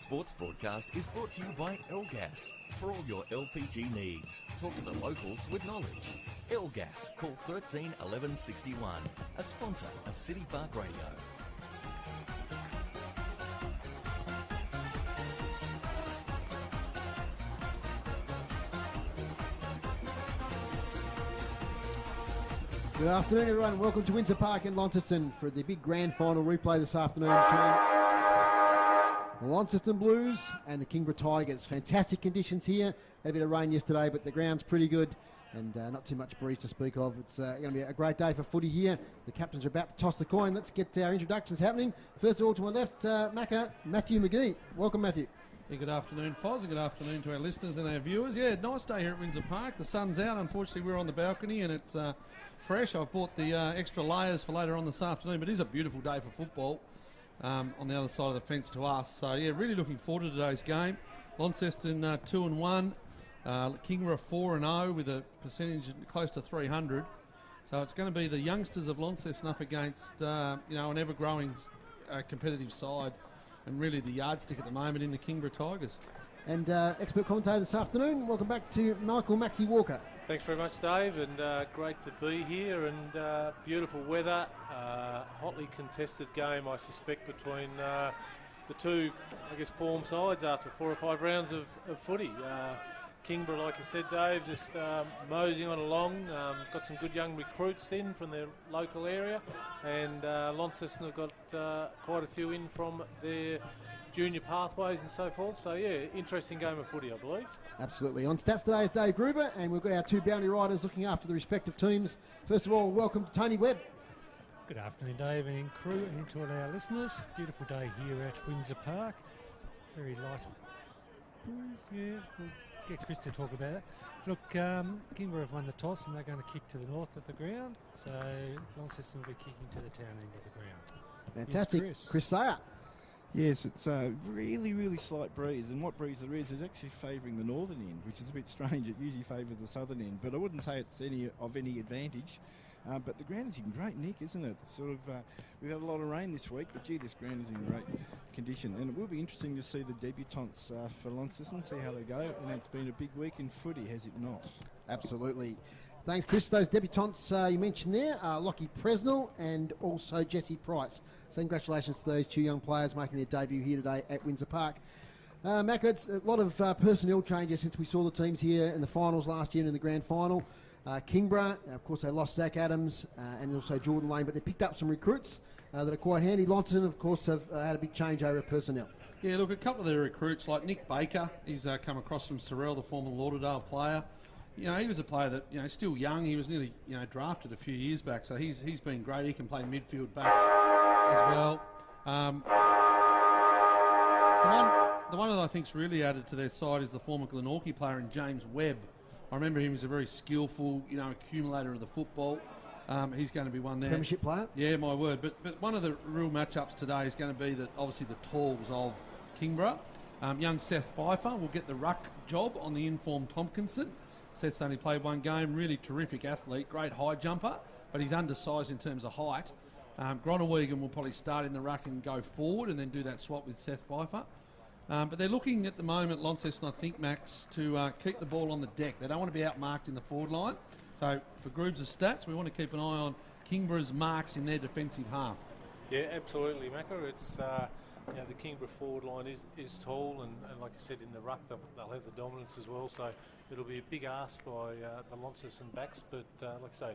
sports broadcast is brought to you by L-Gas. For all your LPG needs, talk to the locals with knowledge. L-Gas, call 13 11 61, a sponsor of City Park Radio. Good afternoon, everyone. Welcome to Windsor Park in Launceston for the big grand final replay this afternoon between the Launceston Blues and the Kingborough Tigers. Fantastic conditions here. Had a bit of rain yesterday, but the ground's pretty good and not too much breeze to speak of. It's going to be a great day for footy here. The captains are about to toss the coin. Let's get our introductions happening. First of all, to my left, Matthew McGee. Welcome, Matthew. Yeah, good afternoon, Foz, and good afternoon to our listeners and our viewers. Yeah, nice day here at Windsor Park. The sun's out. Unfortunately, we're on the balcony and it's fresh. I've bought the extra layers for later on this afternoon, but it is a beautiful day for football on the other side of the fence to us. So, yeah, really looking forward to today's game. Launceston 2-1, Kingborough 4-0 with a percentage close to 300. So it's going to be the youngsters of Launceston up against, an ever-growing competitive side. And really the yardstick at the moment in the Kingborough Tigers. And expert commentator this afternoon, welcome back to Michael Maxie Walker. Thanks very much, Dave, and great to be here, and beautiful weather. Hotly contested game, I suspect, between the two, form sides after 4 or 5 rounds of footy. Kingborough, like you said, Dave, just moseying on along. Got some good young recruits in from their local area, and Launceston have got quite a few in from their junior pathways and so forth. So, yeah, interesting game of footy, I believe. Absolutely. On stats today is Dave Gruber, and we've got our two boundary riders looking after the respective teams. First of all, welcome to Tony Webb. Good afternoon, Dave and crew, and to all our listeners. Beautiful day here at Windsor Park. Very light breeze, yeah. We'll get Chris to talk about it. Look, Kingborough have won the toss and they're going to kick to the north of the ground. So Launceston will be kicking to the town end of the ground. Fantastic. Yes, Chris Sayer. Yes, it's a really, really slight breeze, and what breeze there is actually favouring the northern end, which is a bit strange. It usually favours the southern end, but I wouldn't say it's any advantage. But the ground is in great nick, isn't it? We've had a lot of rain this week, but gee, this ground is in great condition. And it will be interesting to see the debutantes for Launceston, see how they go. And it's been a big week in footy, has it not? Absolutely. Thanks, Chris. Those debutantes you mentioned there are Lockie Presnell and also Jesse Price. So congratulations to those two young players making their debut here today at Windsor Park. Macca, it's a lot of personnel changes since we saw the teams here in the finals last year and in the grand final. Kingborough, of course, they lost Zach Adams and also Jordan Lane, but they picked up some recruits that are quite handy. Launceston, of course, have had a big changeover of personnel. Yeah, look, a couple of their recruits, like Nick Baker, he's come across from Sorrel, the former Lauderdale player. He was a player that, still young. He was nearly, drafted a few years back, so he's been great. He can play midfield back as well. The one that I think's really added to their side is the former Glenorchy player in James Webb. I remember him as a very skillful, accumulator of the football. He's going to be one there. Premiership player? Yeah, my word. But one of the real matchups today is going to be obviously the talls of Kingborough. Young Seth Pfeiffer will get the ruck job on the informed Tompkinson. Seth's only played one game, really terrific athlete, great high jumper, but he's undersized in terms of height. Gronewegan will probably start in the ruck and go forward and then do that swap with Seth Pfeiffer. But they're looking at the moment, Launceston, I think, Max, to keep the ball on the deck. They don't want to be outmarked in the forward line. So for Groobs' stats, we want to keep an eye on Kingborough's marks in their defensive half. Yeah, absolutely, Macca. It's the Kingborough forward line is tall, and like you said, in the ruck they'll have the dominance as well. So it'll be a big ask by the Launceston backs. But like I say,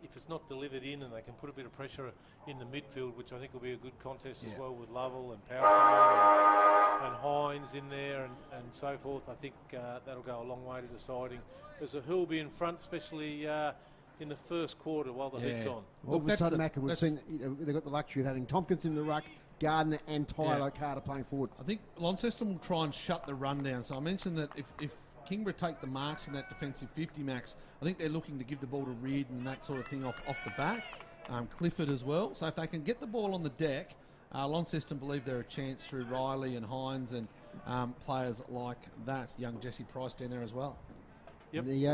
if it's not delivered in and they can put a bit of pressure in the midfield, which I think will be a good contest as well with Lovell and Powerful and Hines in there and so forth, I think that'll go a long way to deciding. There's a who'll be in front, especially in the first quarter while the heat's on. All of a sudden, Macca, we've seen they've got the luxury of having Tompkinson in the ruck, Gardner and Tyler Carter playing forward. I think Launceston will try and shut the run down. So I mentioned that if Kingborough take the marks in that defensive 50, Max, I think they're looking to give the ball to Reed and that sort of thing off the back. Clifford as well. So if they can get the ball on the deck, Launceston believe they're a chance through Riley and Hines and players like that. Young Jesse Price down there as well. Yep. The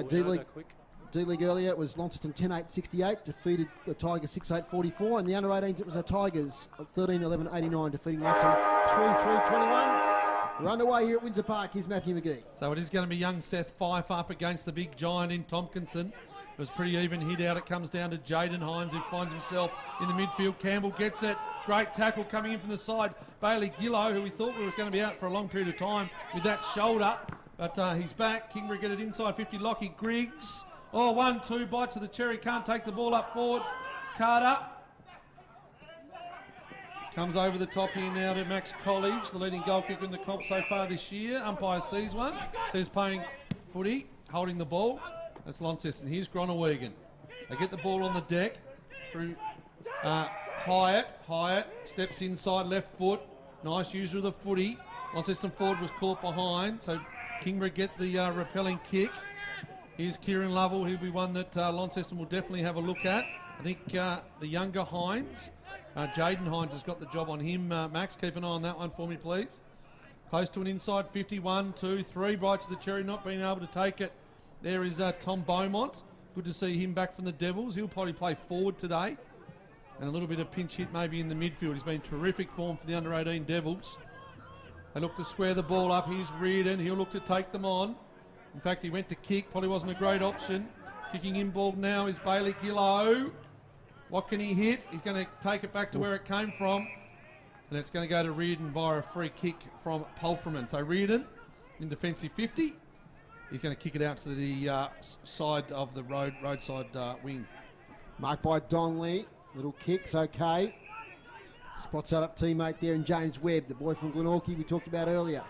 D-League earlier, it was Launceston 10-8-68, defeated the Tigers 6-8-44, and the under-18s, it was the Tigers 13-11-89, defeating Launceston 3-3-21. We're underway here at Windsor Park. Here's Matthew McGee. So it is going to be young Seth Fife up against the big giant in Tompkinson. It was pretty even hit out. It comes down to Jaden Hines, who finds himself in the midfield. Campbell gets it. Great tackle coming in from the side. Bailey Gillow, who we thought was going to be out for a long period of time with that shoulder. But he's back. Kingborough get it inside 50. Lockie Griggs. Oh, 1-2 bites of the cherry. Can't take the ball up forward. Carter comes over the top here now to Max College, the leading goal kicker in the comp so far this year. Umpire sees one. So he's playing footy, holding the ball. That's Launceston. Here's Gronewegan. They get the ball on the deck through Hyatt. Hyatt steps inside left foot. Nice user of the footy. Launceston forward was caught behind. So Kingborough get the repelling kick. Here's Kieran Lovell. He'll be one that Launceston will definitely have a look at. I think the younger Hines, Jaden Hines, has got the job on him. Max, keep an eye on that one for me, please. Close to an inside 51, 2, 3 bites of the cherry, not being able to take it. There is Tom Beaumont. Good to see him back from the Devils. He'll probably play forward today. And a little bit of pinch hit maybe in the midfield. He's been terrific form for the under-18 Devils. They look to square the ball up. Here's Reardon. He'll look to take them on. In fact, he went to kick. Probably wasn't a great option. Kicking in ball now is Bailey Gillow. What can he hit? He's going to take it back to where it came from. And it's going to go to Reardon via a free kick from Pulfreman. So Reardon in defensive 50. He's going to kick it out to the side of the roadside wing. Marked by Donnelly. Little kick's okay. Spots that up teammate there in James Webb, the boy from Glenorchy we talked about earlier.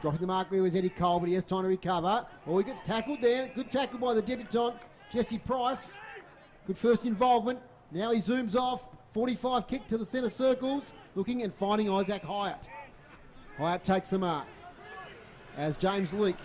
Dropping the mark there was Eddie Cole, but he has time to recover. Oh, he gets tackled there. Good tackle by the debutant, Jesse Price. Good first involvement. Now he zooms off. 45 kick to the centre circles. Looking and finding Isaac Hyatt. Hyatt takes the mark. As James Leake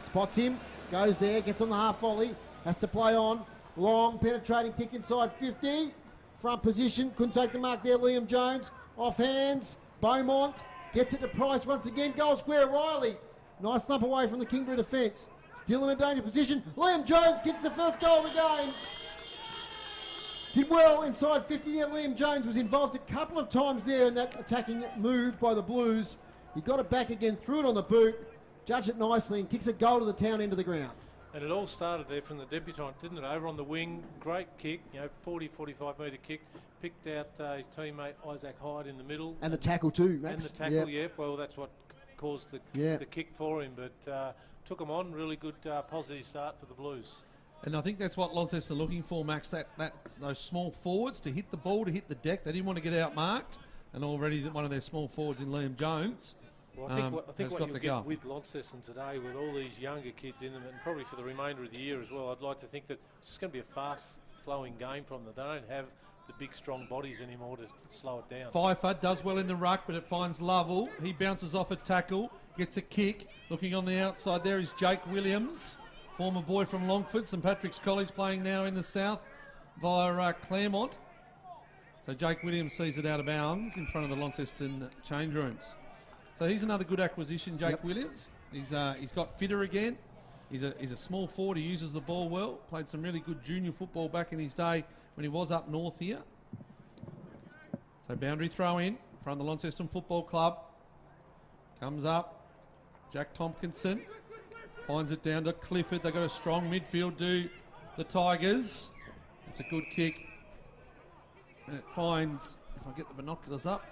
spots him. Goes there. Gets on the half volley. Has to play on. Long penetrating kick inside 50. Front position. Couldn't take the mark there. Liam Jones. Off hands. Beaumont. Gets it to Price once again. Goal square Riley. Nice thump away from the Kingborough defence. Still in a dangerous position. Liam Jones kicks the first goal of the game. Did well inside 50 there. Liam Jones was involved a couple of times there in that attacking move by the Blues. He got it back again, threw it on the boot, judged it nicely and kicks a goal to the town end of the ground. And it all started there from the debutant, didn't it? Over on the wing, great kick, 40, 45 metre kick. Picked out his teammate Isaac Hyde in the middle. And the tackle too, Max. And the tackle, yep. Well, that's what caused the kick for him. But took him on, really good positive start for the Blues. And I think that's what Launceston are looking for, Max, those small forwards to hit the ball, to hit the deck. They didn't want to get out-marked. And already one of their small forwards in Liam Jones. Well, I think what you'll get with Launceston today, with all these younger kids in them, and probably for the remainder of the year as well, I'd like to think that it's just going to be a fast-flowing game from them. They don't have the big, strong bodies anymore to slow it down. Pfeiffer does well in the ruck, but it finds Lovell. He bounces off a tackle, gets a kick. Looking on the outside there is Jake Williams, former boy from Longford, St Patrick's College, playing now in the south via Claremont. So Jake Williams sees it out of bounds in front of the Launceston change rooms. So he's another good acquisition, Jake Williams. He's got fitter again. He's a small forward. He uses the ball well. Played some really good junior football back in his day when he was up north here. So boundary throw in from the Launceston Football Club. Comes up. Jack Tompkinson finds it down to Clifford. They've got a strong midfield, do the Tigers. It's a good kick. And it finds, if I get the binoculars up,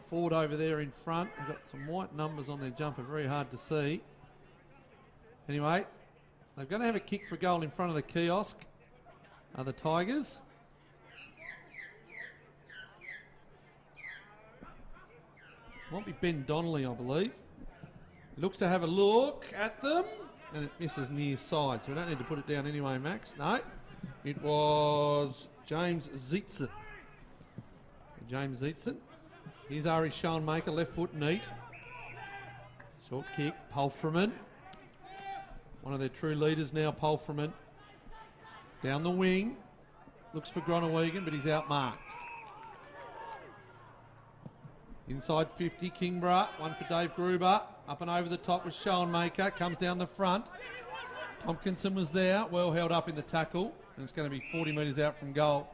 forward over there in front. They've got some white numbers on their jumper, very hard to see. Anyway, they're going to have a kick for goal in front of the kiosk, the Tigers. Might be Ben Donnelly, I believe. He looks to have a look at them, and it misses near side, so we don't need to put it down anyway, Max. No, it was James Zietzen. James Zietzen. Here's Ari Schoenmaker, left foot neat. Short kick, Pulfreman. One of their true leaders now, Pulfreman. Down the wing. Looks for Gronewegan, but he's outmarked. Inside 50, Kingborough. One for Dave Gruber. Up and over the top was Schoenmaker. Comes down the front. Tompkinson was there. Well held up in the tackle. And it's going to be 40 metres out from goal.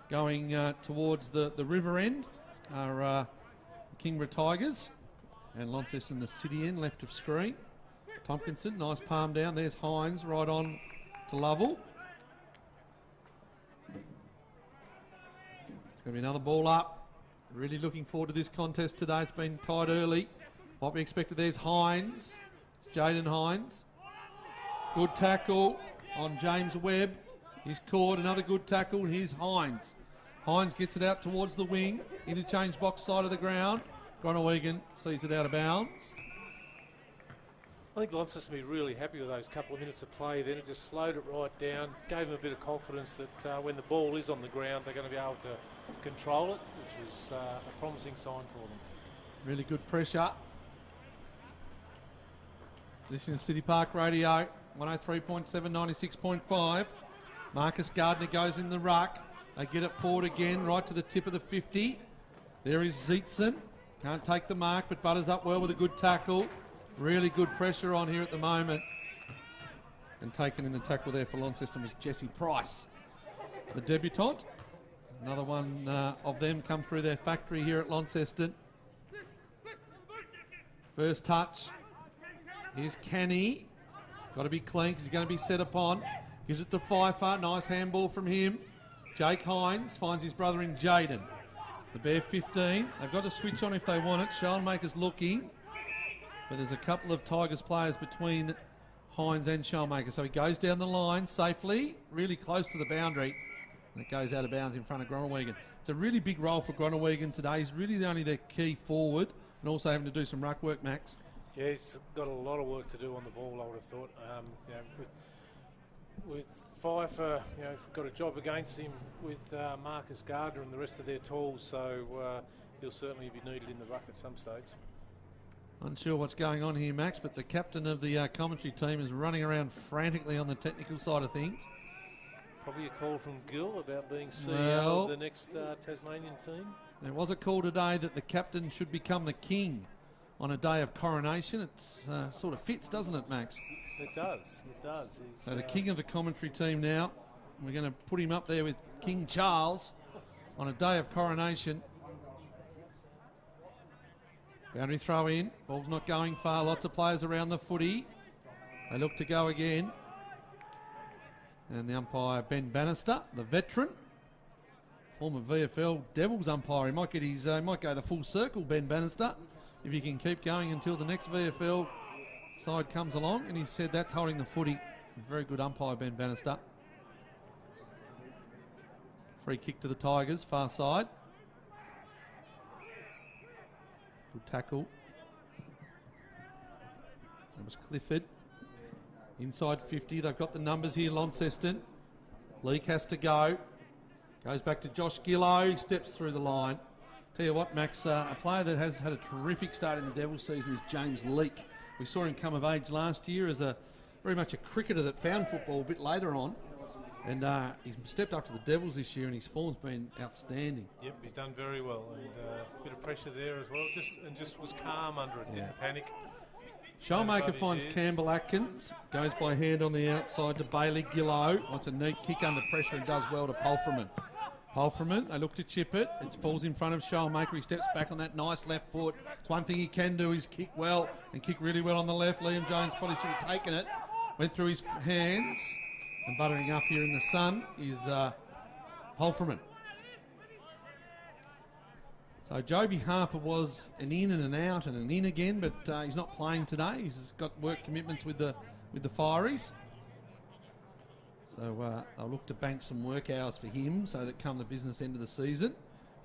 Going towards the river end are Kingborough Tigers. And Launceston the city end, left of screen. Tompkinson, nice palm down. There's Hines right on to Lovell. It's going to be another ball up. Really looking forward to this contest today. It's been tied early. What we expected, there's Hines. It's Jaden Hines. Good tackle on James Webb. He's caught. Another good tackle. Here's Hines. Hines gets it out towards the wing. Interchange box side of the ground. Groningen sees it out of bounds. I think Launceston will be really happy with those couple of minutes of play. Then it just slowed it right down, gave them a bit of confidence that when the ball is on the ground, they're going to be able to control it, which was a promising sign for them. Really good pressure. Listening to City Park Radio, 103.7, 96.5. Marcus Gardner goes in the ruck. They get it forward again, right to the tip of the 50. There is Zeitson. Can't take the mark, but butters up well with a good tackle. Really good pressure on here at the moment. And taken in the tackle there for Launceston was Jesse Price, the debutant. Another one of them come through their factory here at Launceston. First touch. Here's Canny. Got to be clean because he's going to be set upon. Gives it to Pfeiffer. Nice handball from him. Jake Hines finds his brother in Jaden. The Bear 15. They've got to switch on if they want it. Schoenmaker's looking. But there's a couple of Tigers players between Hines and Schoenmaker. So he goes down the line safely, really close to the boundary. And it goes out of bounds in front of Groningen. It's a really big role for Groningen today. He's really only their key forward and also having to do some ruck work, Max. Yeah, he's got a lot of work to do on the ball, I would have thought. With Pfeiffer, he's got a job against him with Marcus Gardner and the rest of their tools, so he'll certainly be needed in the ruck at some stage. Unsure what's going on here, Max, but the captain of the commentary team is running around frantically on the technical side of things. Probably a call from Gill about being CEO of the next Tasmanian team. There was a call today that the captain should become the king on a day of coronation. It sort of fits, doesn't it, Max? It does. It does. So the king of the commentary team now. We're going to put him up there with King Charles on a day of coronation. Boundary throw in. Ball's not going far. Lots of players around the footy. They look to go again. And the umpire, Ben Bannister, the veteran. Former VFL Devils umpire. He might get his, might go the full circle, Ben Bannister, if he can keep going until the next VFL side comes along. And he said that's holding the footy. Very good umpire, Ben Bannister. Free kick to the Tigers, far side. Good tackle. That was Clifford. Inside 50. They've got the numbers here, Launceston. Leake has to go. Goes back to Josh Gillow. He steps through the line. Tell you what, Max, a player that has had a terrific start in the Devils season is James Leake. We saw him come of age last year as very much a cricketer that found football a bit later on. And he's stepped up to the Devils this year and his form's been outstanding. Yep, he's done very well. And a bit of pressure there as well. Just was calm under it, didn't panic. Schoenmaker finds Campbell Atkins. Goes by hand on the outside to Bailey Gillow. Wants a neat kick under pressure and does well to Pulfreman. Pulfreman, they look to chip it. It falls in front of Schoenmaker. He steps back on that nice left foot. It's one thing he can do is kick well and kick really well on the left. Liam Jones probably should have taken it. Went through his hands. And buttering up here in the sun is Pulfreman. So Joby Harper was an in and an out and an in again, but he's not playing today. He's got work commitments with the Fireys. So I'll look to bank some work hours for him so that come the business end of the season,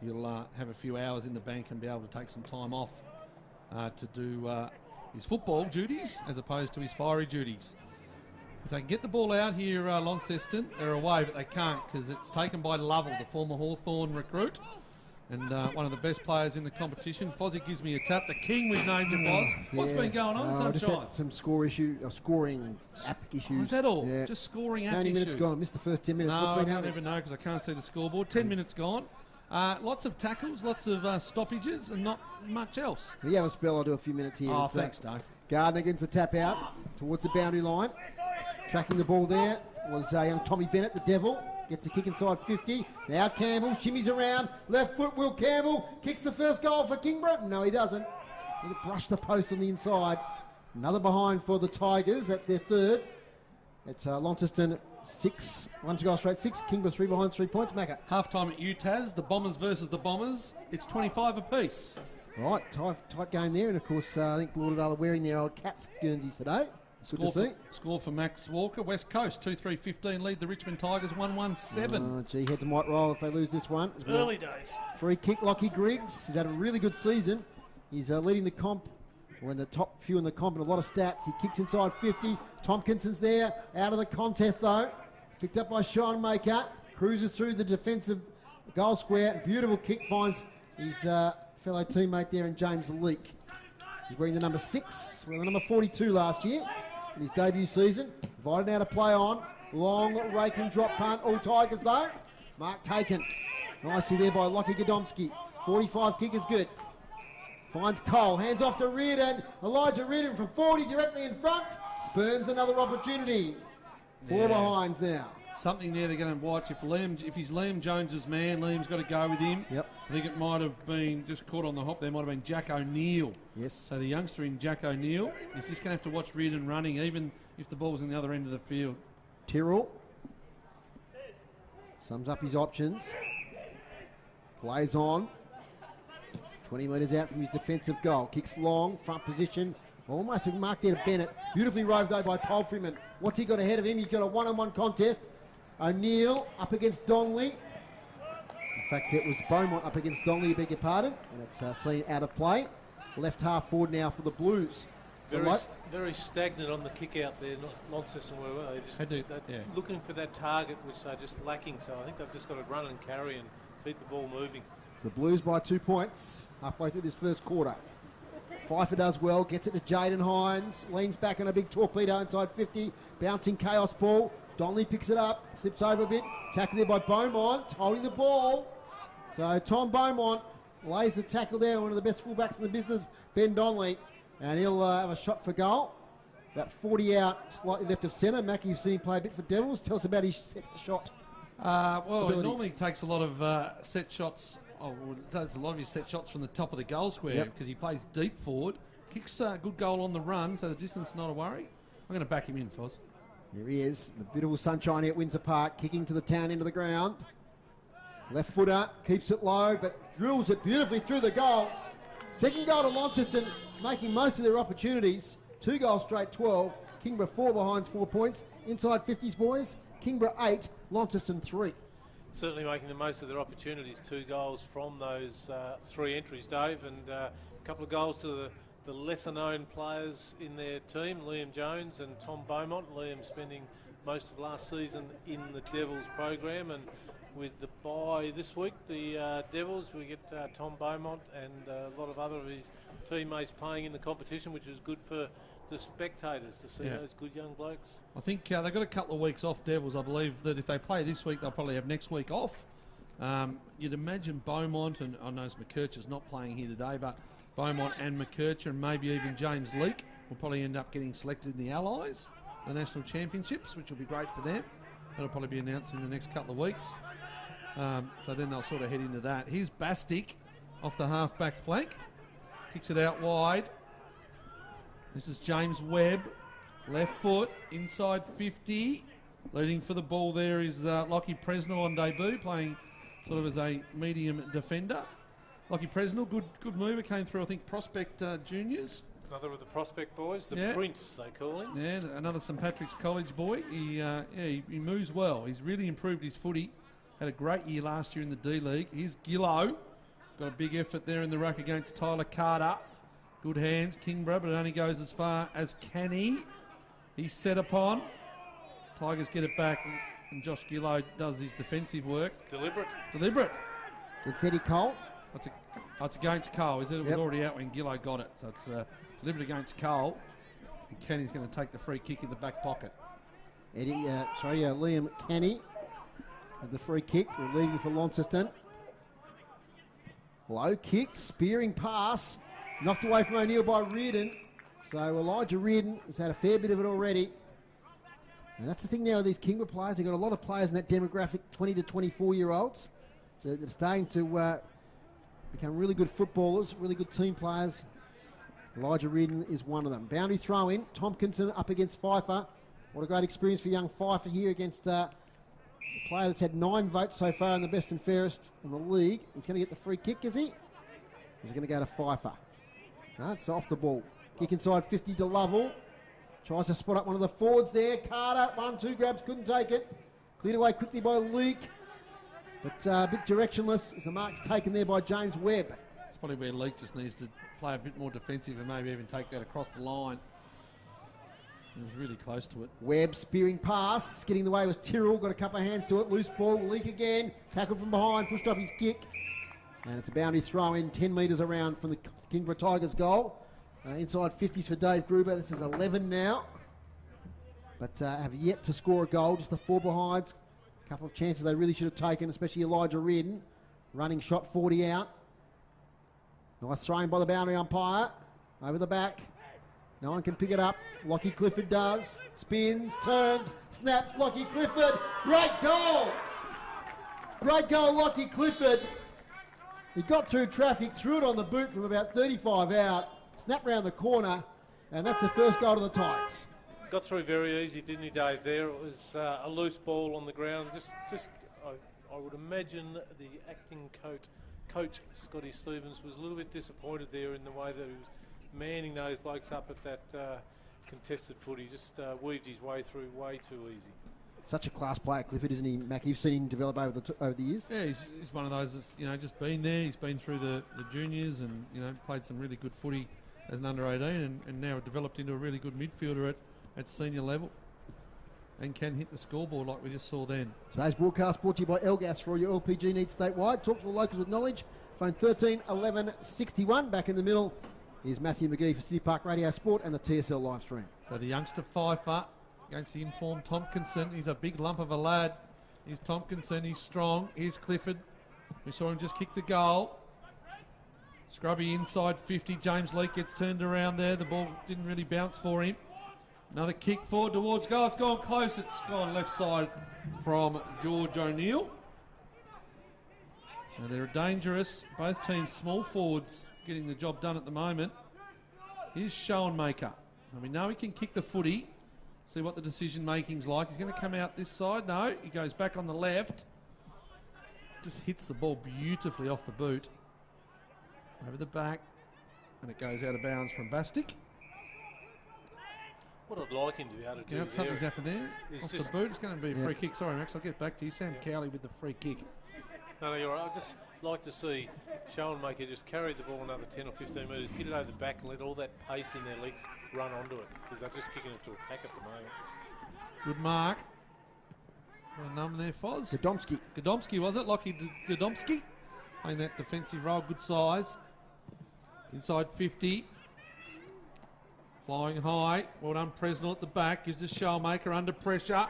he'll have a few hours in the bank and be able to take some time off to do his football duties as opposed to his Fiery duties. If they can get the ball out here, Launceston, they're away, but they can't because it's taken by Lovell, the former Hawthorn recruit, and one of the best players in the competition. Fozzie gives me a tap. The king we've named him was. What's been going on, Sunshine? Just had some scoring app issues. Is that all? Yeah. Just scoring app How many issues? minutes gone? Missed the first 10 minutes. No, What's been I don't happening? even know because I can't see the scoreboard. 10 minutes gone. Lots of tackles, lots of stoppages, and not much else. If you have a spell, I'll do a few minutes here. Oh, thanks, Dave. Gardner against the tap out towards the boundary line. Tracking the ball there was young Tommy Bennett, the Devil. Gets the kick inside 50. Now Campbell shimmies around. Left foot, Will Campbell kicks the first goal for Kingborough. No, he doesn't. He brushed the post on the inside. Another behind for the Tigers. That's their third. It's Launceston 6, 1 to go straight 6. Kingborough 3 behind, 3 points. Macca. Half time at UTAS, the Bombers versus the Bombers. It's 25 apiece. Right, tight game there. And of course, I think Lauderdale are wearing their old Cats Guernseys today. Score for Max Walker. West Coast 2-3-15 lead the Richmond Tigers 1-1-7. Oh, gee, heads might roll if they lose this one. Early days. Free kick, Lockie Griggs. He's had a really good season. He's leading the comp. We're in the top few in the comp and a lot of stats. He kicks inside 50. Tompkinson's there. Out of the contest though. Picked up by Sean Maker. Cruises through the defensive goal square. Beautiful kick. Finds his fellow teammate there in James Leake. He's wearing the number 6. Well, the number 42 last year in his debut season. Invited now to play on. Long rake and drop punt. All Tigers though. Mark taken. Nicely there by Lockie Godomski. 45 kick is good. Finds Cole, hands off to Reardon. Elijah Reardon from 40 directly in front. Spurns another opportunity. 4 behinds now. Something there they're going to watch. If he's Liam Jones's man, Liam's got to go with him. Yep. I think it might have been just caught on the hop. There might have been Jack O'Neill. Yes. So the youngster in Jack O'Neill is just going to have to watch Reardon running, even if the ball's in the other end of the field. Tyrrell sums up his options. Plays on. 20 metres out from his defensive goal. Kicks long, front position. Almost a mark there to Bennett. Beautifully roved though by Palfreyman. What's he got ahead of him? He's got a one-on-one contest. O'Neill up against Donnelly. In fact, it was Beaumont up against Donnelly, beg your pardon. And it's seen out of play. Left half forward now for the Blues. Very stagnant on the kick out there, Launceston were. They're looking for that target, which they're just lacking. So I think they've just got to run and carry and keep the ball moving. It's the Blues by 2 points halfway through this first quarter. Pfeiffer does well, gets it to Jaden Hines, leans back on a big torpedo inside 50, bouncing chaos ball. Donnelly picks it up, slips over a bit, tackled there by Beaumont, holding the ball. So Tom Beaumont lays the tackle there, one of the best fullbacks in the business, Ben Donnelly, and he'll have a shot for goal. About 40 out, slightly left of centre. Mackie, you've seen him play a bit for Devils. Tell us about his set shot. Well, he normally takes a lot of set shots. Does a lot of his set shots from the top of the goal square because he plays deep forward. Kicks a good goal on the run, so the distance is not a worry. I'm going to back him in, Foz. Here he is, the beautiful sunshine here at Windsor Park, kicking to the town end of the ground. Left footer, keeps it low, but drills it beautifully through the goals. Second goal to Launceston, making most of their opportunities. 2 goals straight, 12. Kingborough 4 behind, 4 points. Inside 50s, boys. Kingborough 8, Launceston 3. Certainly making the most of their opportunities. 2 goals from those 3 entries, Dave, and a couple of goals to the lesser-known players in their team, Liam Jones and Tom Beaumont. Liam spending most of last season in the Devils program, and with the bye this week, the Devils, we get Tom Beaumont and a lot of other of his teammates playing in the competition, which is good for the spectators to see those good young blokes. I think they've got a couple of weeks off, Devils. I believe that if they play this week, they'll probably have next week off. You'd imagine Beaumont, and I know McKercher's not playing here today, but Beaumont and McKercher and maybe even James Leake will probably end up getting selected in the Allies, the National Championships, which will be great for them. That'll probably be announced in the next couple of weeks. So then they'll sort of head into that. Here's Bastic off the half-back flank. Kicks it out wide. This is James Webb. Left foot, inside 50. Leading for the ball there is Lockie Presnell on debut, playing sort of as a medium defender. Lockie Presnell, good mover, came through, I think, Prospect Juniors. Another of the Prospect boys, the Prince, they call him. Yeah, another St Patrick's College boy. He moves well. He's really improved his footy. Had a great year last year in the D-League. Here's Gillow. Got a big effort there in the ruck against Tyler Carter. Good hands, Kingborough, but it only goes as far as Canny. He's set upon. Tigers get it back, and Josh Gillow does his defensive work. Deliberate. It's Eddie Cole. It's against Cole, is it? It was already out when Gillow got it. So it's deliberate against Cole. And Canny's going to take the free kick in the back pocket. Liam Canny with the free kick, relieving for Launceston. Low kick, spearing pass, knocked away from O'Neill by Reardon. So Elijah Reardon has had a fair bit of it already. And that's the thing now with these Kingborough players. They've got a lot of players in that demographic, 20 to 24-year-olds. They're starting to become really good footballers, really good team players. Elijah Reardon is one of them. Boundary throw in. Tompkinson up against Pfeiffer. What a great experience for young Pfeiffer here against a player that's had 9 votes so far in the best and fairest in the league. He's going to get the free kick, is he? He's going to go to Pfeiffer. No, it's off the ball. Kick inside 50 to Lovell. Tries to spot up one of the forwards there. Carter, 1-2 grabs, couldn't take it. Cleared away quickly by Leak. But a bit directionless as the mark's taken there by James Webb. It's probably where Leak just needs to play a bit more defensive and maybe even take that across the line. He was really close to it. Webb spearing pass. Getting the way was Tyrrell. Got a couple of hands to it. Loose ball. Leak again. Tackled from behind. Pushed off his kick. And it's a boundary throw in 10 metres around from the Kingborough Tigers goal. Inside 50s for Dave Gruber. This is 11 now. But have yet to score a goal. Just the 4 behinds. A couple of chances they really should have taken, especially Elijah Reardon. Running shot 40 out. Nice throwing by the boundary umpire. Over the back. No one can pick it up. Lockie Clifford does. Spins, turns, snaps. Lockie Clifford. Great goal. Great goal, Lockie Clifford. He got through traffic, threw it on the boot from about 35 out. Snap round the corner, and that's the first goal to the Tigers. Got through very easy, didn't he, Dave? There it was a loose ball on the ground. I would imagine the acting coach Scotty Stevens was a little bit disappointed there in the way that he was manning those blokes up at that contested foot. He just weaved his way through way too easy. Such a class player, Clifford, isn't he, Mac? You've seen him develop over the years. Yeah, he's one of those that's just been there. He's been through the juniors and played some really good footy as an under-18 and now developed into a really good midfielder at senior level and can hit the scoreboard like we just saw then. Today's broadcast brought to you by Elgas for all your LPG needs statewide. Talk to the locals with knowledge. Phone 13 11 61. Back in the middle is Matthew McGee for City Park Radio Sport and the TSL live stream. So the youngster Pfeiffer against the informed Tompkinson. He's a big lump of a lad. He's Tompkinson. He's strong. Here's Clifford. We saw him just kick the goal. Scrubby inside 50. James Leake gets turned around there. The ball didn't really bounce for him. Another kick forward towards goal. It's gone close. It's gone left side from George O'Neill. So they're dangerous. Both teams small forwards getting the job done at the moment. Here's Schoenmaker. And we know he can kick the footy. See what the decision making's like. He's going to come out this side. No, he goes back on the left. Just hits the ball beautifully off the boot. Over the back. And it goes out of bounds from Bastic. What I'd like him to be able to do there. Something's happened there. Off the boot. It's going to be a free kick. Sorry, Max. I'll get back to you. Sam Cowley with the free kick. No, you're right. I'd just like to see Schoenmaker just carry the ball another 10 or 15 metres, get it over the back and let all that pace in their legs run onto it because they're just kicking it to a pack at the moment. Good mark. Got a number there, Foz. Godomski, was it? Lockie Godomski. Playing that defensive role, good size. Inside 50. Flying high. Well done, Presnell at the back. Gives to Schoenmaker under pressure.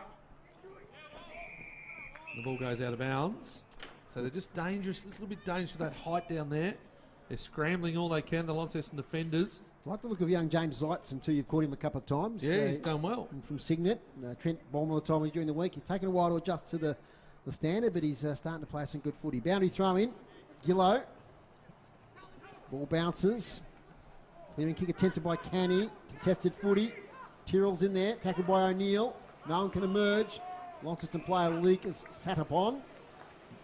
The ball goes out of bounds. So they're just dangerous, a little bit dangerous with that height down there. They're scrambling all they can, the Launceston defenders. I like the look of young James Zeitzen too. You've caught him a couple of times. Yeah, he's done well. From Signet. Trent Bolmer told me during the week. He's taken a while to adjust to the standard, but he's starting to play some good footy. Boundary throw in. Gillow. Ball bounces. Clearing kick attempted by Canny. Contested footy. Tyrrell's in there. Tackled by O'Neill. No one can emerge. Launceston player Leak is sat upon.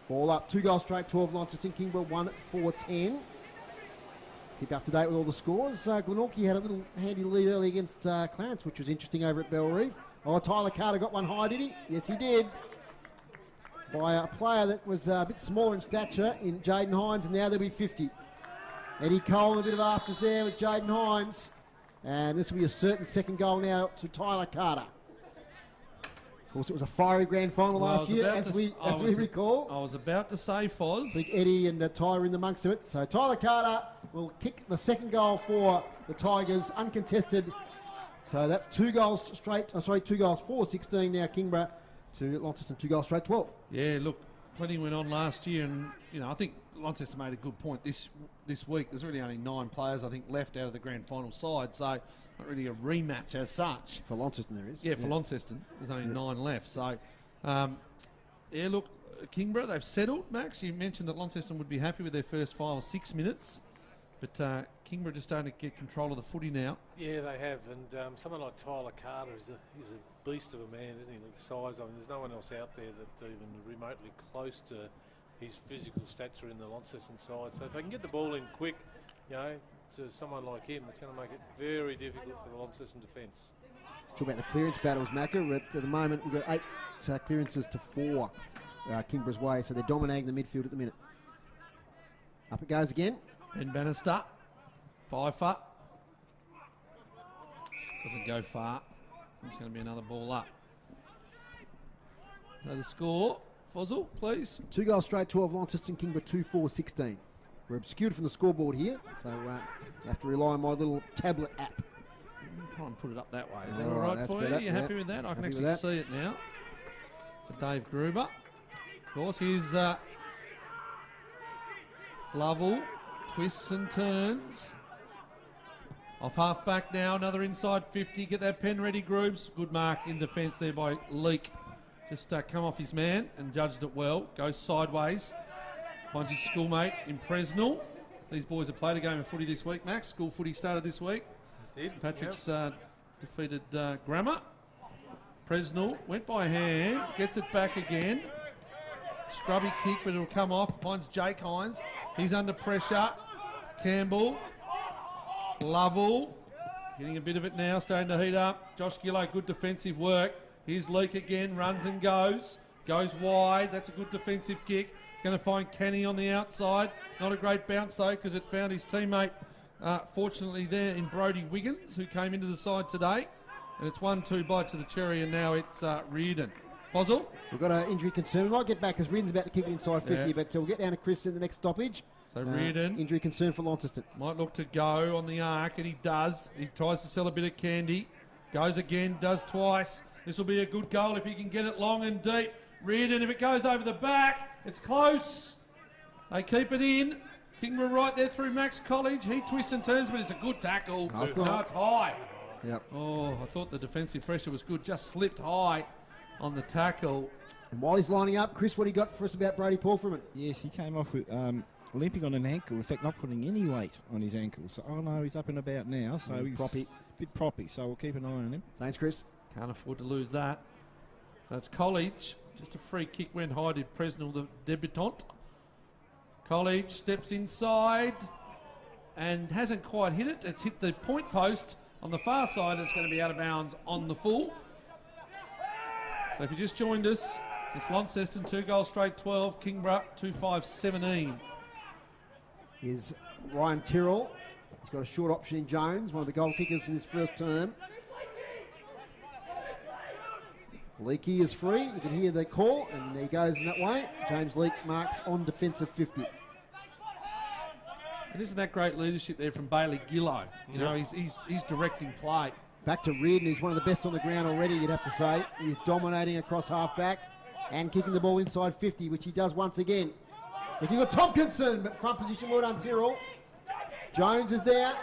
Ball up, 2 goals straight, 12 Launceston, Kingborough 1-4-10. Keep up to date with all the scores. Glenorchy had a little handy lead early against Clarence, which was interesting over at Bell Reef. Oh, Tyler Carter got one high, did he? Yes, he did. By a player that was a bit smaller in stature in Jaden Hines, and now there'll be 50. Eddie Cole and a bit of afters there with Jaden Hines. And this will be a certain second goal now to Tyler Carter. Of course, it was a fiery grand final last year, as we recall. I was about to say, Foz. I think Eddie and Ty were in the amongst of it. So Tyler Carter will kick the second goal for the Tigers, uncontested. So that's 2 goals straight. 2 goals for 16 now. Kingborough to Launceston, 2 goals straight, 12. Yeah, look, plenty went on last year, and I think Launceston made a good point this week. There's really only 9 players, I think, left out of the grand final side, so not really a rematch as such. For Launceston there is. Yeah, for Launceston, there's only 9 left. So, look, Kingborough, they've settled. Max, you mentioned that Launceston would be happy with their first 5 or 6 minutes, but Kingborough just starting to get control of the footy now. Yeah, they have, and someone like Tyler Carter is a beast of a man, isn't he? The size, I mean, there's no one else out there that's even remotely close to his physical stature in the Launceston side. So if they can get the ball in quick, to someone like him, it's going to make it very difficult for the Launceston defence. Talk about the clearance battles, Macca. At the moment, we've got 8 clearances to 4 Kingborough's way, so they're dominating the midfield at the minute. Up it goes again. Ben Bannister, 5 foot. Doesn't go far. It's going to be another ball up. So the score, Fozzle, please. 2 goals straight, 12 Launceston, Kingborough 2-4-16. We're obscured from the scoreboard here, so you have to rely on my little tablet app. Try and put it up that way. Is that All all right, right for you? better, You happy with that? I can Happy actually with that. see it now. For Dave Gruber. Of course, here's Lovell. Twists and turns. Off half back now, another inside 50. Get that pen ready, Groobs. Good mark in defence there by Leake. Just come off his man and judged it well. Goes sideways. Finds his schoolmate in Presnell. These boys have played a game of footy this week, Max. School footy started this week. Did, Patrick's defeated Grammar. Presnell went by hand, gets it back again. Scrubby kick, but it'll come off. Finds Jake Hines. He's under pressure. Campbell. Lovell. Getting a bit of it now, starting to heat up. Josh Gillow, good defensive work. Here's Leake again, runs and goes. Goes wide. That's a good defensive kick. It's going to find Kenny on the outside. Not a great bounce, though, because it found his teammate, fortunately, there in Brodie Wiggins, who came into the side today. And it's 1-2 bites of the cherry, and now it's Reardon. Fozzle? We've got an injury concern. We might get back as Reardon's about to kick it inside 50, but we'll get down to Chris in the next stoppage. So Reardon injury concern for Launceston. might look to go on the arc, and he does. He tries to sell a bit of candy. Goes again, does twice. This will be a good goal if he can get it long and deep. Reardon, if it goes over the back, it's close. They keep it in. Kingborough right there through Max College. He twists and turns, but it's a good tackle. No, it's No, not. it's high. Yep. Oh, I thought the defensive pressure was good. Just slipped high on the tackle. And while he's lining up, Chris, what do you got for us about Brodie Paulfreeman? Yes, he came off with limping on an ankle, in fact not putting any weight on his ankle. So, he's up and about now, so he's proppy. a bit proppy, so we'll keep an eye on him. Thanks, Chris. Can't afford to lose that. So it's College. Just a free kick went high to Presnell, the debutant. College steps inside and hasn't quite hit it. It's hit the point post on the far side. It's going to be out of bounds on the full. So if you just joined us, it's Launceston 2 goals straight 12, Kingborough 2-5-17. Is Ryan Tyrrell. He's got a short option in Jones, one of the goal kickers in his first term. Leakey is free. You can hear the call, and he goes in that way. James Leake marks on defensive 50. And isn't that great leadership there from Bailey Gillow? You know, he's directing play. Back to Reardon, who's one of the best on the ground already, you'd have to say. He's dominating across half-back and kicking the ball inside 50, which he does once again. Looking for Tompkinson, but front position, well done, Tyrrell. Jones is there.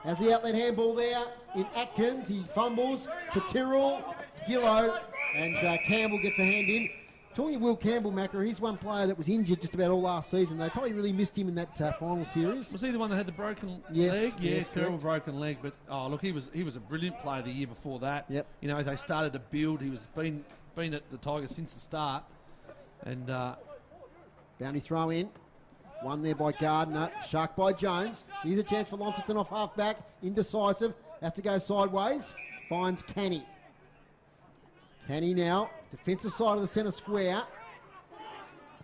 Has the outlet handball there in Atkins. He fumbles to Tyrrell, Gillow, and Campbell gets a hand in. Talking of Will Campbell, Macca, he's one player that was injured just about all last season. They probably really missed him in that final series. Was he the one that had the broken Yes, leg? Yeah, yes, terrible correct. broken leg. But look, he was a brilliant player the year before that. Yep. You know, as they started to build, he was been at the Tigers since the start. And Bounty throw in. One there by Gardner. Shark by Jones. Here's a chance for Launceston off half-back. Indecisive. Has to go sideways. Finds Canny. Canny now. Defensive side of the centre square.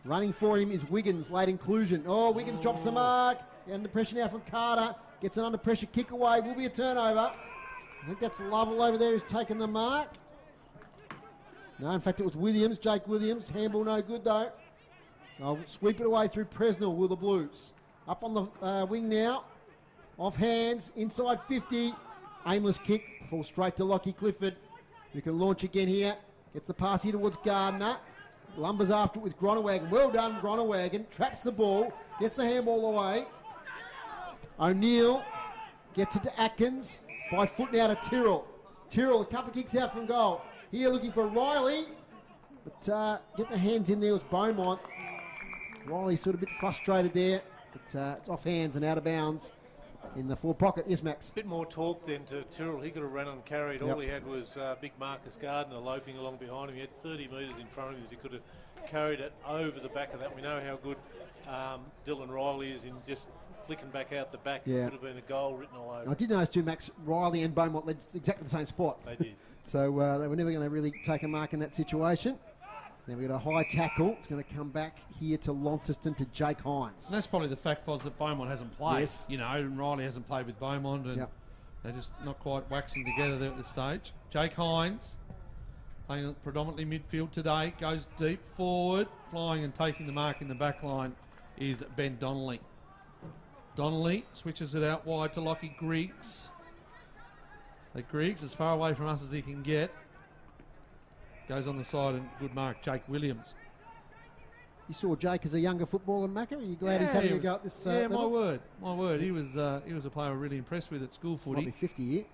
Running for him is Wiggins. Late inclusion. Oh, Wiggins drops the mark. Under pressure now from Carter. Gets an under pressure kick away. Will be a turnover. I think that's Lovell over there who's taken the mark. No, in fact, it was Williams. Jake Williams. Handball no good, though. I'll sweep it away through Presnell with the Blues. Up on the wing now. Off hands. Inside 50. Aimless kick. Falls straight to Lockie Clifford. You can launch again here. Gets the pass here towards Gardner. lumbers after it with Gronewagen. Well done, Gronewagen. Traps the ball, gets the handball away. O'Neill gets it to Atkins. By foot now to Tyrrell. Tyrrell, a couple of kicks out from goal. Here looking for Riley. But get the hands in there with Beaumont. Riley's sort of a bit frustrated there. But it's off hands and out of bounds in the forward pocket. Yes, Max. Bit more torque than to Tyrrell. He could have run and carried. Yep. All he had was big Marcus Gardner loping along behind him. He had 30 metres in front of him that he could have carried it over the back of that. We know how good Dylan Riley is in just flicking back out the back. Yeah. It could have been a goal written all over. I did notice too, Max, Riley and Beaumont led exactly the same spot. They did. So they were never going to really take a mark in that situation. Then we got a high tackle. It's going to come back here to Launceston to Jake Hines. And that's probably the fact, Foz, that Beaumont hasn't played. Yes. You know, and Riley hasn't played with Beaumont, and they're just not quite waxing together there at this stage. Jake Hines, playing predominantly midfield today, goes deep forward, flying and taking the mark in the back line is Ben Donnelly. Donnelly switches it out wide to Lockie Griggs. So Griggs, as far away from us as he can get, goes on the side and good mark, Jake Williams. You saw Jake as a younger footballer, Macca. Are you glad he's having a go at this? Yeah, my level? word. He was a player we're really impressed with at school footy. Might be 50 here.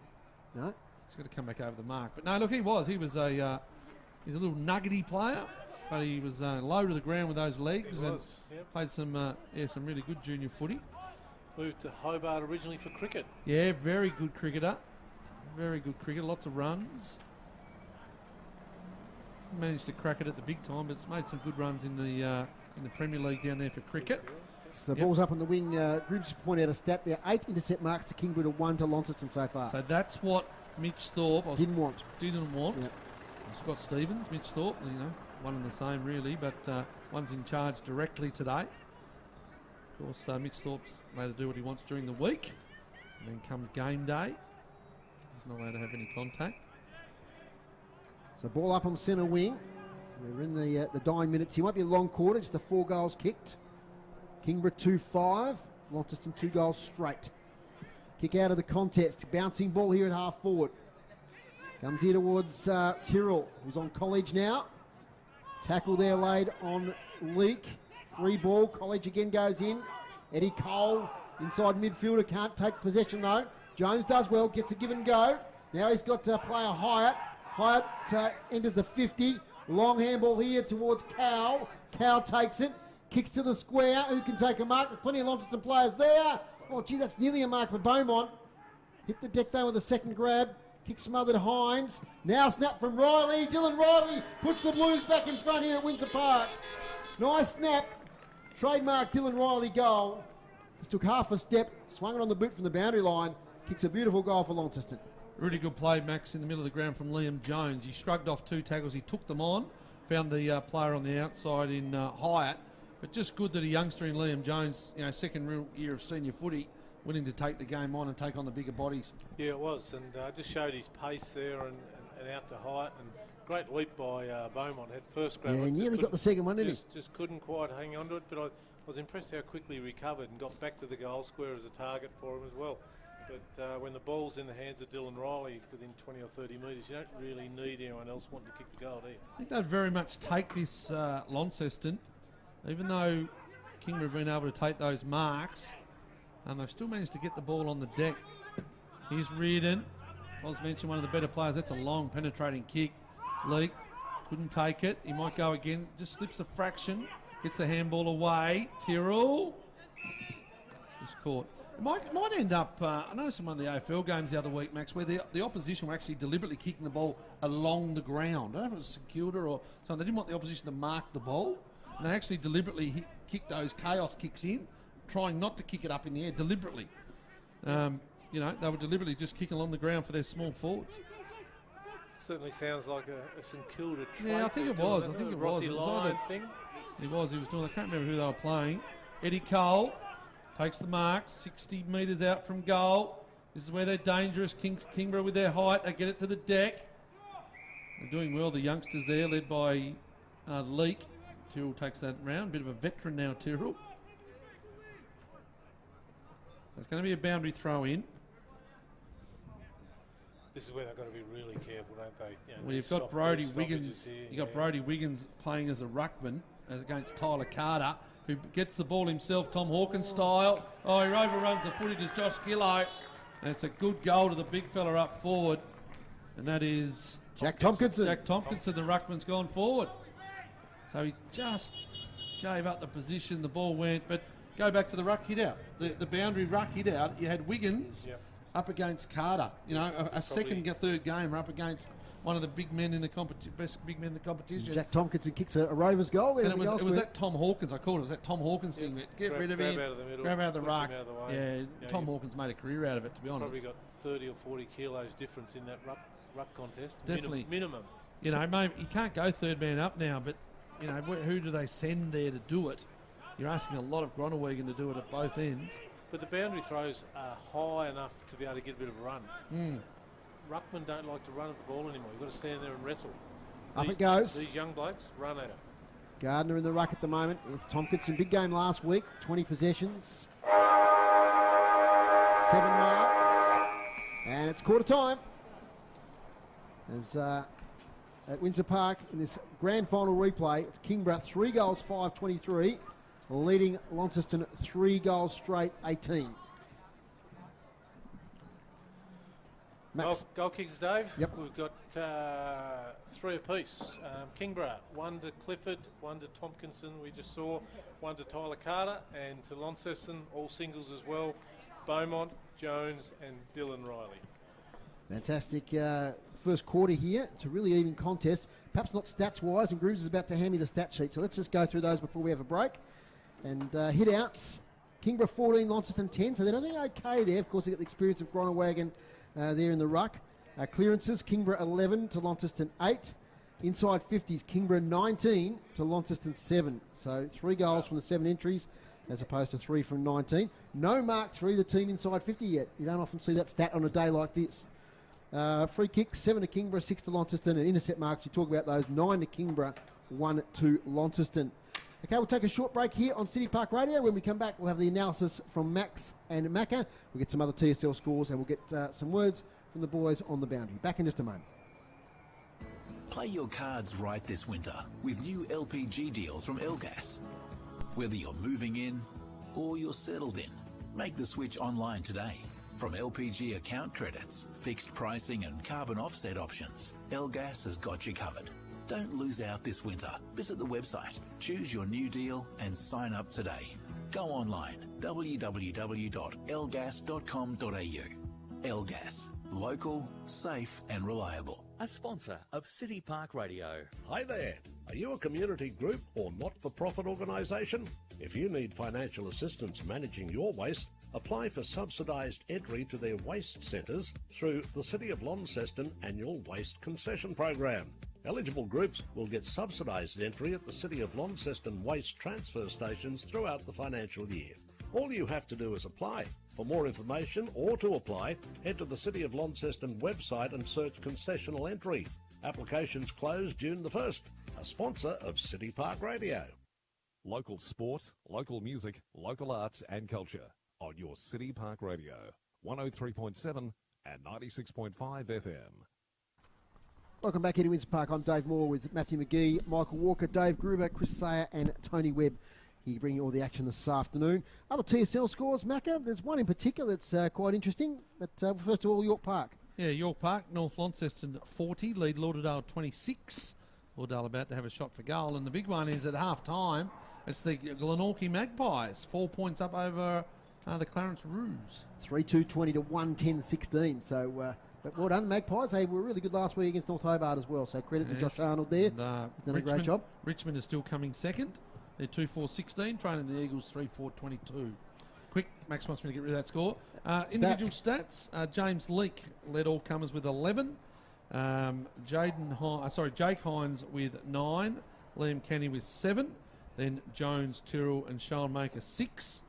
No. He's got to come back over the mark. But no, look, he was he's a little nuggety player, but he was low to the ground with those legs played some really good junior footy. Moved to Hobart originally for cricket. Yeah, very good cricketer. Lots of runs. Managed to crack it at the big time, but it's made some good runs in the Premier League down there for cricket. So the ball's up on the wing. Groups point out a stat there. 8 intercept marks to Kingborough to 1 to Launceston so far. So that's what Mitch Thorpe didn't want. Yep. Scott Stevens, Mitch Thorpe, one and the same really, but one's in charge directly today. Of course, Mitch Thorpe's allowed to do what he wants during the week, and then comes game day, he's not allowed to have any contact. So ball up on centre wing. We're in the dying minutes. He won't be a long quarter, just the 4 goals kicked. Kingborough 2-5, Launceston 2 goals straight. Kick out of the contest. Bouncing ball here at half forward. Comes here towards Tyrrell, who's on College now. Tackle there laid on Leake. Free ball. College again goes in. Eddie Cole inside midfielder. Can't take possession though. Jones does well. Gets a give and go. Now he's got player Hyatt. Hyatt enters the 50. Long handball here towards Cowell. Cowell takes it. Kicks to the square. Who can take a mark? There's plenty of Launceston players there. Oh, gee, that's nearly a mark for Beaumont. Hit the deck though with a second grab. Kick smothered Hines. Now snap from Riley. Dylan Riley puts the Blues back in front here at Windsor Park. Nice snap. Trademark Dylan Riley goal. Just took half a step. Swung it on the boot from the boundary line. Kicks a beautiful goal for Launceston. Really good play, Max, in the middle of the ground from Liam Jones. He shrugged off 2 tackles. He took them on. Found the player on the outside in Hyatt. But just good that a youngster in Liam Jones, second real year of senior footy, willing to take the game on and take on the bigger bodies. Yeah, it was, and just showed his pace there and out to Hyatt, and great leap by Beaumont. Had first grab. Yeah, nearly got the second one, didn't he? Just couldn't quite hang on to it, but I was impressed how quickly he recovered and got back to the goal square as a target for him as well. But when the ball's in the hands of Dylan Riley within 20 or 30 metres, you don't really need anyone else wanting to kick the goal, do you? I think they'd very much take this Launceston, even though Kingborough have been able to take those marks, and they've still managed to get the ball on the deck. Here's Reardon. I was mentioned one of the better players. That's a long penetrating kick. Leake couldn't take it. He might go again. Just slips a fraction. Gets the handball away. Tyrrell. Just caught. It might end up, I noticed in one of the AFL games the other week, Max, where the opposition were actually deliberately kicking the ball along the ground. I don't know if it was St Kilda or something. They didn't want the opposition to mark the ball. And they actually deliberately kicked those chaos kicks in, trying not to kick it up in the air deliberately. They were deliberately just kicking along the ground for their small forwards. Certainly sounds like a St Kilda trait. Yeah, I think it was. I think it was. Rossi Lyon thing. He was doing. I can't remember who they were playing. Eddie Cole takes the marks, 60 metres out from goal. This is where they're dangerous. Kingborough with their height. They get it to the deck. They're doing well, the youngsters there, led by Leake. Tyrrell takes that round. Bit of a veteran now, Tyrrell. So it's going to be a boundary throw in. this is where they've got to be really careful, don't they? Well, you've got Brody Wiggins. You've got Brody Wiggins playing as a ruckman against Tyler Carter, who gets the ball himself, Tom Hawkins style. Oh, he overruns the footage as Josh Gillow. And it's a good goal to the big fella up forward. And that is Jack Tompkinson. Jack Tompkinson, the ruckman's gone forward. So he just gave up the position, the ball went, but go back to the ruck hit out. The boundary ruck hit out, you had Wiggins up against Carter. You know, a second, third game up against one of the big men in the best big men in the competition. Jack Tompkinson kicks a Rovers goal there. And it was that Tom Hawkins, I called it. It was that Tom Hawkins thing. That get rid of him, grab out of the ruck. Tom Hawkins made a career out of it, to be honest. Probably got 30 or 40 kilos difference in that ruck contest. Definitely. Minimum. You know, maybe you can't go third man up now, but, you know, who do they send there to do it? You're asking a lot of Groenewegen to do it at both ends. But the boundary throws are high enough to be able to get a bit of a run. Ruckmen don't like to run at the ball anymore. You've got to stand there and wrestle. Up it goes. These young blokes run at it. Gardner in the ruck at the moment. It's Tompkinson. Big game last week. 20 possessions. 7 marks. And it's quarter time. As at Windsor Park in this grand final replay, it's Kingborough 3 goals, 5-23, leading Launceston 3 goals straight, 18. Max. Goal kickers, Dave. Yep. We've got 3 apiece. Kingborough, 1 to Clifford, 1 to Tompkinson, we just saw, 1 to Tyler Carter, and to Launceston, all singles as well, Beaumont, Jones and Dylan Riley. Fantastic first quarter here. It's a really even contest. Perhaps not stats-wise, and Grooves is about to hand me the stat sheet, so let's just go through those before we have a break. And hit-outs, Kingborough 14, Launceston 10, so they're doing okay there. Of course, they got the experience of Groenewegen there in the ruck. Clearances, Kingborough 11 to Launceston 8. Inside 50s, Kingborough 19 to Launceston 7. So 3 goals from the 7 entries as opposed to 3 from 19. No marks for either team inside 50 yet. You don't often see that stat on a day like this. Free kicks, 7 to Kingborough, 6 to Launceston, and intercept marks, you talk about those, 9 to Kingborough, 1 to Launceston. Okay, we'll take a short break here on City Park Radio. When we come back, we'll have the analysis from Max and Macca. We'll get some other TSL scores, and we'll get some words from the boys on the boundary. Back in just a moment. Play your cards right this winter with new LPG deals from Elgas. Whether you're moving in or you're settled in, make the switch online today. From LPG account credits, fixed pricing and carbon offset options, Elgas has got you covered. Don't lose out this winter. Visit the website, choose your new deal and sign up today. Go online, www.elgas.com.au. Elgas, local, safe and reliable. A sponsor of City Park Radio. Hi there. Are you a community group or not-for-profit organisation? If you need financial assistance managing your waste, apply for subsidised entry to their waste centres through the City of Launceston Annual Waste Concession Program. Eligible groups will get subsidised entry at the City of Launceston waste transfer stations throughout the financial year. All you have to do is apply. For more information or to apply, head to the City of Launceston website and search concessional entry. Applications close June the 1st. A sponsor of City Park Radio. Local sport, local music, local arts and culture on your City Park Radio. 103.7 and 96.5 FM. Welcome back here to Windsor Park. I'm Dave Moore with Matthew McGee, Michael Walker, Dave Gruber, Chris Sayer and Tony Webb. Here bringing you all the action this afternoon. Other TSL scores, Macca, there's one in particular that's quite interesting. But first of all, York Park. Yeah, York Park, North Launceston 40, lead Lauderdale 26. Lauderdale about to have a shot for goal. And the big one is at half-time, it's the Glenorchy Magpies, 4 points up over the Clarence Roos. 3-2-20 to 1-10-16. So, but well done, Magpies. They were really good last week against North Hobart as well. So credit to Josh Arnold there. He's done a great job. Richmond is still coming second. They're 2-4-16, training the Eagles 3-4-22. Quick, Max wants me to get rid of that score. Individual stats, James Leake led all comers with 11. Jake Hines with 9. Liam Kenny with 7. Then Jones, Tyrrell and Sean Maker 6.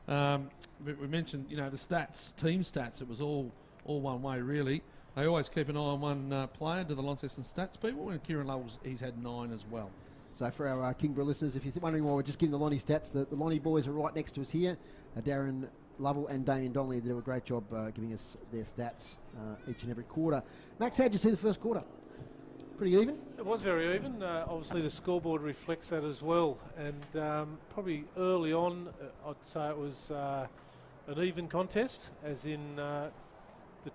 But we mentioned, the stats, team stats, it was all one way really. They always keep an eye on one player, to the Launceston stats people, and Kieran Lovell's, he's had 9 as well. So for our Kingborough listeners, if you're wondering why we're just giving the Lonnie stats, the Lonnie boys are right next to us here. Darren Lovell and Damien Donnelly do a great job giving us their stats each and every quarter. Max, how did you see the first quarter? Pretty even? It was very even. Obviously, the scoreboard reflects that as well. And probably early on, I'd say it was an even contest, as in the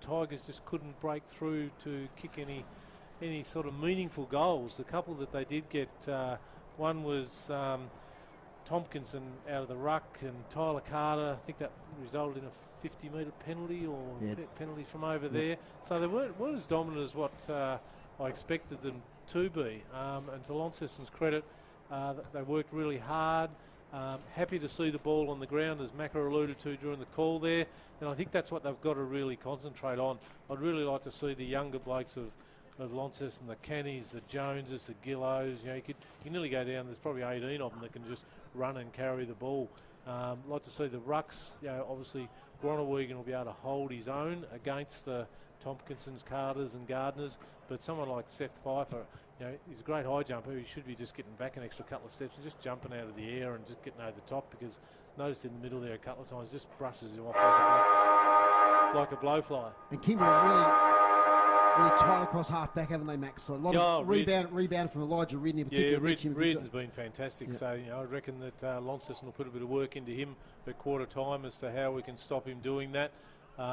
Tigers just couldn't break through to kick any sort of meaningful goals. The couple that they did get, one was Tompkinson out of the ruck, and Tyler Carter, I think that resulted in a 50-metre penalty or penalty from over there. So they weren't as dominant as what I expected them to be. And to Launceston's credit, they worked really hard. Happy to see the ball on the ground, as Macca alluded to during the call there. And I think that's what they've got to really concentrate on. I'd really like to see the younger blokes of Launceston, the Cannys, the Joneses, the Gillows. You know, you nearly go down, there's probably 18 of them that can just run and carry the ball. Like to see the rucks. You know, obviously Groenewegen will be able to hold his own against the Tompkinsons, Carters and Gardners, but someone like Seth Pfeiffer, you know, he's a great high jumper. He should be just getting back an extra couple of steps and just jumping out of the air and just getting over the top, because noticed in the middle there a couple of times, just brushes him off like a blowfly. And Kingborough really tight across half back, haven't they, Max? So a lot of rebound from Elijah Reardon in particular. Yeah, Reardon's been fantastic. Yeah. So, you know, I reckon that Launceston will put a bit of work into him at quarter time as to how we can stop him doing that. You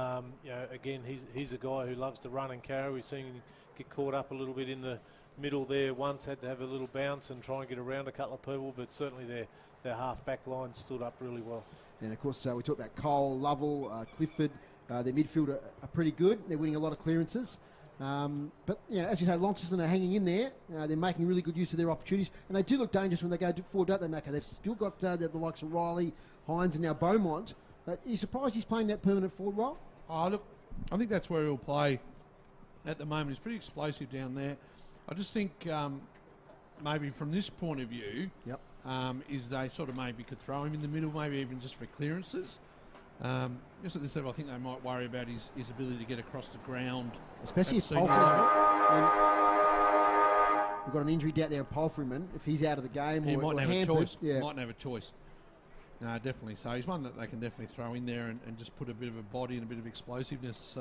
know, again, he's a guy who loves to run and carry. We've seen him get caught up a little bit in the middle there once, had to have a little bounce and try and get around a couple of people, but certainly their half-back line stood up really well. And, of course, we talked about Cole, Lovell, Clifford. Their midfield are pretty good. They're winning a lot of clearances. But, you know, as you say, Launceston are hanging in there. They're making really good use of their opportunities. And they do look dangerous when they go forward, don't they, Macca? They've still got the likes of Riley, Hines and now Beaumont. Are you surprised he's playing that permanent forward role? Oh, look, I think that's where he'll play at the moment. He's pretty explosive down there. I just think maybe from this point of view, is they sort of maybe could throw him in the middle, maybe even just for clearances. Just at this level, I think they might worry about his ability to get across the ground. Especially if Palfreyman, we've got an injury out there, Palfreyman. If he's out of the game, he or might have hampered, a choice. Mightn't have a choice. No, definitely. So he's one that they can definitely throw in there and just put a bit of a body and a bit of explosiveness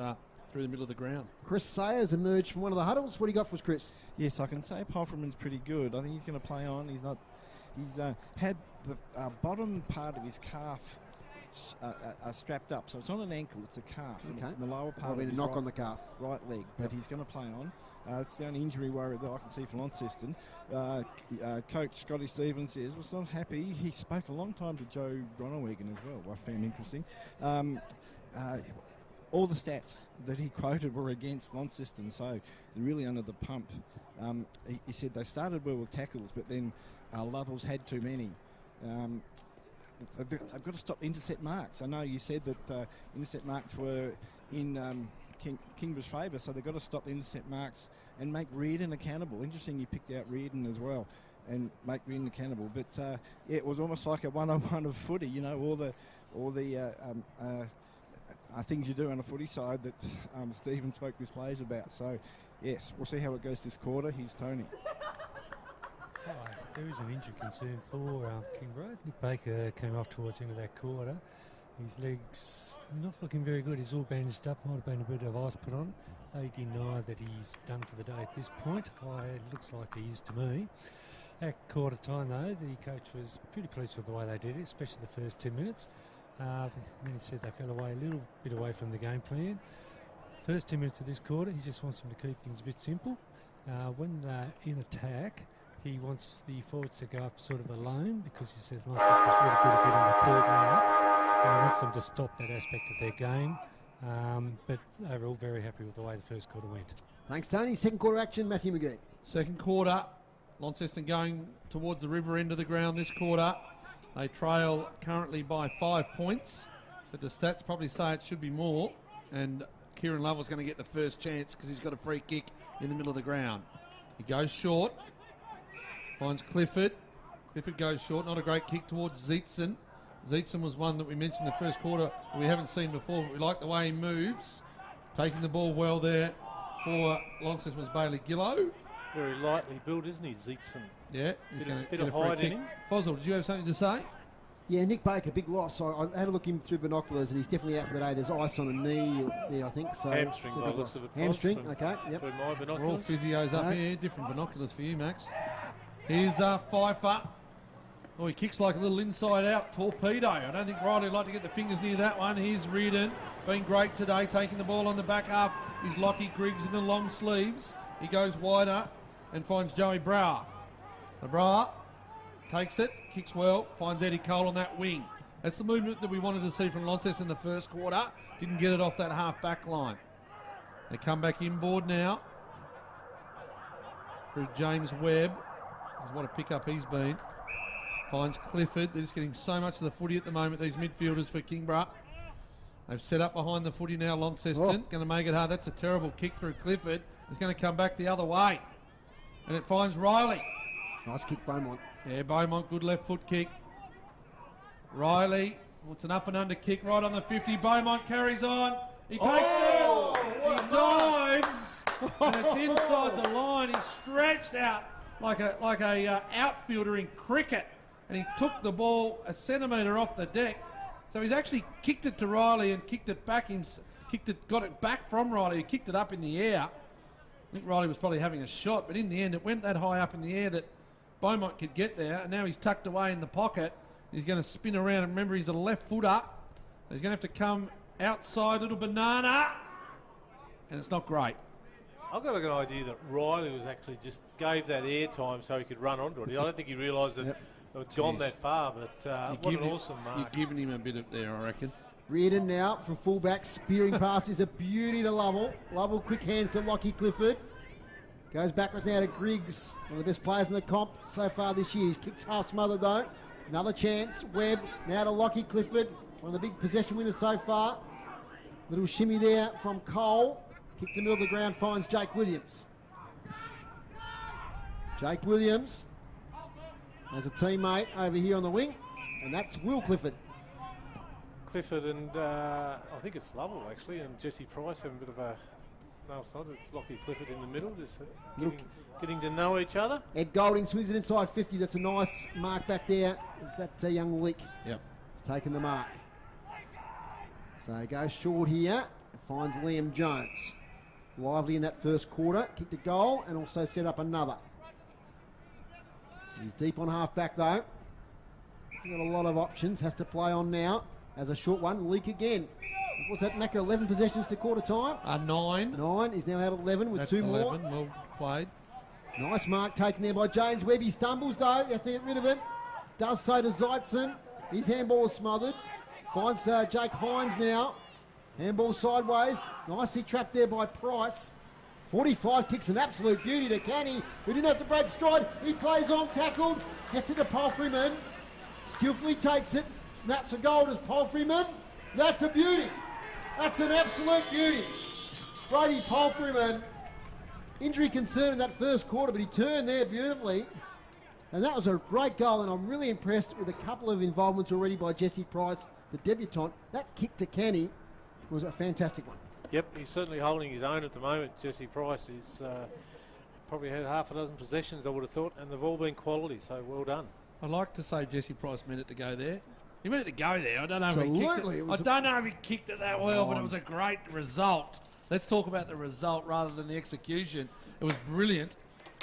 through the middle of the ground. Chris Sayers emerged from one of the huddles. What do you got for us, Chris? Yes, I can say Palfreyman's pretty good. I think he's going to play on. He's had the bottom part of his calf strapped up, so it's not an ankle, it's a calf. Okay. It's in the lower part of his knock on the calf. Right leg, but he's going to play on. It's the only injury worry that I can see for Launceston. Coach Scotty Stevens was not happy. He spoke a long time to Joe Groenewegen as well, I found interesting. All the stats that he quoted were against Launceston, so they're really under the pump. He said they started well with tackles, but then Lovell's had too many. They've got to stop intercept marks. I know you said that intercept marks were in Kingborough's favour, so they've got to stop the intercept marks and make Reardon accountable. Interesting you picked out Reardon as well and make Reardon accountable. But it was almost like a one-on-one of footy, you know, all the things you do on a footy side that Stephen spoke to his players about. So, yes, we'll see how it goes this quarter. Here's Tony. There is an injury concern for Kingborough. Nick Baker came off towards the end of that quarter. His legs not looking very good. He's all bandaged up. Might have been a bit of ice put on. They deny that he's done for the day at this point. It looks like he is to me. At quarter time, though, the coach was pretty pleased with the way they did it, especially the first 10 minutes. Then he said they fell away a little bit away from the game plan. First 10 minutes of this quarter, he just wants them to keep things a bit simple. When they're in attack, he wants the forwards to go up sort of alone, because he says Launceston's really good at getting the third man up, and he wants them to stop that aspect of their game. But they were all very happy with the way the first quarter went. Thanks, Tony. Second quarter action, Matthew McGee. Second quarter, Launceston going towards the river end of the ground this quarter. They trail currently by 5 points, but the stats probably say it should be more. And Kieran Lovell's going to get the first chance because he's got a free kick in the middle of the ground. He goes short, finds Clifford. Clifford goes short, not a great kick towards Zeitson. Zeitson was one that we mentioned in the first quarter that we haven't seen before, but we like the way he moves. Taking the ball well there for Launceston was Bailey Gillow. Very lightly built, isn't he, Zeitson? Yeah, he's bit going of to get a height free in kick. him. Fossil, did you have something to say? Yeah, Nick Baker, big loss. I had a look in through binoculars, and he's definitely out for the day. There's ice on a knee there, I think. So Hamstring it's a by big the looks loss. of it. Hamstring, From- okay, yep. Through my We're all binoculars. physios up Right. here. Different binoculars for you, Max. Here's Pfeiffer. Oh, he kicks like a little inside-out torpedo. I don't think Riley would like to get the fingers near that one. Here's Reardon, been great today, taking the ball on the back half. He's Lockie Griggs in the long sleeves. He goes wider and finds Joey Brower. Brower takes it, kicks well, finds Eddie Cole on that wing. That's the movement that we wanted to see from Launceston in the first quarter. Didn't get it off that half-back line. They come back inboard now through James Webb. What a pick-up he's been. Finds Clifford. They're just getting so much of the footy at the moment, these midfielders for Kingborough. They've set up behind the footy now, Launceston. Going to make it hard. That's a terrible kick through Clifford. It's going to come back the other way. And it finds Riley. Nice kick, Beaumont. Yeah, Beaumont, good left foot kick. Riley, it's an up and under kick right on the 50. Beaumont carries on. He takes it. He dives. And it's inside the line. He's stretched out like a outfielder in cricket. And he took the ball a centimetre off the deck. So he's actually kicked it to Riley and kicked it back. Got it back from Riley. He kicked it up in the air. I think Riley was probably having a shot, but in the end it went that high up in the air that Beaumont could get there. And now he's tucked away in the pocket. He's going to spin around. And remember, he's a left footer. So he's going to have to come outside, little banana. And it's not great. I've got an idea that Riley was actually just gave that air time so he could run onto it. I don't think he realised that it had gone that far, but what an awesome mark. You're giving him a bit up there, I reckon. Reardon now from fullback, spearing past is a beauty to Lovell. Lovell, quick hands to Lockie Clifford. Goes backwards now to Griggs, one of the best players in the comp so far this year. He's kicked half smothered though. Another chance. Webb now to Lockie Clifford, one of the big possession winners so far. Little shimmy there from Cole. Kick to the middle of the ground, finds Jake Williams. Jake Williams has a teammate over here on the wing, and that's Will Clifford. Clifford and I think it's Lovell actually, and Jesse Price have a bit of a... No, it's not. It's Lockie Clifford in the middle, just getting to know each other. Ed Golding swings it inside 50. That's a nice mark back there. Is that young Leak? Yep. He's taken the mark. So he goes short here and finds Liam Jones. Lively in that first quarter. Kicked a goal and also set up another. He's deep on half-back though. He's got a lot of options. Has to play on now. As a short one. Leak again. What's that, Macca? 11 possessions to quarter time? 9. 9. He's now out 11 with That's 2 more. 11. Well played. Nice mark taken there by James Webb. He stumbles though. He has to get rid of it. Does so to Zeitzen. His handball is smothered. Finds Jake Hines now. Handball sideways. Nicely trapped there by Price. 45 kicks an absolute beauty to Canny, who didn't have to break stride. He plays on, tackled. Gets it to Palfreyman. Skillfully takes it. Snaps a goal as Palfreyman. That's a beauty. That's an absolute beauty. Brady Palfreyman. Injury concern in that first quarter, but he turned there beautifully. And that was a great goal, and I'm really impressed with a couple of involvements already by Jesse Price, the debutant. That kick to Canny was a fantastic one. Yep, he's certainly holding his own at the moment. Jesse Price is probably had half a dozen possessions, I would have thought, and they've all been quality, so well done. I'd like to say Jesse Price meant it to go there. He meant it to go there. I don't know if he kicked Absolutely, it. it was I don't know if he kicked it that well, but it was a great result. Let's talk about the result rather than the execution. It was brilliant.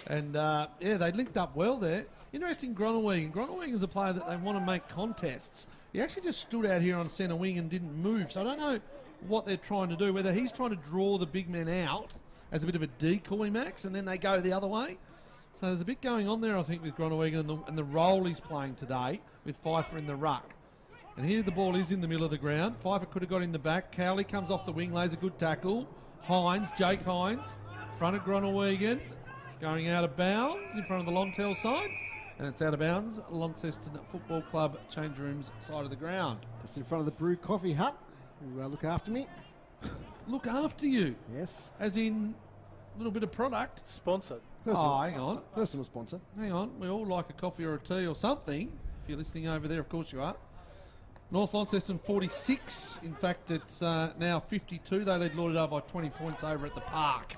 And, yeah, they linked up well there. Interesting, Groenewegen. Groenewegen is a player that they want to make contests. He actually just stood out here on centre wing and didn't move. So I don't know what they're trying to do, whether he's trying to draw the big men out as a bit of a decoy, Max, and then they go the other way. So there's a bit going on there, I think, with Groenewegen and the role he's playing today with Pfeiffer in the ruck. And here the ball is in the middle of the ground. Pfeiffer could have got in the back. Cowley comes off the wing, lays a good tackle. Hines, Jake Hines, front of Groenewegen, going out of bounds in front of the Longtail side. And it's out of bounds. Launceston Football Club change rooms side of the ground. Just in front of the Brew Coffee Hut, who look after me. Look after you. Yes. As in a little bit of product. Sponsored. Personal, Hang on. Personal sponsor. Hang on. We all like a coffee or a tea or something. If you're listening over there, of course you are. North Launceston 46. In fact, it's now 52. They lead Lauderdale by 20 points over at the park.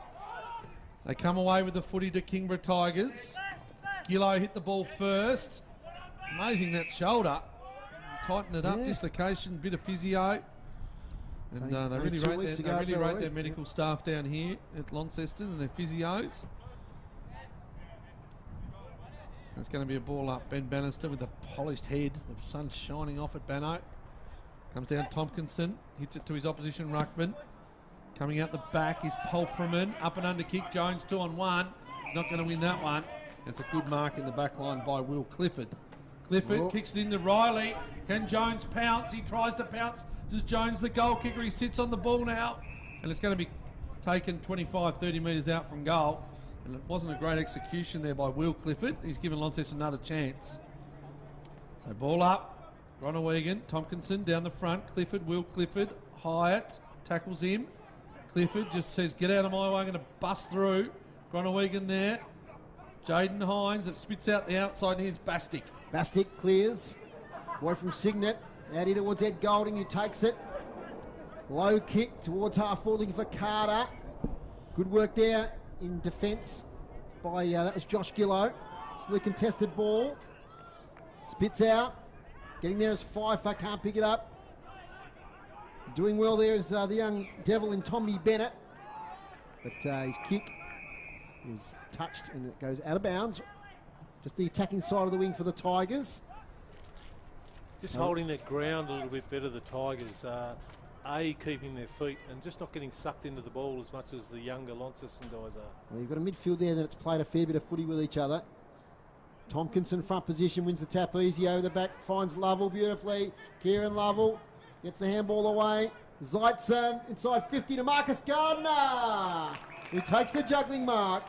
They come away with the footy to Kingborough Tigers. Gillo hit the ball first. Amazing that shoulder. tighten it up. Yeah. Dislocation, bit of physio. And they only really 2 rate, weeks they ago, really Bill, rate their yeah. medical staff down here at Launceston and their physios. It's going to be a ball up. Ben Bannister with the polished head. The sun's shining off at Banno. Comes down Tompkinson. Hits it to his opposition ruckman. Coming out the back is Polframan. Up and under kick. Jones 2-on-1. Not going to win that one. It's a good mark in the back line by Will Clifford. Clifford kicks it into Riley. Can Jones pounce? He tries to pounce. Does Jones the goal kicker? He sits on the ball now. And it's going to be taken 25, 30 metres out from goal. And it wasn't a great execution there by Will Clifford. He's given Launceston another chance. So ball up. Gronewegan, Tompkinson down the front. Clifford, Will Clifford, Hyatt tackles him. Clifford just says, get out of my way, I'm going to bust through. Gronewegan there. Jaden Hines, it spits out the outside, and here's Bastick. Bastick clears. Boy from Signet. Out here towards Ed Golding, who takes it. Low kick towards half forward, looking for Carter. Good work there in defence by, that was Josh Gillow. So the contested ball. Spits out. Getting there is Pfeiffer, can't pick it up. Doing well there is the young devil in Tommy Bennett. But his kick is touched and it goes out of bounds. Just the attacking side of the wing for the Tigers. Just holding their ground a little bit better, the Tigers. Keeping their feet and just not getting sucked into the ball as much as the younger Launceston guys are. Well, you've got a midfield there that's played a fair bit of footy with each other. Tompkinson front position, wins the tap easy over the back, finds Lovell beautifully. Kieran Lovell gets the handball away. Zeitzen inside 50 to Marcus Gardner, who takes the juggling mark.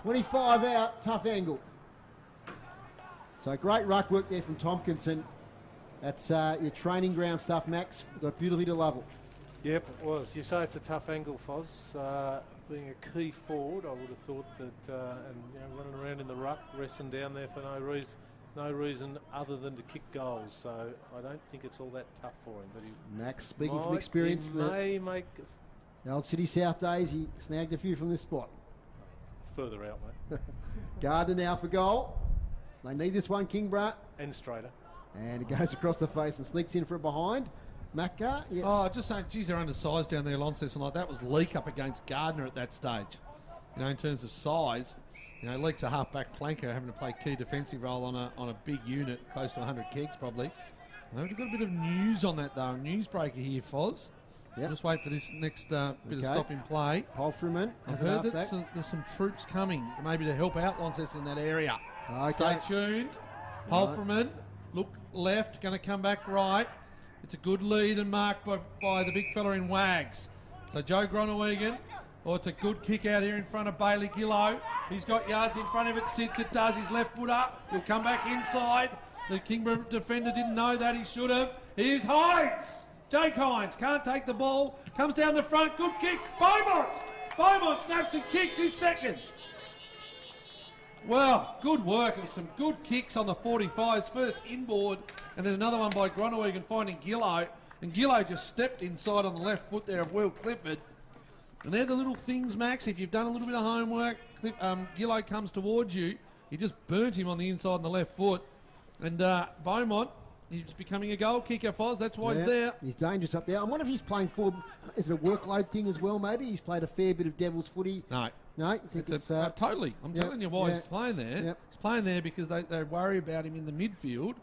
25 out, tough angle. So great ruck work there from Tompkinson. That's your training ground stuff, Max. Got beautifully to Lovell. Yep, it was. You say it's a tough angle, Foz. Being a key forward, I would have thought that, and running around in the ruck, resting down there for no reason other than to kick goals. So I don't think it's all that tough for him. But Max, speaking from experience, he may make the old City South days, he snagged a few from this spot. further out, mate. Gardner now for goal. They need this one, Kingborough. And straighter. And it goes across the face and sneaks in for it behind. Macca, yes. Oh, just saying, geez, they're undersized down there, Launceston. Like that was Leak up against Gardner at that stage. You know, in terms of size, you know, Leak's a half-back flanker, having to play key defensive role on a big unit, close to 100 kegs probably. We've got a bit of news on that though, a newsbreaker here, Foz. Yep. Just wait for this next bit of stop in play. Polframan. I've heard that there's some troops coming, maybe to help out Launceston in that area. Okay. Stay tuned. Polframan, look left, going to come back right. It's a good lead and marked by the big fella in Wags. So Joe Gronewegan. Oh, it's a good kick out here in front of Bailey Gillow. He's got yards in front of it, sits, it does. His left foot up. He'll come back inside. The Kingborough defender didn't know that. He should have. Here's Hines. Jake Hines can't take the ball. Comes down the front. Good kick. Beaumont snaps and kicks his second. Well, good work. It was some good kicks on the 45s. First inboard and then another one by Gronewegan finding Gillow. And Gillow just stepped inside on the left foot there of Will Clifford. And they're the little things, Max. If you've done a little bit of homework, Gillow comes towards you. He just burnt him on the inside on the left foot. And Beaumont, he's becoming a goal kicker, Foz. That's why he's there. He's dangerous up there. I wonder if he's playing forward. Is it a workload thing as well, maybe? He's played a fair bit of Devils footy. No. No? You think it's totally. I'm telling you why he's playing there. Yep. He's playing there because they worry about him in the midfield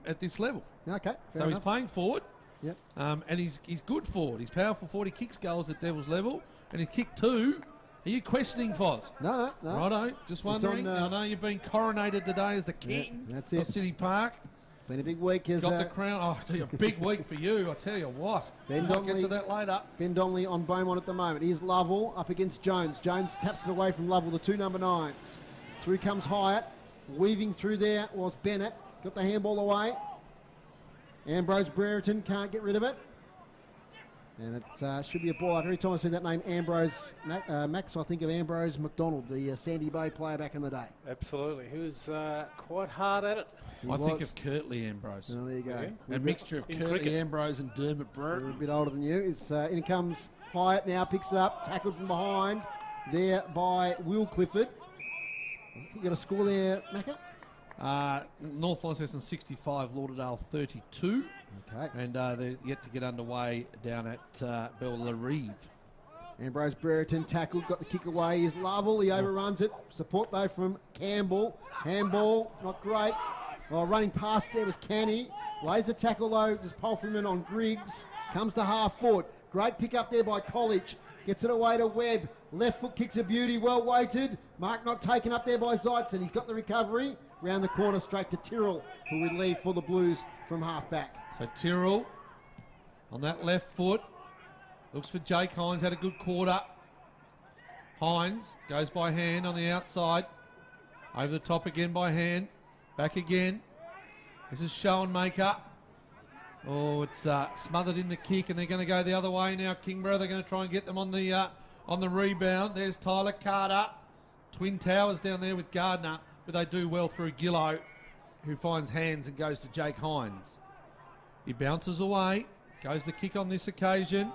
at this level. Okay, so he's playing forward. Yep. And he's good forward. He's powerful forward. He kicks goals at Devils level. And he's kicked two. Are you questioning, Foz? No. Righto. Just wondering. I know you've been coronated today as the king of City Park. Been a big week. Got the crown. Oh, a big week for you. I tell you what. Ben We'll Donnelly, get to that later. Ben Donnelly on Beaumont at the moment. Here's Lovell up against Jones. Jones taps it away from Lovell, the two number 9s. Through comes Hyatt. Weaving through there was Bennett. Got the handball away. Ambrose Brereton can't get rid of it. And it should be a ball. Every time I see that name, Ambrose Max, I think of Ambrose McDonald, the Sandy Bay player back in the day. Absolutely. He was quite hard at it. I think of Kirtley Ambrose. Oh, there you go. A mixture of Kirtley Ambrose and Dermot Brereton. A bit older than you. In comes Hyatt now, picks it up, tackled from behind there by Will Clifford. I think you got a score there, Macca? North Launceston 65, Lauderdale 32. Okay. And they're yet to get underway down at Belle-Larive. Ambrose Brereton tackled, got the kick away. Is Lovell, he overruns it. Support though from Campbell. Handball, not great. Oh, running past there was Canny. Lays the tackle though, just Polfreman on Griggs. Comes to half foot. Great pick up there by College. Gets it away to Webb. Left foot kicks a beauty, well weighted. Mark not taken up there by Zeitzen. He's got the recovery. Round the corner straight to Tyrrell, who would leave for the Blues from half back. So Tyrrell on that left foot. Looks for Jake Hines, had a good quarter. Hines goes by hand on the outside. Over the top again by hand. Back again. This is Schoenmaker. Oh, it's smothered in the kick, and they're going to go the other way now. Kingborough, they're going to try and get them on the rebound. There's Tyler Carter. Twin Towers down there with Gardner, but they do well through Gillow, who finds hands and goes to Jake Hines. He bounces away. Goes the kick on this occasion.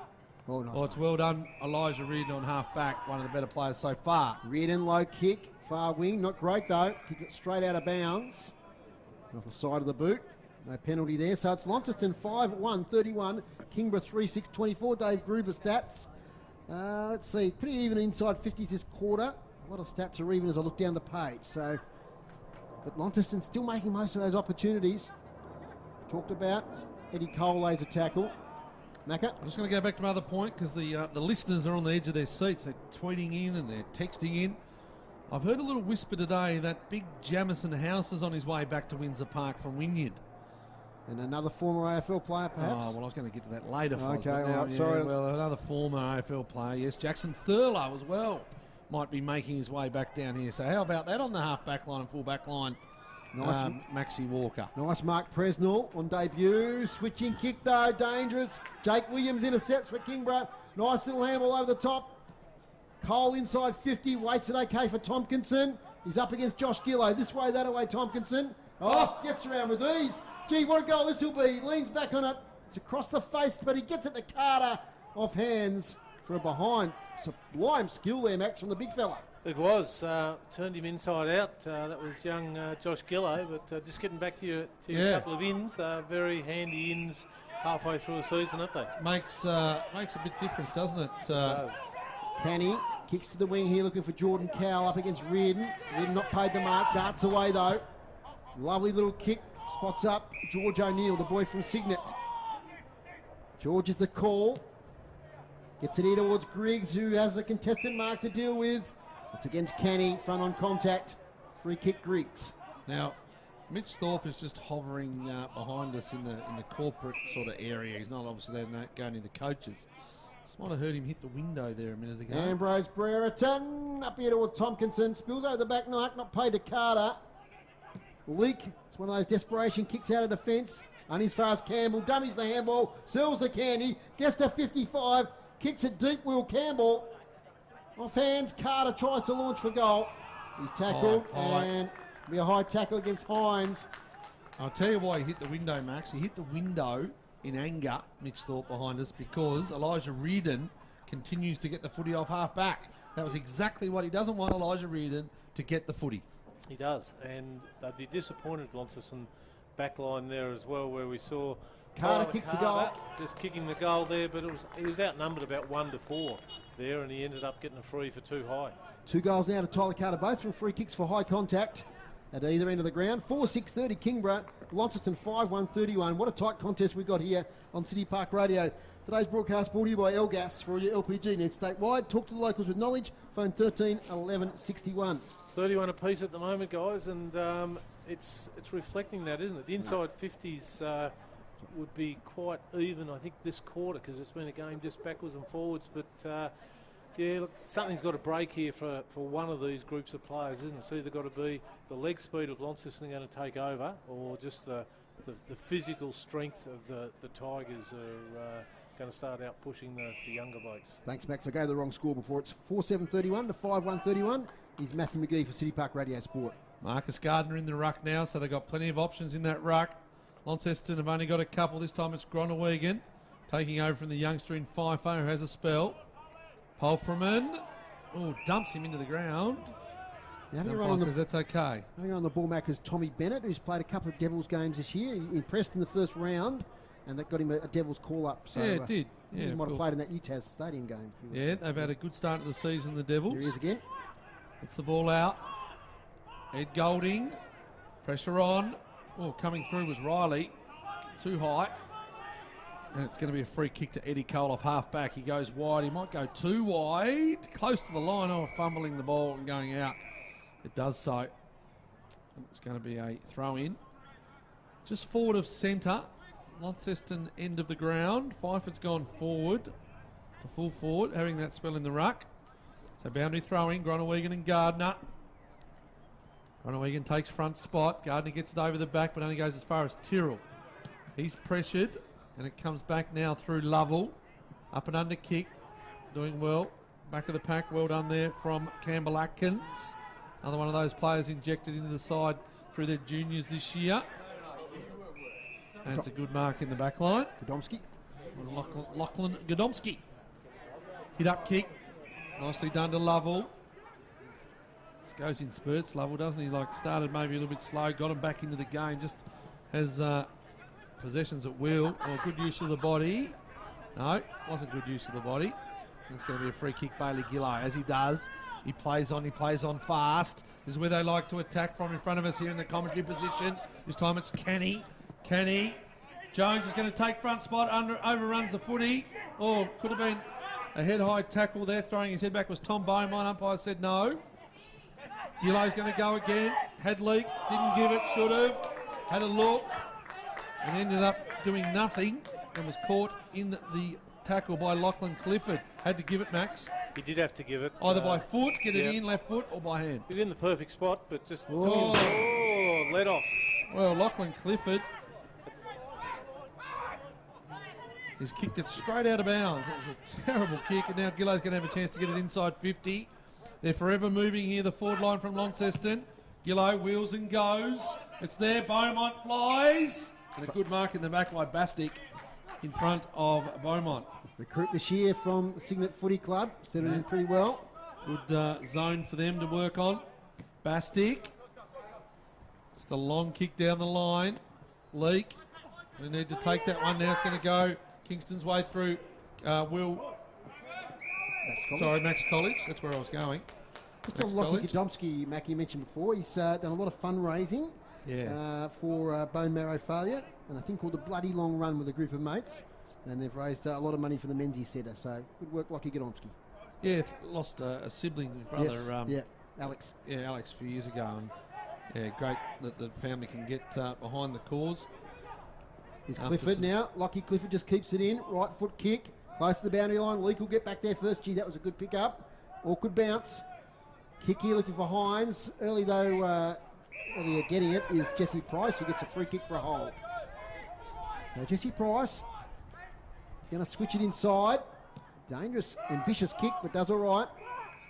Oh, nice. Oh, it's well done. Elijah Reardon on half back, one of the better players so far. Reardon low kick, far wing, not great though. Kicked it straight out of bounds. Off the side of the boot. No penalty there. So it's Launceston 5-1-31. Kingborough 3-6-24. Dave Gruber stats. Let's see. Pretty even inside 50s this quarter. A lot of stats are even as I look down the page. So, but Launceston still making most of those opportunities. Talked about. Eddie Cole lays a tackle. Macca. I'm just going to go back to my other point because the listeners are on the edge of their seats. They're tweeting in and they're texting in. I've heard a little whisper today that big Jamison House is on his way back to Windsor Park from Wynyard. And another former AFL player, perhaps? Oh, well, I was going to get to that later. Okay, all right, sorry. Well, another former AFL player, yes. Jackson Thurlow as well might be making his way back down here. So how about that on the half-back line and full-back line? Nice. Maxie Walker. Nice Mark Presnell on debut. Switching kick though, dangerous. Jake Williams intercepts for Kingborough. Nice little handball over the top. Cole inside 50, waits it okay for Tompkinson. He's up against Josh Gillow. This way, that way, Tompkinson. Oh, gets around with ease. Gee, what a goal this will be. He leans back on it. It's across the face, but he gets it to Carter off hands for a behind. Sublime skill there, Max, from the big fella. It was. Turned him inside out. That was young Josh Gillow. But just getting back to your couple of ins, very handy ins halfway through the season, aren't they? Makes a bit difference, doesn't it? It does. Canny kicks to the wing here, looking for Jordan Cowell up against Reardon. Reardon not paid the mark, darts away though. Lovely little kick, spots up George O'Neill, the boy from Signet. George is the call. Gets it here towards Griggs, who has a contestant mark to deal with. It's against Canny, front on contact. Free kick, Griggs. Now, Mitch Thorpe is just hovering behind us in the corporate sort of area. He's not obviously there going to the coaches. Just might have heard him hit the window there a minute ago. Ambrose Brereton up here towards Tompkinson. Spills over the back, not paid to Carter. Leak, it's one of those desperation kicks out of defence. Only as far as Campbell, dummies the handball, sells the candy, gets to 55, kicks it deep, Will Campbell. Off hands, Carter tries to launch for goal. He's tackled and be a high tackle against Hines. I'll tell you why he hit the window, Max. He hit the window in anger, Mitch Thorpe behind us, because Elijah Reardon continues to get the footy off half back. That was exactly what he doesn't want Elijah Reardon to get the footy. He does, and they'd be disappointed, Launceston back line there as well, where we saw Carter kicks the goal. Just kicking the goal there, but he was outnumbered about 1-4 there, and he ended up getting a free for too high. 2 goals now to Tyler Carter, both from free kicks for high contact at either end of the ground. 4-6-30 Kingborough, Launceston 5-1-31. What a tight contest we've got here on City Park Radio. Today's broadcast brought to you by Elgas for all your LPG needs statewide. Talk to the locals with knowledge. Phone 13 11 61. 31 apiece at the moment, guys, and it's reflecting that, isn't it? The inside 50s would be quite even, I think, this quarter, because it's been a game just backwards and forwards. But yeah, look, something's got to break here for one of these groups of players, isn't it? It's either got to be the leg speed of Launceston going to take over, or just the physical strength of the Tigers are going to start out pushing the younger blokes. Thanks, Max. I gave the wrong score before. It's 4-7-31 to 5-1-31. He's Matthew McGee for City Park Radio Sport. Marcus Gardner in the ruck now, so they've got plenty of options in that ruck. Launceston have only got a couple. This time it's Gronewegan taking over from the youngster in FIFO who has a spell. Polfreman, dumps him into the ground. Now, having Umpire says that's okay. Having on the ball marker is Tommy Bennett, who's played a couple of Devils games this year. He impressed in the first round, and that got him a Devils call-up. So, Yeah, it did. Yeah, he of might have course. played in that UTAS Stadium game. Yeah, they've had a good start to the season, the Devils. There he is again. It's the ball out. Ed Golding. Pressure on. Oh, coming through was Riley. Too high. And it's going to be a free kick to Eddie Cole off half-back. He goes wide. He might go too wide. Close to the line. Oh, fumbling the ball and going out. It does so. It's going to be a throw-in. Just forward of centre. Launceston end of the ground. Fife's gone forward. To full forward, having that spell in the ruck. So boundary throwing, Groenewegen and Gardner. Groenewegen takes front spot. Gardner gets it over the back, but only goes as far as Tyrrell. He's pressured, and it comes back now through Lovell. Up and under kick, doing well. Back of the pack, well done there from Campbell Atkins. Another one of those players injected into the side through their juniors this year. And it's a good mark in the back line. Godomski. Lachlan Godomski. Hit up kick. Nicely done to Lovell. This goes in spurts, Lovell, doesn't he? Like started maybe a little bit slow, got him back into the game, just has possessions at will. Or good use of the body. No, wasn't good use of the body. And it's going to be a free kick, Bailey Gillow. As he does, he plays on fast. This is where they like to attack from in front of us here in the commentary position. This time it's Kenny. Jones is going to take front spot, overruns the footy. Oh, could have been a head-high tackle there. Throwing his head back was Tom Beaumont. Umpire said no. Gillow's going to go again. Had leak, didn't give it, should have. Had a look and ended up doing nothing and was caught in the tackle by Lachlan Clifford. Had to give it, Max. He did have to give it. Either by foot, get it in, left foot, or by hand. He's in the perfect spot, but just Oh. let off. Well, Lachlan Clifford has kicked it straight out of bounds. It was a terrible kick, and now Gillow's going to have a chance to get it inside 50. They're forever moving here, the forward line from Launceston. Gillow wheels and goes. It's there, Beaumont flies. And a good mark in the back by Bastic in front of Beaumont. Recruit this year from the Signet Footy Club. Settled in pretty well. Good zone for them to work on. Bastic. Just a long kick down the line. Leak. We need to take that one now. It's going to go Kingston's way through Max College. That's where I was going. Just on Lockie Godomski, Mac, you mentioned before, he's done a lot of fundraising for bone marrow failure, and I think called the Bloody Long Run with a group of mates, and they've raised a lot of money for the Menzies Centre, so good work, Lockie Godomski. Yeah, lost a sibling, brother. Yes, Alex. Yeah, Alex a few years ago, and yeah, great that the family can get behind the cause. Here's Clifford now. Lockie Clifford just keeps it in. Right foot kick. Close to the boundary line. Leake will get back there first. Gee, that was a good pick up. Awkward bounce. Kick here looking for Hines. Early though, earlier getting it is Jesse Price, who gets a free kick for a hole. So Jesse Price is going to switch it inside. Dangerous, ambitious kick, but does all right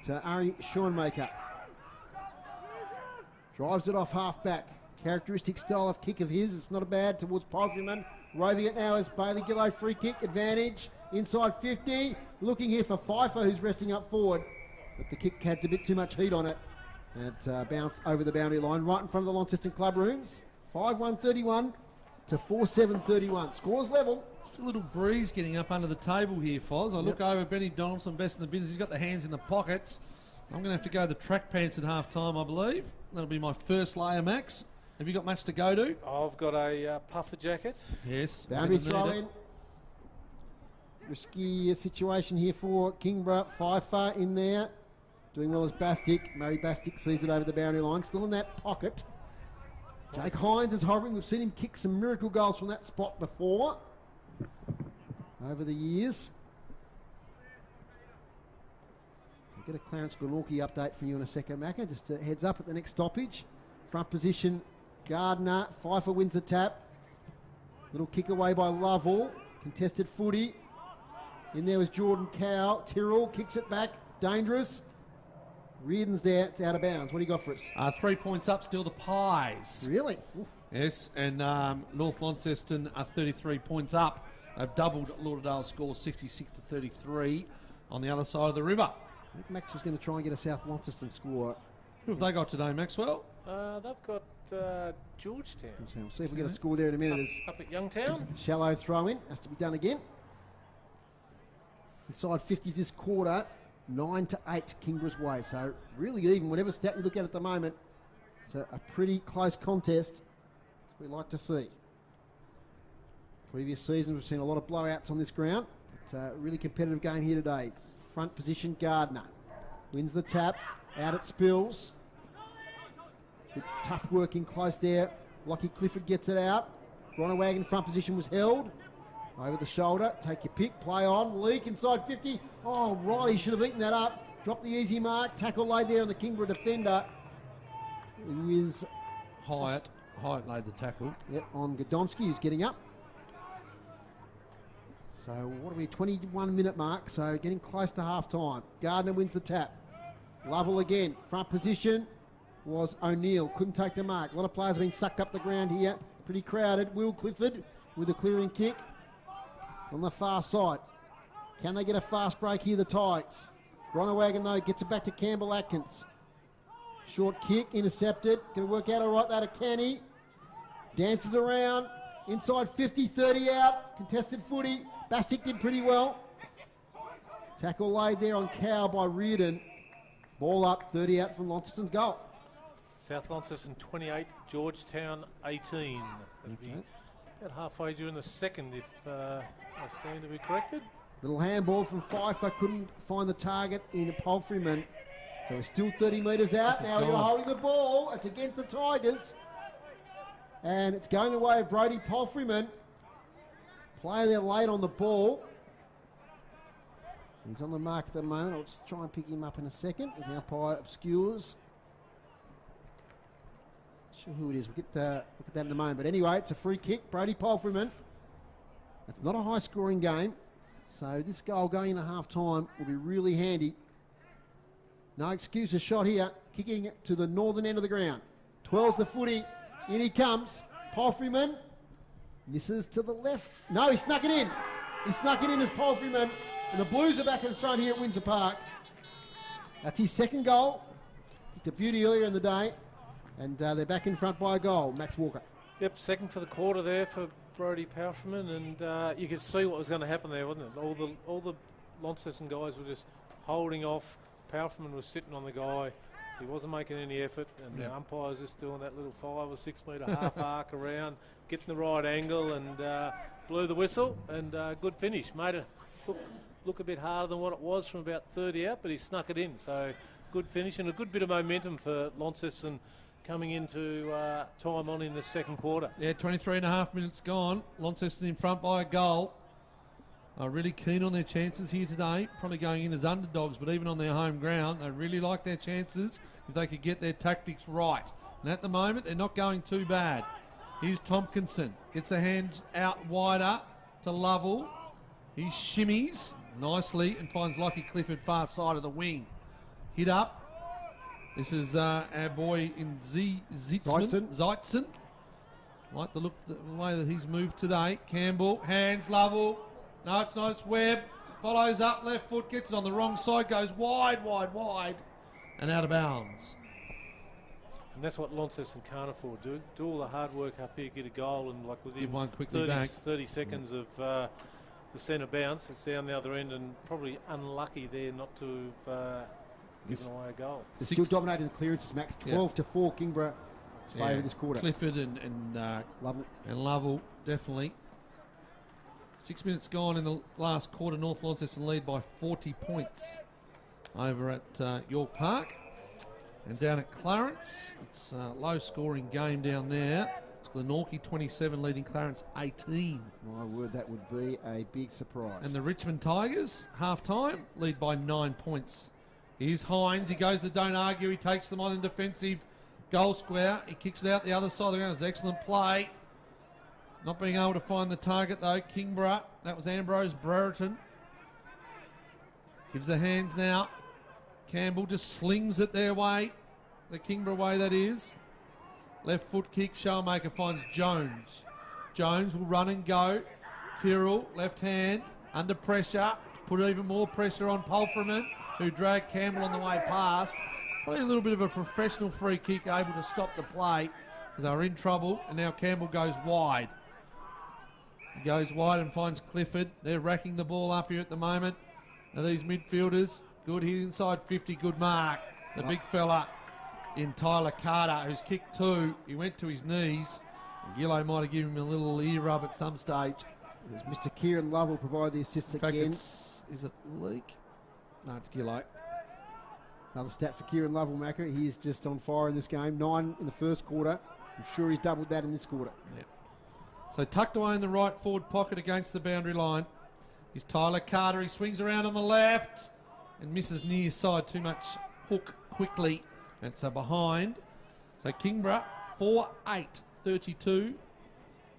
to Ari Schoenmaker. Drives it off half back. Characteristic style of kick of his. It's not a bad towards Posman. Roving it now is Bailey Gillow. Free kick advantage. Inside 50. Looking here for Pfeiffer, who's resting up forward. But the kick had a bit too much heat on it. It bounced over the boundary line right in front of the Launceston club rooms. 5-1-31 to 4-7-31. Scores level. Just a little breeze getting up under the table here, Foz. I look over Benny Donaldson, best in the business. He's got the hands in the pockets. I'm going to have to go the track pants at half time, I believe. That'll be my first layer, Max. Have you got much to go to? I've got a puffer jacket. Yes. Boundary throw in. Risky situation here for Kingborough. Pfeiffer in there. Doing well as Bastic. Murray Bastic sees it over the boundary line. Still in that pocket. Jake Hines is hovering. We've seen him kick some miracle goals from that spot before. Over the years. So we'll get a Clarence Glenorchy update from you in a second, Macca. Just a heads up at the next stoppage. Front position, Gardner. Pfeiffer wins the tap. Little kick away by Lovell. Contested footy. In there was Jordan Cow. Tyrrell kicks it back. Dangerous. Reardon's there. It's out of bounds. What do you got for us? 3 points up, still the Pies. Really? Oof. Yes, and North Launceston are 33 points up. They've doubled Lauderdale's score 66 to 33 on the other side of the river. I think Max was going to try and get a South Launceston score. Who have they got today, Maxwell? They've got Georgetown. So we'll see if we get a score there in a minute. Up at Youngtown. Shallow throw in, has to be done again. Inside 50 this quarter, 9-8 Kingborough's way. So really even, whatever stat you look at the moment, it's a pretty close contest. We like to see. Previous seasons we've seen a lot of blowouts on this ground. It's a really competitive game here today. Front position Gardner wins the tap, out it spills. Good tough work in close there. Lockie Clifford gets it out. Gronewagen front position was held. Over the shoulder, take your pick, play on, leak inside 50. Oh, Riley should have eaten that up. Dropped the easy mark, tackle laid there on the Kingborough defender, who is Hyatt laid the tackle. Yep, on Godomski, who's getting up. So what are we, 21-minute mark, so getting close to half-time. Gardner wins the tap. Lovell again, front position was O'Neill, couldn't take the mark. A lot of players have been sucked up the ground here, pretty crowded. Will Clifford with a clearing kick on the far side. Can they get a fast break here, the Tigers? Gronewagen, though, gets it back to Campbell Atkins. Short kick, intercepted. Going to work out all right there to Kenny. Dances around. Inside 50, 30 out. Contested footy. Bastick did pretty well. Tackle laid there on Cow by Reardon. Ball up, 30 out from Launceston's goal. South Launceston 28, Georgetown 18. That'd be about halfway during the second, if I stand to be corrected. Little handball from Pfeiffer, couldn't find the target in Palfreyman. So we're still 30 metres out. Now you're holding the ball. It's against the Tigers. And it's going away of Brody Palfreyman. Player there late on the ball. He's on the mark at the moment. I'll just try and pick him up in a second as the umpire obscures. Sure who it is. We'll get look at that in a moment. But anyway, it's a free kick. Brody Palfreyman. It's not a high-scoring game. So this goal going into half-time will be really handy. No excuse, a shot here. Kicking it to the northern end of the ground. 12's the footy. In he comes. Palfreyman misses to the left. No, he snuck it in. He snuck it in as Palfreyman. And the Blues are back in front here at Windsor Park. That's his second goal. Kicked a beauty earlier in the day. And they're back in front by a goal. Max Walker. Yep, second for the quarter there for Brody Palfreyman. And you could see what was going to happen there, wasn't it? All the Launceston guys were just holding off. Palfreyman was sitting on the guy. He wasn't making any effort, and the umpire was just doing that little 5 or 6 metre half arc around, getting the right angle, and blew the whistle. And good finish. Made it look a bit harder than what it was from about 30 out, but he snuck it in. So good finish and a good bit of momentum for Launceston coming into time on in the second quarter. Yeah, 23.5 minutes gone. Launceston in front by a goal. Are really keen on their chances here today, probably going in as underdogs, but even on their home ground, they really like their chances if they could get their tactics right. And at the moment, they're not going too bad. Here's Tompkinson, gets the hands out wider to Lovell. He shimmies nicely and finds Lockie Clifford far side of the wing. Hit up. This is our boy in Zeitzen. Like the way that he's moved today. Campbell, hands, Lovell. No, it's not. It's Webb. Follows up, left foot, gets it on the wrong side, goes wide, and out of bounds. And that's what Launceston can't afford. Do all the hard work up here, get a goal, and like within 30 seconds of the centre bounce, it's down the other end, and probably unlucky there not to have given away a goal. They're still dominating the clearances, Max. 12-4 Kingborough favour this quarter. Clifford and Lovell, definitely. 6 minutes gone in the last quarter. North Launceston lead by 40 points over at York Park. And down at Clarence, it's a low-scoring game down there. It's Glenorchy 27 leading Clarence 18. My word, that would be a big surprise. And the Richmond Tigers, half-time, lead by 9 points. Here's Hines. He goes to don't argue. He takes them on in defensive goal square. He kicks it out the other side of the ground. It's excellent play. Not being able to find the target, though. Kingborough, that was Ambrose Brereton. Gives the hands now. Campbell just slings it their way. The Kingborough way, that is. Left foot kick. Showmaker finds Jones. Jones will run and go. Tyrrell, left hand, under pressure. Put even more pressure on Palfreyman, who dragged Campbell on the way past. Probably a little bit of a professional free kick, able to stop the play because they were in trouble, and now Campbell goes wide. He goes wide and finds Clifford. They're racking the ball up here at the moment. Now these midfielders, good hit inside 50, good mark. The big fella in Tyler Carter, who's kicked 2. He went to his knees. Gillo might have given him a little ear rub at some stage. Mr. Kieran Love will provide the assist In fact, again. is it Leak? No, it's Gillo. Another stat for Kieran Lovell, Macca. He is just on fire in this game. 9 in the first quarter. I'm sure he's doubled that in this quarter. Yep. So tucked away in the right forward pocket against the boundary line is Tyler Carter. He swings around on the left and misses near side. Too much hook quickly. And so behind. So Kingborough 4-8-32.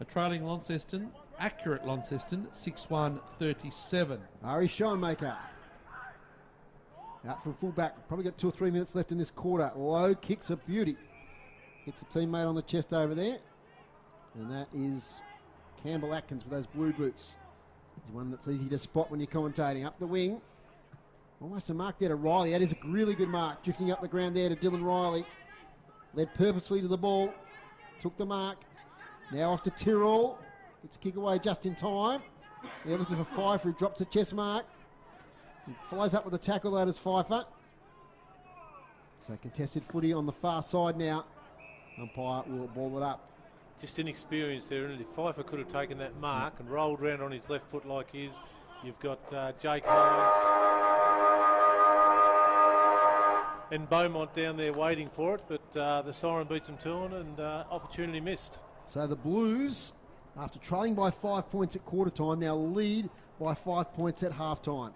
A trailing Launceston. Accurate Launceston 6-1-37. Ari Schoenmaker. Out from fullback. Probably got 2 or 3 minutes left in this quarter. Low kicks a beauty. Hits a teammate on the chest over there. And that is Campbell Atkins with those blue boots. He's one that's easy to spot when you're commentating. Up the wing. Almost a mark there to Riley. That is a really good mark. Drifting up the ground there to Dylan Riley. Led purposefully to the ball. Took the mark. Now off to Tyrrell. It's a kick away just in time. They're looking for Pfeiffer, who drops a chest mark. He follows up with a tackle, that is Pfeiffer. So contested footy on the far side now. Umpire will ball it up. Just inexperience there, and if Pfeiffer could have taken that mark and rolled around on his left foot like his, you've got Jake Hines and Beaumont down there waiting for it, but the siren beats him to it, and opportunity missed. So the Blues, after trailing by 5 points at quarter time, now lead by 5 points at half time.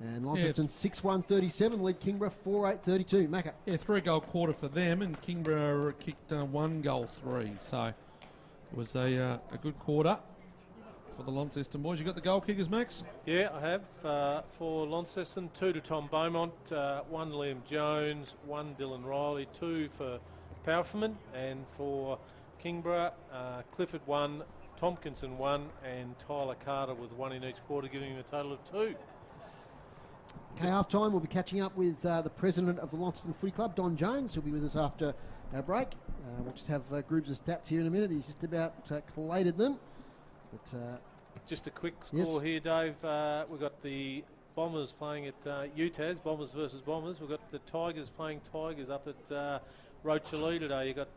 And Launceston 6-1-37, lead Kingborough 4-8-32. Macca. Yeah, 3-goal quarter for them, and Kingborough kicked 1-3. So it was a good quarter for the Launceston boys. You got the goal kickers, Max? Yeah, I have. For Launceston, 2 to Tom Beaumont, 1 Liam Jones, 1 Dylan Riley, 2 for Powerfulman, and for Kingborough, Clifford 1, Tompkinson 1, and Tyler Carter with 1 in each quarter, giving him a total of 2. Okay, half time, we'll be catching up with the president of the Launceston Footy Club, Don Jones. He'll be with us after our break. We'll just have groups of stats here in a minute. He's just about collated them. But, just a quick score here, Dave. We've got the Bombers playing at UTAS, Bombers versus Bombers. We've got the Tigers playing Tigers up at Rochalee today. You've got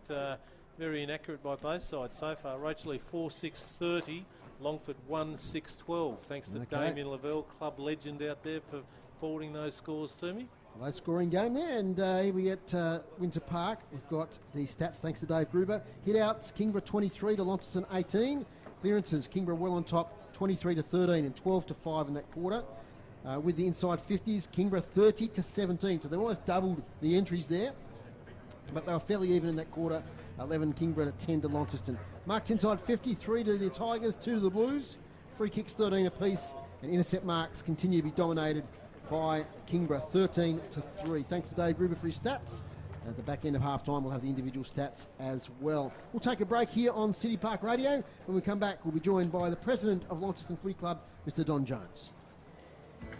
very inaccurate by both sides so far. Rochalee 4-6-30, Longford 1-6-12. Thanks to Damien Lavelle, club legend out there, for forwarding those scores to me. Low scoring game there, and here we get Windsor Park. We've got the stats thanks to Dave Gruber. Hit outs, Kingborough 23 to Launceston 18. Clearances, Kingborough well on top, 23 to 13 and 12 to 5 in that quarter. With the inside 50s, Kingborough 30 to 17. So they've almost doubled the entries there, but they were fairly even in that quarter. 11 Kingborough to 10 to Launceston. Marks inside 50, 3 to the Tigers, 2 to the Blues. Free kicks 13 apiece, and intercept marks continue to be dominated by Kingborough, 13 to 3. Thanks to Dave Gruber for his stats. At the back end of half time, we'll have the individual stats as well. We'll take a break here on City Park Radio. When we come back, we'll be joined by the president of Launceston Footy Club, Mr. Don Jones.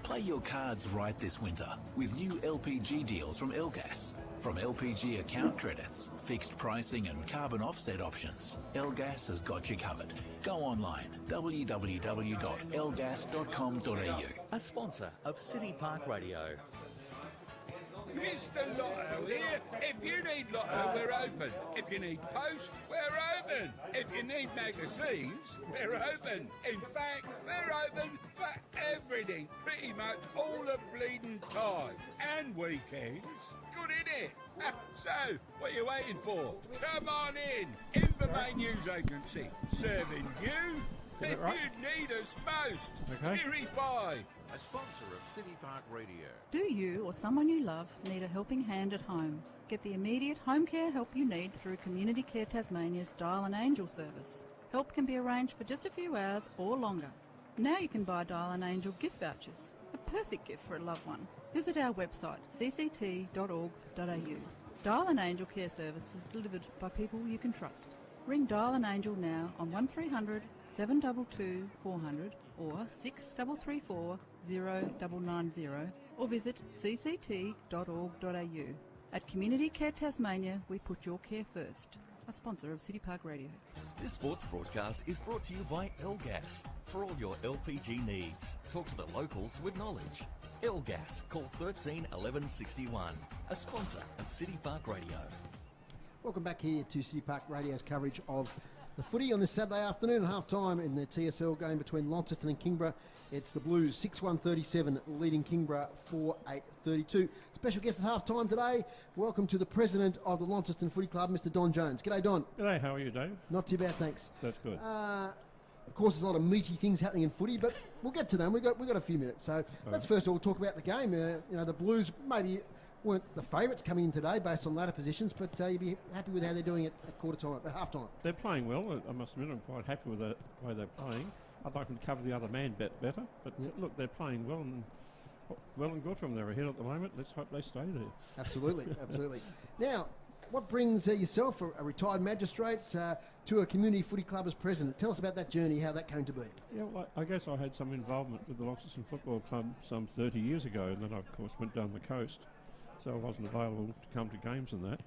Play your cards right this winter with new LPG deals from Elgas. From LPG account credits, fixed pricing and carbon offset options, Elgas has got you covered. Go online, www.elgas.com.au. A sponsor of City Park Radio. Mr. Lotto here. If you need Lotto, we're open. If you need post, we're open. If you need magazines, we're open. In fact, we're open for everything, pretty much all the bleeding time. And weekends. Good, innit? So, what are you waiting for? Come on in. Invermain News Agency. Serving you if you need us most. Cheery bye. A sponsor of City Park Radio. Do you or someone you love need a helping hand at home? Get the immediate home care help you need through Community Care Tasmania's Dial an Angel service. Help can be arranged for just a few hours or longer. Now you can buy Dial an Angel gift vouchers, a perfect gift for a loved one. Visit our website, cct.org.au. Dial an Angel care service is delivered by people you can trust. Ring Dial an Angel now on 1300 722 400 or 6334 0990 or visit cct.org.au. At Community Care Tasmania, we put your care first. A sponsor of City Park Radio. This sports broadcast is brought to you by Elgas. For all your LPG needs, talk to the locals with knowledge. Elgas, call 13 11 61. A sponsor of City Park Radio. Welcome back here to City Park Radio's coverage of the footy on this Saturday afternoon at half-time in the TSL game between Launceston and Kingborough. It's the Blues 6-1-37 leading Kingborough 4-8-32. Special guest at half-time today. Welcome to the president of the Launceston Footy Club, Mr. Don Jones. G'day, Don. G'day, how are you, Dave? Not too bad, thanks. That's good. Of course, there's a lot of meaty things happening in footy, but we'll get to them. We've got a few minutes. So let's first of all talk about the game. The Blues maybe weren't the favourites coming in today based on ladder positions, but you'd be happy with how they're doing it at quarter time, at half time. They're playing well. I must admit, I'm quite happy with the way they're playing. I'd like them to cover the other man better, but look, they're playing well and good from them. They're ahead at the moment. Let's hope they stay there. Absolutely, absolutely. Now, what brings yourself, a retired magistrate, to a community footy club as president? Tell us about that journey, how that came to be. Yeah, well, I guess I had some involvement with the Launceston Football Club some 30 years ago, and then I, of course, went down the coast, so I wasn't available to come to games and that.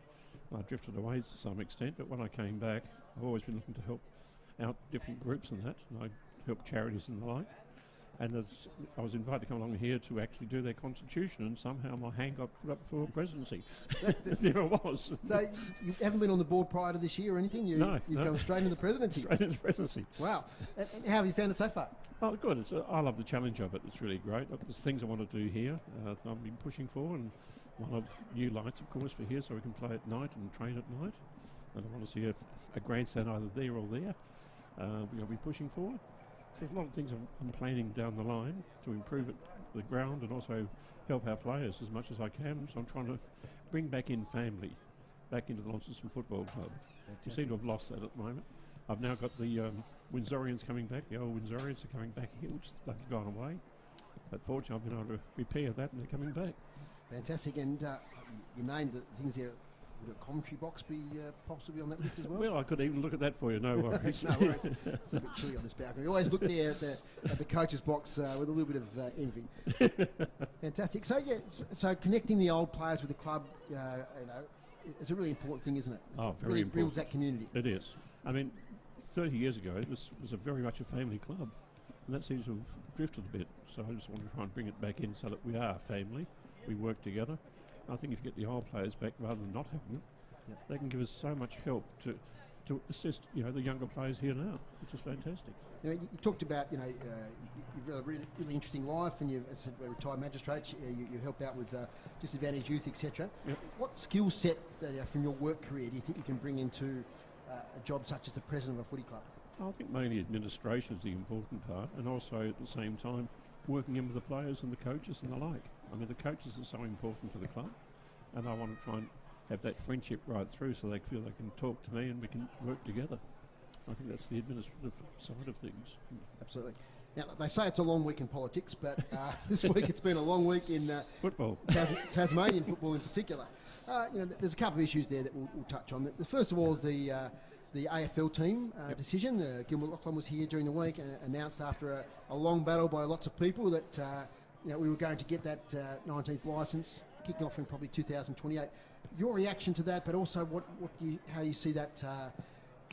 I drifted away to some extent, but when I came back, I've always been looking to help out different groups and that, and I help charities and the like. And I was invited to come along here to actually do their constitution, and somehow my hand got put up for presidency. There I was. So you haven't been on the board prior to this year or anything? You've gone straight into the presidency? Straight into the presidency. Wow. And how have you found it so far? Oh, good. I love the challenge of it. It's really great. Look, there's things I want to do here I've been pushing for, and one of new lights, of course, for here, so we can play at night and train at night. And I want to see a grandstand either there or there. We'll be pushing forward. So there's a lot of things I'm planning down the line to improve the ground and also help our players as much as I can. So I'm trying to bring back in family, back into the Launceston Football Club. We seem to have lost that at the moment. I've now got the Windsorians coming back. The old Windsorians are coming back here, which has gone away. But fortunately, I've been able to repair that, and they're coming back. Fantastic. And you named the things here. Would a commentary box be possibly on that list as well? Well, I could even look at that for you, no worries. No worries. It's a bit chilly on this balcony. We always look there at the coach's box with a little bit of envy. Fantastic. So, so connecting the old players with the club, it's a really important thing, isn't it? Oh, very really important. Builds that community. It is. I mean, 30 years ago, this was very much a family club, and that seems to have drifted a bit. So I just want to try and bring it back in so that we are a family, we work together. I think if you get the old players back rather than not having them, they can give us so much help to assist, the younger players here now, which is fantastic. You talked about, you've got a really interesting life, and you've, as a retired magistrate, you help out with disadvantaged youth, etc. Yep. What skill set from your work career do you think you can bring into a job such as the president of a footy club? I think mainly administration is the important part, and also at the same time working in with the players and the coaches and the like. I mean, the coaches are so important to the club, and I want to try and have that friendship right through so they feel they can talk to me and we can work together. I think that's the administrative side of things. Absolutely. Now, they say it's a long week in politics, but this week it's been a long week in football, Tasmanian football in particular. There's a couple of issues there that we'll touch on. The first of all is the AFL team decision. Gil McLachlan was here during the week and announced after a long battle by lots of people that we were going to get that 19th licence, kicking off in probably 2028. Your reaction to that, but also how you see that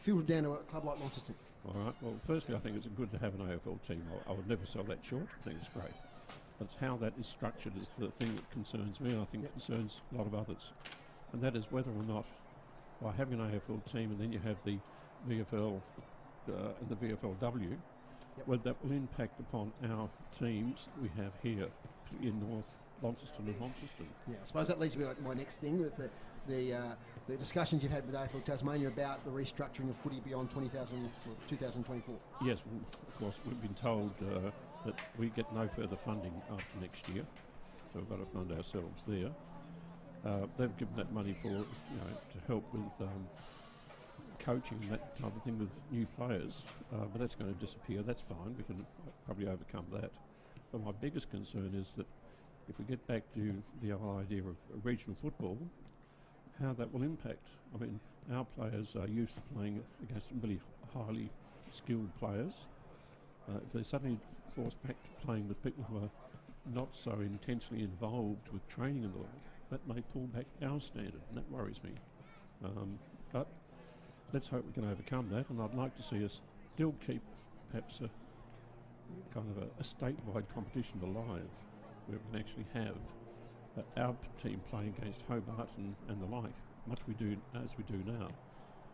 filtered down to a club like Launceston? All right. Well, firstly, I think it's good to have an AFL team. I would never sell that short. I think it's great. But it's how that is structured is the thing that concerns me, and I think concerns a lot of others. And that is whether or not, by having an AFL team and then you have the VFL and the VFLW, whether that will impact upon our teams that we have here in North Launceston and Launceston. Yeah, I suppose that leads me to my next thing, the discussions you've had with AFL Tasmania about the restructuring of footy beyond 2024. Yes, well, of course, we've been told that we get no further funding after next year, so we've got to fund ourselves there. They've given that money for, to help with coaching and that type of thing with new players, but that's going to disappear. That's fine, we can probably overcome that. But my biggest concern is that if we get back to the whole idea of regional football, how that will impact. I mean, our players are used to playing against really highly skilled players. If they're suddenly forced back to playing with people who are not so intensely involved with training and the like, that may pull back our standard, and that worries me. But let's hope we can overcome that, and I'd like to see us still keep perhaps a kind of a statewide competition alive, where we can actually have our team playing against Hobart and the like, much we do as we do now.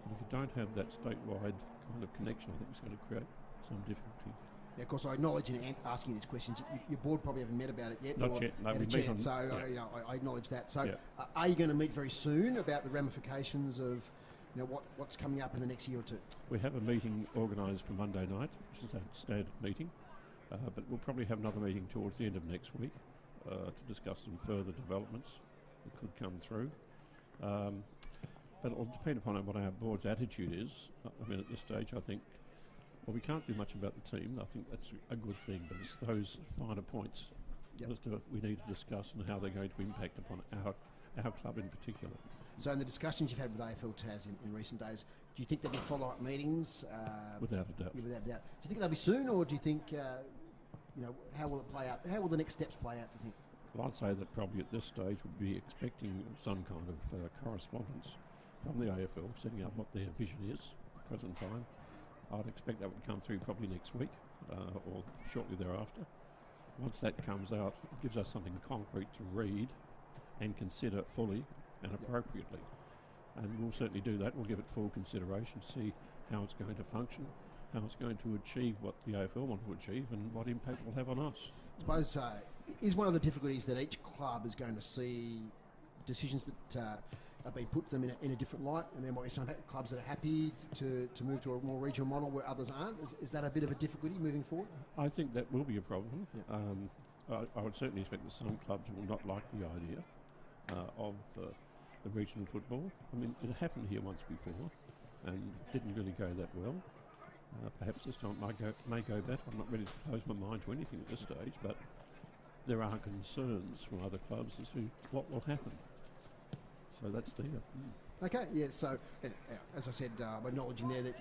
But if you don't have that statewide kind of connection, I think it's going to create some difficulty. Yeah, of course, I acknowledge in asking these questions, your board probably haven't met about it yet. Not yet, no, had a chance, so I acknowledge that. So, are you going to meet very soon about the ramifications of what's coming up in the next year or two? We have a meeting organised for Monday night, which is a standard meeting, but we'll probably have another meeting towards the end of next week to discuss some further developments that could come through. But it'll depend upon what our board's attitude is. I mean, at this stage, I think, well, we can't do much about the team. I think that's a good thing, but it's those finer points as to we need to discuss and how they're going to impact upon our club in particular. So in the discussions you've had with AFL Taz in recent days, do you think there'll be follow-up meetings? Without a doubt. Yeah, without a doubt. Do you think they'll be soon, or do you think, how will it play out? How will the next steps play out, do you think? Well, I'd say that probably at this stage we'd be expecting some kind of correspondence from the AFL, setting up what their vision is at the present time. I'd expect that would come through probably next week or shortly thereafter. Once that comes out, it gives us something concrete to read and consider fully and appropriately. And we'll certainly do that. We'll give it full consideration, see how it's going to function, how it's going to achieve what the AFL want to achieve, and what impact it will have on us. I suppose, is one of the difficulties that each club is going to see decisions that are being put to them in a different light, and there might be some clubs that are happy to move to a more regional model where others aren't? Is that a bit of a difficulty moving forward? I think that will be a problem. Yeah. I would certainly expect that some clubs will not like the idea of the regional football. I mean, it happened here once before and didn't really go that well. Perhaps this time it may go better. I'm not ready to close my mind to anything at this stage, but there are concerns from other clubs as to what will happen. So that's there. Okay, yeah, so as I said, we're acknowledging there that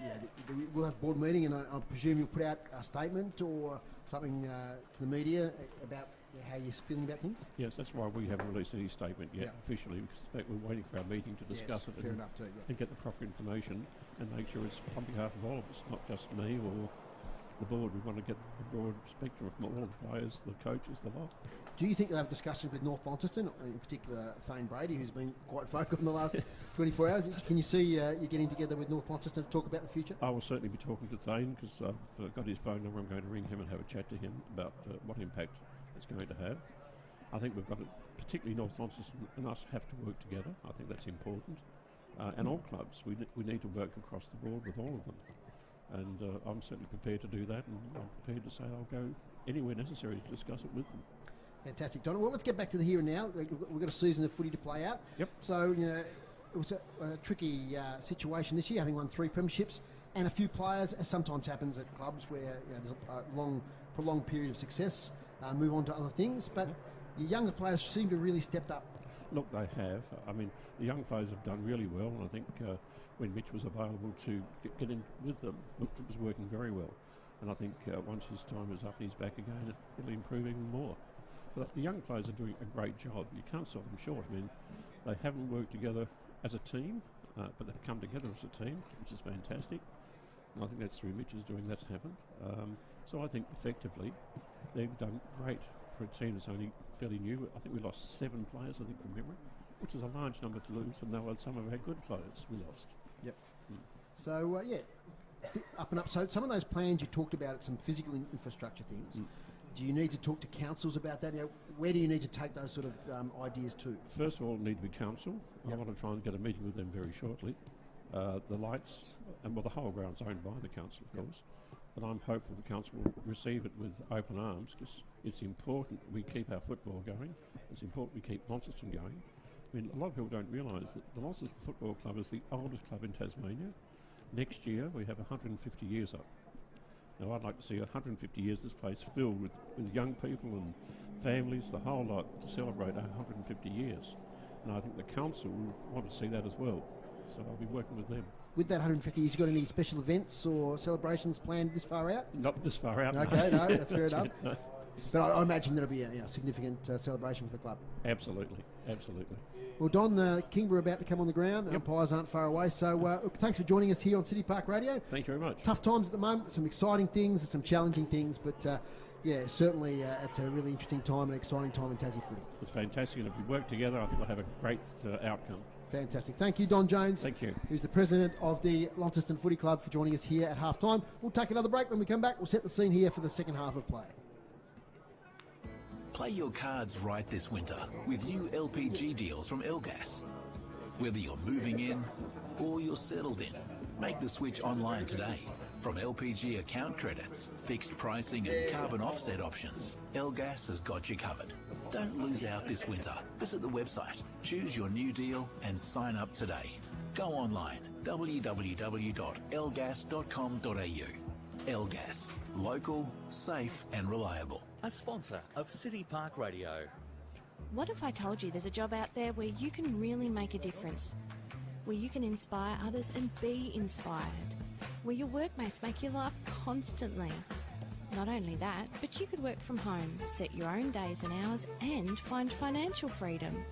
we'll have a board meeting, and I presume you'll put out a statement or something to the media about how you're feeling about things? Yes, that's why we haven't released any statement yet officially, because we're waiting for our meeting to discuss it and get the proper information and make sure it's on behalf of all of us, not just me or the board. We want to get a broad spectrum from all the players, the coaches, the lot. Do you think you'll have discussions with North Launceston, in particular Thane Brady, who's been quite vocal in the last 24 hours? Can you see you getting together with North Launceston to talk about the future? I will certainly be talking to Thane, because I've got his phone number. I'm going to ring him and have a chat to him about what impact it's going to have. I think we've got it, particularly North Launceston and us, have to work together. I think that's important. And all clubs, we need to work across the board with all of them. And I'm certainly prepared to do that, and I'm prepared to say I'll go anywhere necessary to discuss it with them. Fantastic, Donald. Well, let's get back to the here and now. We've got a season of footy to play out. Yep. So, it was a tricky situation this year, having won 3 premierships, and a few players, as sometimes happens at clubs where there's a prolonged period of success, move on to other things. But your younger players seem to have really stepped up. Look, they have. I mean, the young players have done really well, and I think when Mitch was available to get in with them, it was working very well. And I think once his time is up and he's back again, it'll improve even more. But the young players are doing a great job. You can't sell them short. I mean, they haven't worked together as a team, but they've come together as a team, which is fantastic. And I think that's through Mitch's doing that's happened. So I think effectively they've done great for a team that's only fairly new. I think we lost 7 players, I think, from memory, which is a large number to lose, and some of our good players we lost. Yep. So, up and up. So some of those plans you talked about, some physical infrastructure things. Do you need to talk to councils about that? Where do you need to take those sort of ideas to? First of all, it need to be council. I want to try and get a meeting with them very shortly. The lights, the whole ground's owned by the council, of course. But I'm hopeful the council will receive it with open arms, because it's important we keep our football going. It's important we keep Launceston going. I mean, a lot of people don't realise that the Launceston Football Club is the oldest club in Tasmania. Next year we have 150 years up. Now I'd like to see 150 years this place filled with young people and families, the whole lot, to celebrate 150 years. And I think the council will want to see that as well. So I'll be working with them. With that 150 years, you got any special events or celebrations planned this far out? Not this far out. Okay, no, that's fair enough. But I imagine there'll be a significant celebration for the club. Absolutely, absolutely. Well, Don, Kingborough about to come on the ground. Umpires aren't far away. So look, thanks for joining us here on City Park Radio. Thank you very much. Tough times at the moment, some exciting things, some challenging things, but certainly it's a really interesting time and exciting time in Tassie footy. It's fantastic, and if we work together, I think we'll have a great outcome. Fantastic. Thank you, Don Jones. Thank you. Who's the president of the Launceston Footy Club, for joining us here at half time. We'll take another break. When we come back, we'll set the scene here for the second half of play. Play your cards right this winter with new LPG deals from Elgas. Whether you're moving in or you're settled in, make the switch online today. From LPG account credits, fixed pricing and carbon offset options, Elgas has got you covered. Don't lose out this winter. Visit the website, choose your new deal and sign up today. Go online, www.elgas.com.au. Elgas, local, safe and reliable. A sponsor of City Park Radio. What if I told you there's a job out there where you can really make a difference? Where you can inspire others and be inspired? Where your workmates make you laugh constantly? Not only that, but you could work from home, set your own days and hours, and find financial freedom.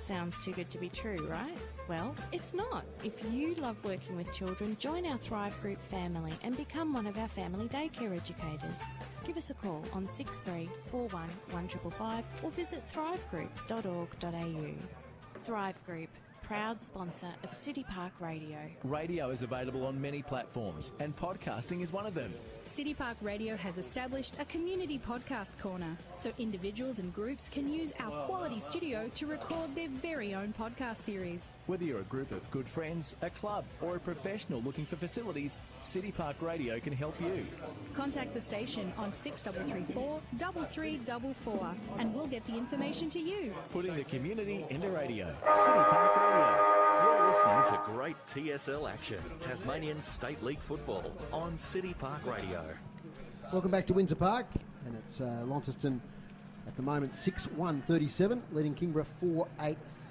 Sounds too good to be true, right? Well, it's not. If you love working with children, join our Thrive Group family and become one of our family daycare educators. Give us a call on 6341 1555 or visit thrivegroup.org.au. Thrive Group, proud sponsor of City Park Radio. Radio is available on many platforms, and podcasting is one of them. City Park Radio has established a community podcast corner, so individuals and groups can use our quality studio to record their very own podcast series. Whether you're a group of good friends, a club, or a professional looking for facilities, City Park Radio can help you. Contact the station on 6334 3344 and we'll get the information to you. Putting the community into radio. City Park Radio. You're listening to great TSL action, Tasmanian State League football, on City Park Radio. Welcome back to Windsor Park, and it's Launceston at the moment 6-1-37, leading Kingborough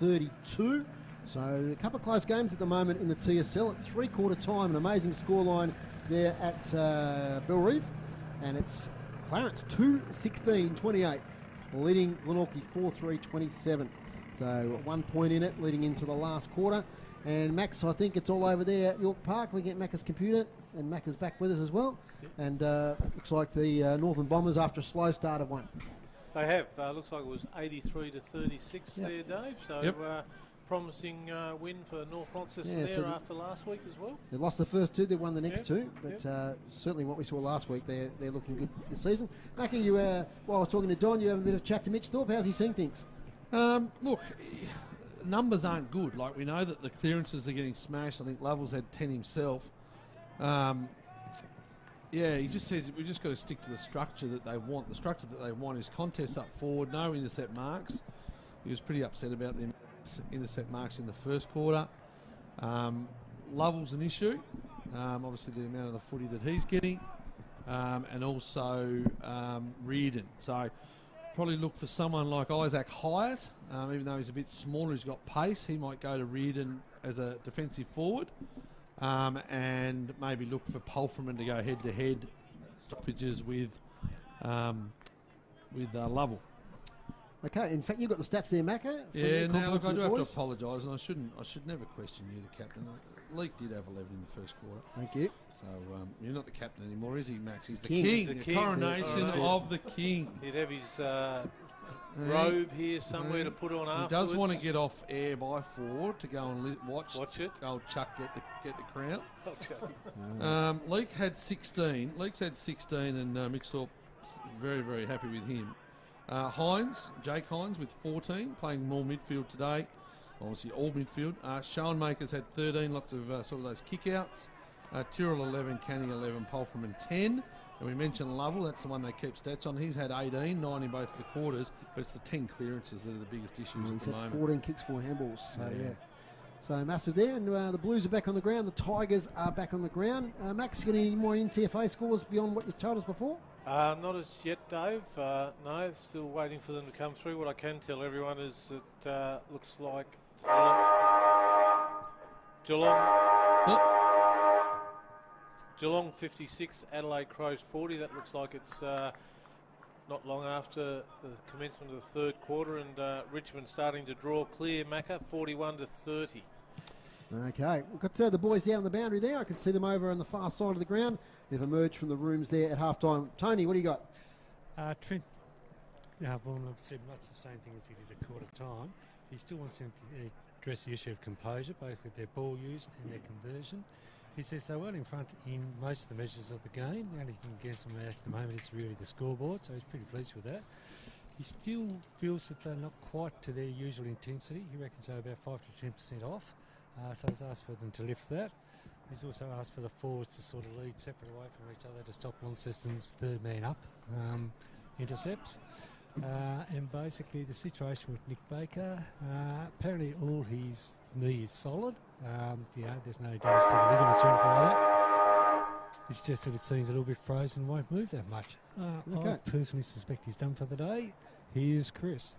4-8-32. So a couple of close games at the moment in the TSL at three-quarter time. An amazing scoreline there at Bellreeve, and it's Clarence 2-16-28, leading Glenorchy 4-3-27. So 1 point in it leading into the last quarter. And Max, I think it's all over there at York Park, looking at Macca's computer, and Macca's back with us as well. Yep. And looks like the Northern Bombers, after a slow start, have won. They have. Looks like it was 83-36 there, Dave. So promising win for North Launceston there after last week as well. They lost the first two, they won the next two, but certainly what we saw last week, they're looking good this season. Macca, you while I was talking to Don, you have a bit of a chat to Mitch Thorpe. How's he seeing things? Look, numbers aren't good. Like, we know that the clearances are getting smashed. I think Lovell's had 10 himself. He just says we just got to stick to the structure that they want. The structure that they want is contests up forward, no intercept marks. He was pretty upset about the intercept marks in the first quarter. Lovell's an issue. Obviously, the amount of the footy that he's getting, and also Reardon. So probably look for someone like Isaac Hyatt, even though he's a bit smaller, he's got pace. He might go to Reardon as a defensive forward, and maybe look for Pulfreman to go head-to-head stoppages with Lovell. Okay, in fact, you've got the stats there, Macca. Yeah, now look, I do have to apologise, and I should never question you, the captain. Leake did have 11 in the first quarter. Thank you. So you're not the captain anymore, is he, Max? He's the king. The coronation of the king. He'd have his robe here somewhere to put on afterwards. He does want to get off air by 4 to go and watch it. Old Chuck get the crown. Leake had 16. Leake's had 16, and Mitch Thorpe's very, very happy with him. Jake Hines with 14, playing more midfield today. Obviously all midfield. Schoenmakers had 13, lots of sort of those kick-outs. Tyrrell 11, Canning 11, Pulfreman 10. And we mentioned Lovell, that's the one they keep stats on. He's had 18, 9 in both the quarters, but it's the 10 clearances that are the biggest issues at the moment. 14 kicks, 4 handballs. So, So massive there, and the Blues are back on the ground. The Tigers are back on the ground. Max, got any more NTFA scores beyond what you told us before? Not as yet, Dave. No, still waiting for them to come through. What I can tell everyone is that looks like Geelong 56, Adelaide Crows 40. That looks like it's not long after the commencement of the third quarter, and Richmond starting to draw clear, Macca, 41-30. Okay, we've got the boys down the boundary there. I can see them over on the far side of the ground. They've emerged from the rooms there at half-time. Tony, what do you got? Trent Bournemouth said much the same thing as he did at quarter time. He still wants them to address the issue of composure, both with their ball use and their conversion. He says they're well in front in most of the measures of the game. The only thing against them at the moment is really the scoreboard, so he's pretty pleased with that. He still feels that they're not quite to their usual intensity. He reckons they're about 5 to 10% off. So he's asked for them to lift that. He's also asked for the forwards to sort of lead separate away from each other to stop Launceston's third man up intercepts. And basically the situation with Nick Baker, apparently all his knee is solid. There's no damage to the ligaments or anything like that. It's just that it seems a little bit frozen and won't move that much. I personally suspect he's done for the day. Here's Chris.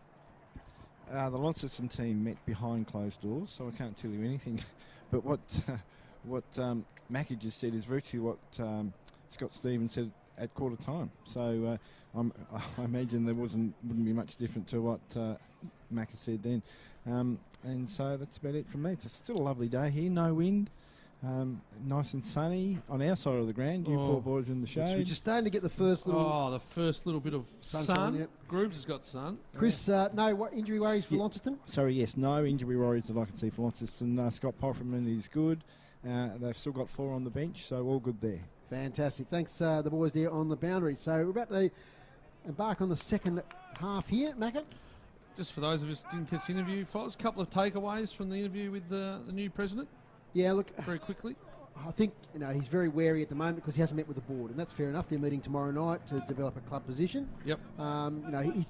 The Launceston team met behind closed doors, so I can't tell you anything. But what Mackie just said is virtually what Scott Stevens said at quarter time. So I imagine there wouldn't be much different to what Mackie said then. And so that's about it from me. It's still a lovely day here, no wind. Nice and sunny on our side of the ground. You poor boys are in the shade. We're just starting to get the first little... the first little bit of sun. Yep. Grooves has got sun. Chris, what injury worries for Launceston? Sorry, yes, no injury worries that I can see for Launceston. Scott Pofferman is good. They've still got 4 on the bench, so all good there. Fantastic. Thanks, the boys there on the boundary. So we're about to embark on the second half here. Macca? Just for those of us who didn't catch the interview, Foz, a couple of takeaways from the interview with the new president. Yeah, look, very quickly. I think he's very wary at the moment because he hasn't met with the board, and that's fair enough. They're meeting tomorrow night to develop a club position. Yep.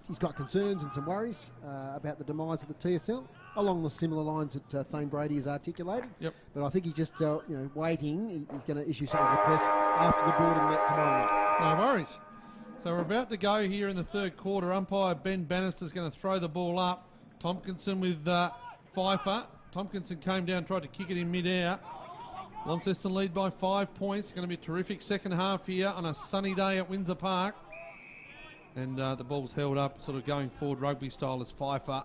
He's got concerns and some worries about the demise of the TSL, along the similar lines that Thane Brady has articulated. Yep. But I think he's just waiting. He's going to issue something to the press after the board have met tomorrow night. No worries. So we're about to go here in the third quarter. Umpire Ben Bannister's going to throw the ball up. Tompkinson with Pfeiffer. Tompkinson came down, tried to kick it in mid-air. Launceston lead by 5 points. It's going to be a terrific second half here on a sunny day at Windsor Park. And the ball's held up, sort of going forward rugby style as Pfeiffer.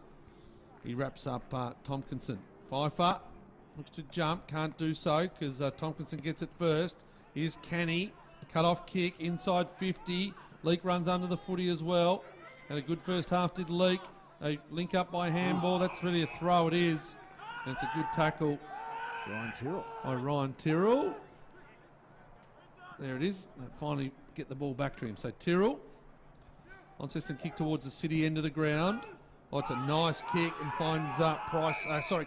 He wraps up Tompkinson. Pfeiffer looks to jump, can't do so because Tompkinson gets it first. Here's Canny, cut-off kick, inside 50. Leake runs under the footy as well. Had a good first half, did Leake. They link up by handball. That's really a throw, it is. And it's a good tackle. Ryan Tyrrell. By Ryan Tyrrell. There it is. They finally get the ball back to him. So Tyrrell. Launceston kick towards the city end of the ground. Oh, it's a nice kick and finds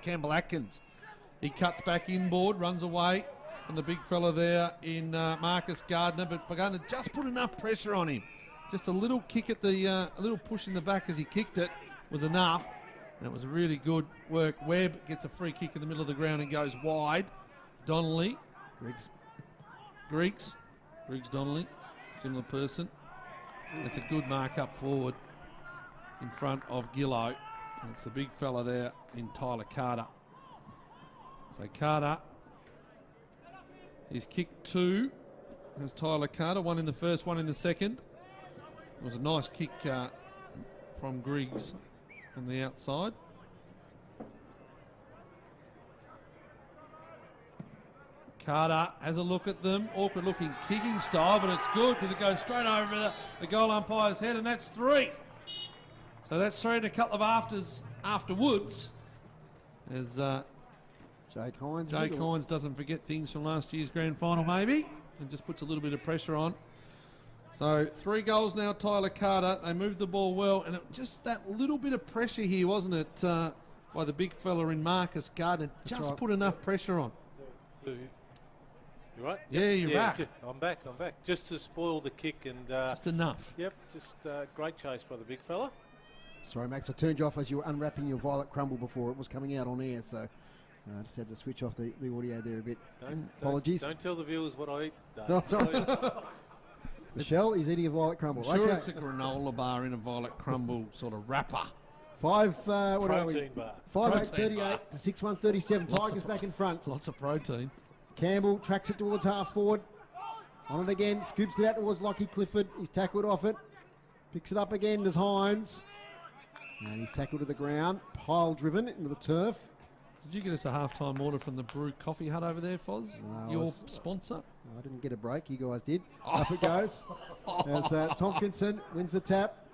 Campbell Atkins. He cuts back inboard, runs away from the big fella there in Marcus Gardner, but Gardner just put enough pressure on him. Just a little kick at the, a little push in the back as he kicked it was enough. And it was really good work. Webb gets a free kick in the middle of the ground and goes wide. Donnelly. Griggs Donnelly. Similar person. It's a good mark up forward in front of Gillow. And it's the big fella there in Tyler Carter. So Carter is kicked 2. There's Tyler Carter. 1 in the first, 1 in the second. It was a nice kick from Griggs on the outside. Carter has a look at them. Awkward looking kicking style, but it's good because it goes straight over the goal umpire's head, and that's 3. So that's 3 and a couple of afters afterwards. As Jake Hines. Jake Hines doesn't forget things from last year's grand final, maybe, and just puts a little bit of pressure on. So 3 goals now, Tyler Carter. They moved the ball well, and just that little bit of pressure here, wasn't it, by the big fella in Marcus Gardner. Just put enough pressure on. You right? Yeah, you're back. I'm back. Just to spoil the kick and... just enough. Yep, just great chase by the big fella. Sorry, Max, I turned you off as you were unwrapping your violet crumble before it was coming out on air, so I just had to switch off the audio there a bit. Apologies. Don't tell the viewers what I eat. No, sorry. Michelle is eating a violet crumble. I'm sure it's a granola bar in a violet crumble sort of wrapper. What are we? Bar. 5-8-38 to 6-1-37. Tigers back in front. Lots of protein. Campbell tracks it towards half forward. On it again. Scoops it out towards Lockie Clifford. He's tackled off it. Picks it up again as Hines. And he's tackled to the ground. Pile driven into the turf. Did you get us a half-time order from the Brew Coffee Hut over there, Foz? Your sponsor? I didn't get a break. You guys did. Up it goes. As Tompkinson wins the tap.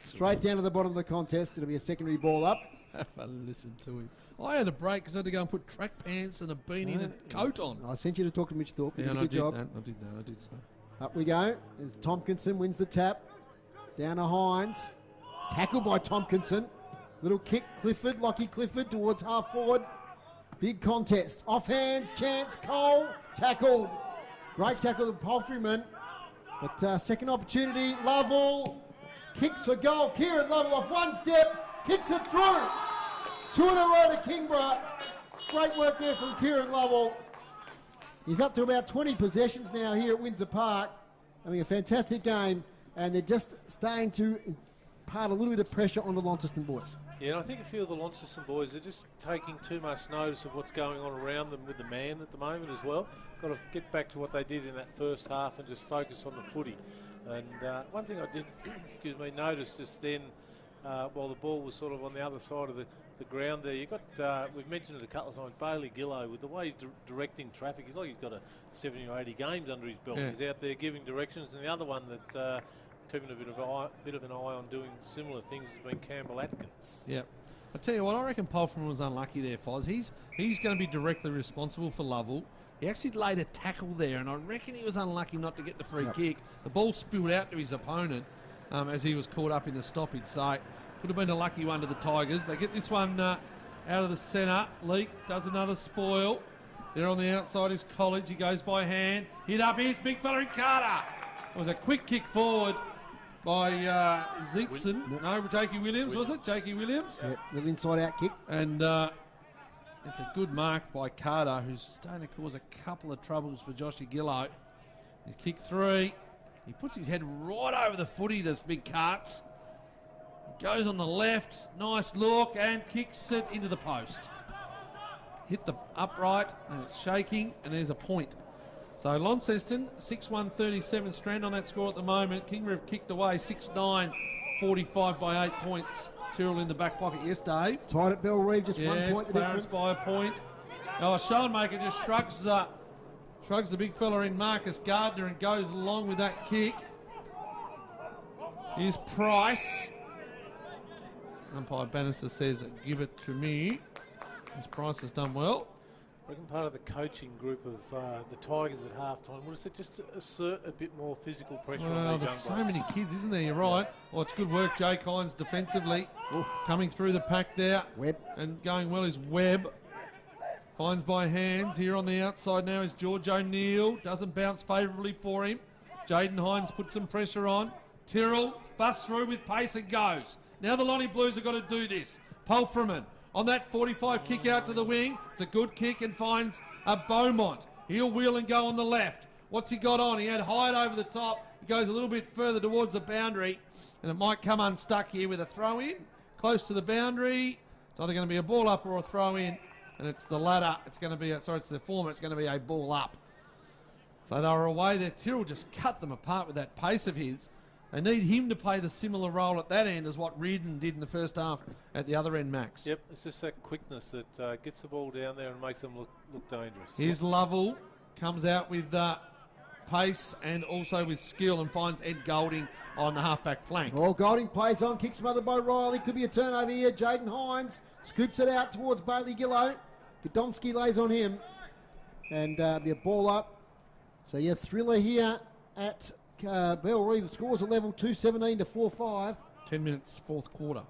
Straight down to the bottom of the contest. It'll be a secondary ball up. Have a listen to him. I had a break because I had to go and put track pants and a beanie and a coat on. I sent you to talk to Mitch Thorpe. Yeah, did a good job. I did so. Up we go. As Tompkinson wins the tap. Down to Hines. Tackled by Tompkinson. Little kick, Clifford, Lockie Clifford towards half forward. Big contest. Off hands, chance, Cole. Tackled. Great tackle of Palfreyman. But second opportunity, Lovell. Kicks for goal. Kieran Lovell off one step. Kicks it through. 2 in a row to Kingborough. Great work there from Kieran Lovell. He's up to about 20 possessions now here at Windsor Park. Having a fantastic game. And they're just starting to impart a little bit of pressure on the Launceston boys. Yeah, and I think a few of the Launceston boys are just taking too much notice of what's going on around them with the man at the moment as well. Got to get back to what they did in that first half and just focus on the footy. And one thing I did, notice just then, while the ball was sort of on the other side of the ground there, you got, we've mentioned it a couple of times, Bailey Gillow, with the way he's directing traffic. He's like he's got a 70 or 80 games under his belt. Yeah. He's out there giving directions. And the other one that keeping a bit of an eye on doing similar things has been Campbell Atkins. Yep. I tell you what, I reckon Palfreyman was unlucky there, Foz. He's going to be directly responsible for Lovell. He actually laid a tackle there, and I reckon he was unlucky not to get the free kick. The ball spilled out to his opponent as he was caught up in the stoppage. So could have been a lucky one to the Tigers. They get this one out of the centre. Leak does another spoil. There on the outside is College. He goes by hand. Hit up. Here's big fella in Carter. It was a quick kick forward by Zeekson. No, Jakey Williams, was it? Jakey Williams? Yep, little inside out kick. And it's a good mark by Carter, who's starting to cause a couple of troubles for Joshy Gillow. He's kicked 3. He puts his head right over the footy, does Big Carts. He goes on the left, nice look, and kicks it into the post. Hit the upright, and it's shaking, and there's a point. So Launceston, 6-1-37 strand on that score at the moment. Kingborough have kicked away 6-9, 45 by 8 points. Tyrrell in the back pocket. Yes, Dave. Tied at Bell Reeve, just 1 point the Clarence difference. by a point. Oh, Schoenmaker just shrugs the big fella in Marcus Gardner and goes along with that kick. Here's Price. Umpire Bannister says, give it to me. This Price has done well. I reckon part of the coaching group of the Tigers at halftime would have said just to assert a bit more physical pressure on these young there's so blokes. many kids, isn't there? You're right. Well, it's good work, Jake Hines defensively. Coming through the pack there. Webb. And going well is Webb. Finds by hands. Here on the outside now is George O'Neill. Doesn't bounce favourably for him. Jaden Hines puts some pressure on. Tyrrell busts through with pace and goes. Now the Lonnie Blues have got to do this. Palfreyman on that 45 kick out to the wing. It's a good kick and finds a Beaumont. He'll wheel and go on the left. What's he got on? He had Hyde over the top. He goes a little bit further towards the boundary, and it might come unstuck here with a throw in. Close to the boundary. It's either going to be a ball up or a throw in, and it's the latter. It's going to be, it's the former. It's going to be a ball up. So they were away there. Tyrrell just cut them apart with that pace of his. They need him to play the similar role at that end as what Reardon did in the first half at the other end, Max. Yep, it's just that quickness that gets the ball down there and makes them look dangerous. Here's Lovell, comes out with pace and also with skill and finds Ed Golding on the halfback flank. Oh, Golding plays on, kick smothered by Riley. Could be a turnover here. Jaden Hines scoops it out towards Bailey Gillow. Godomski lays on him. And be a ball up. So yeah, thriller here at Bell Reeve. Scores a level 2-17 to 4-5. 10 minutes, fourth quarter.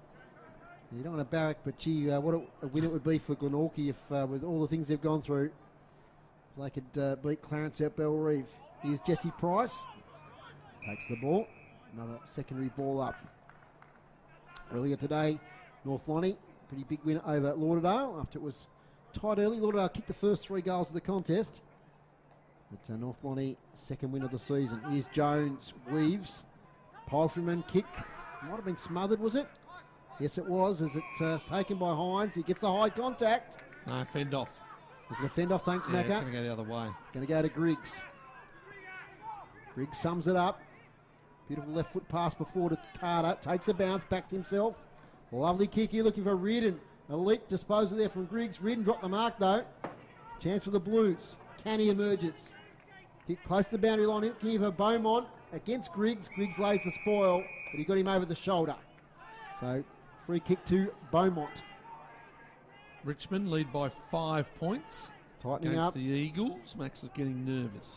You don't want to barrack, but gee, what a win it would be for Glenorchy if, with all the things they've gone through, if they could beat Clarence at Bell Reeve. Here's Jesse Price. Takes the ball. Another secondary ball up. Earlier today, North Lonnie, pretty big win over Lauderdale after it was tied early. Lauderdale kicked the first 3 goals of the contest. But North Lonnie, second win of the season. Here's Jones, weaves. Palfreyman kick. Might have been smothered, was it? Yes, it was, as it's taken by Hines. He gets a high contact. No, fend off. Was it a fend off? Thanks, Yeah, Macca. it's going to go the other way. Going to go to Griggs. Griggs sums it up. Beautiful left foot pass before to Carter. Takes a bounce, back to himself. Lovely kick here, looking for Reardon. Elite disposal there from Griggs. Reardon dropped the mark though. Chance for the Blues. Canny emerges. Kick close to the boundary line. Here for Beaumont against Griggs. Griggs lays the spoil, but he got him over the shoulder. So free kick to Beaumont. Richmond lead by 5 points. Tightening against up. the Eagles. Max is getting nervous.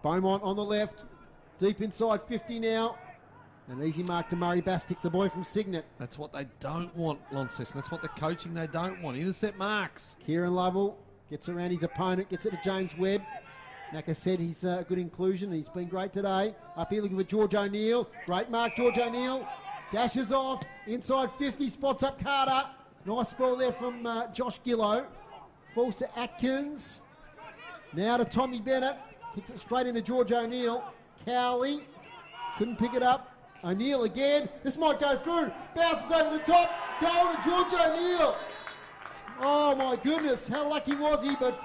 Beaumont on the left. Deep inside 50 now. An easy mark to Murray Bastick, the boy from Signet. That's what they don't want, Launceston. That's what the coaching they don't want. Intercept marks. Kieran Lovell gets around his opponent, gets it to James Webb. Macca said he's a good inclusion. He's been great today. Up here looking for George O'Neill. Great mark, George O'Neill. Dashes off. Inside 50, spots up Carter. Nice ball there from Josh Gillow. Falls to Atkins. Now to Tommy Bennett. Kicks it straight into George O'Neill. Cowley couldn't pick it up. O'Neill again. This might go through. Bounces over the top. Goal to George O'Neill. Oh my goodness, how lucky was he? But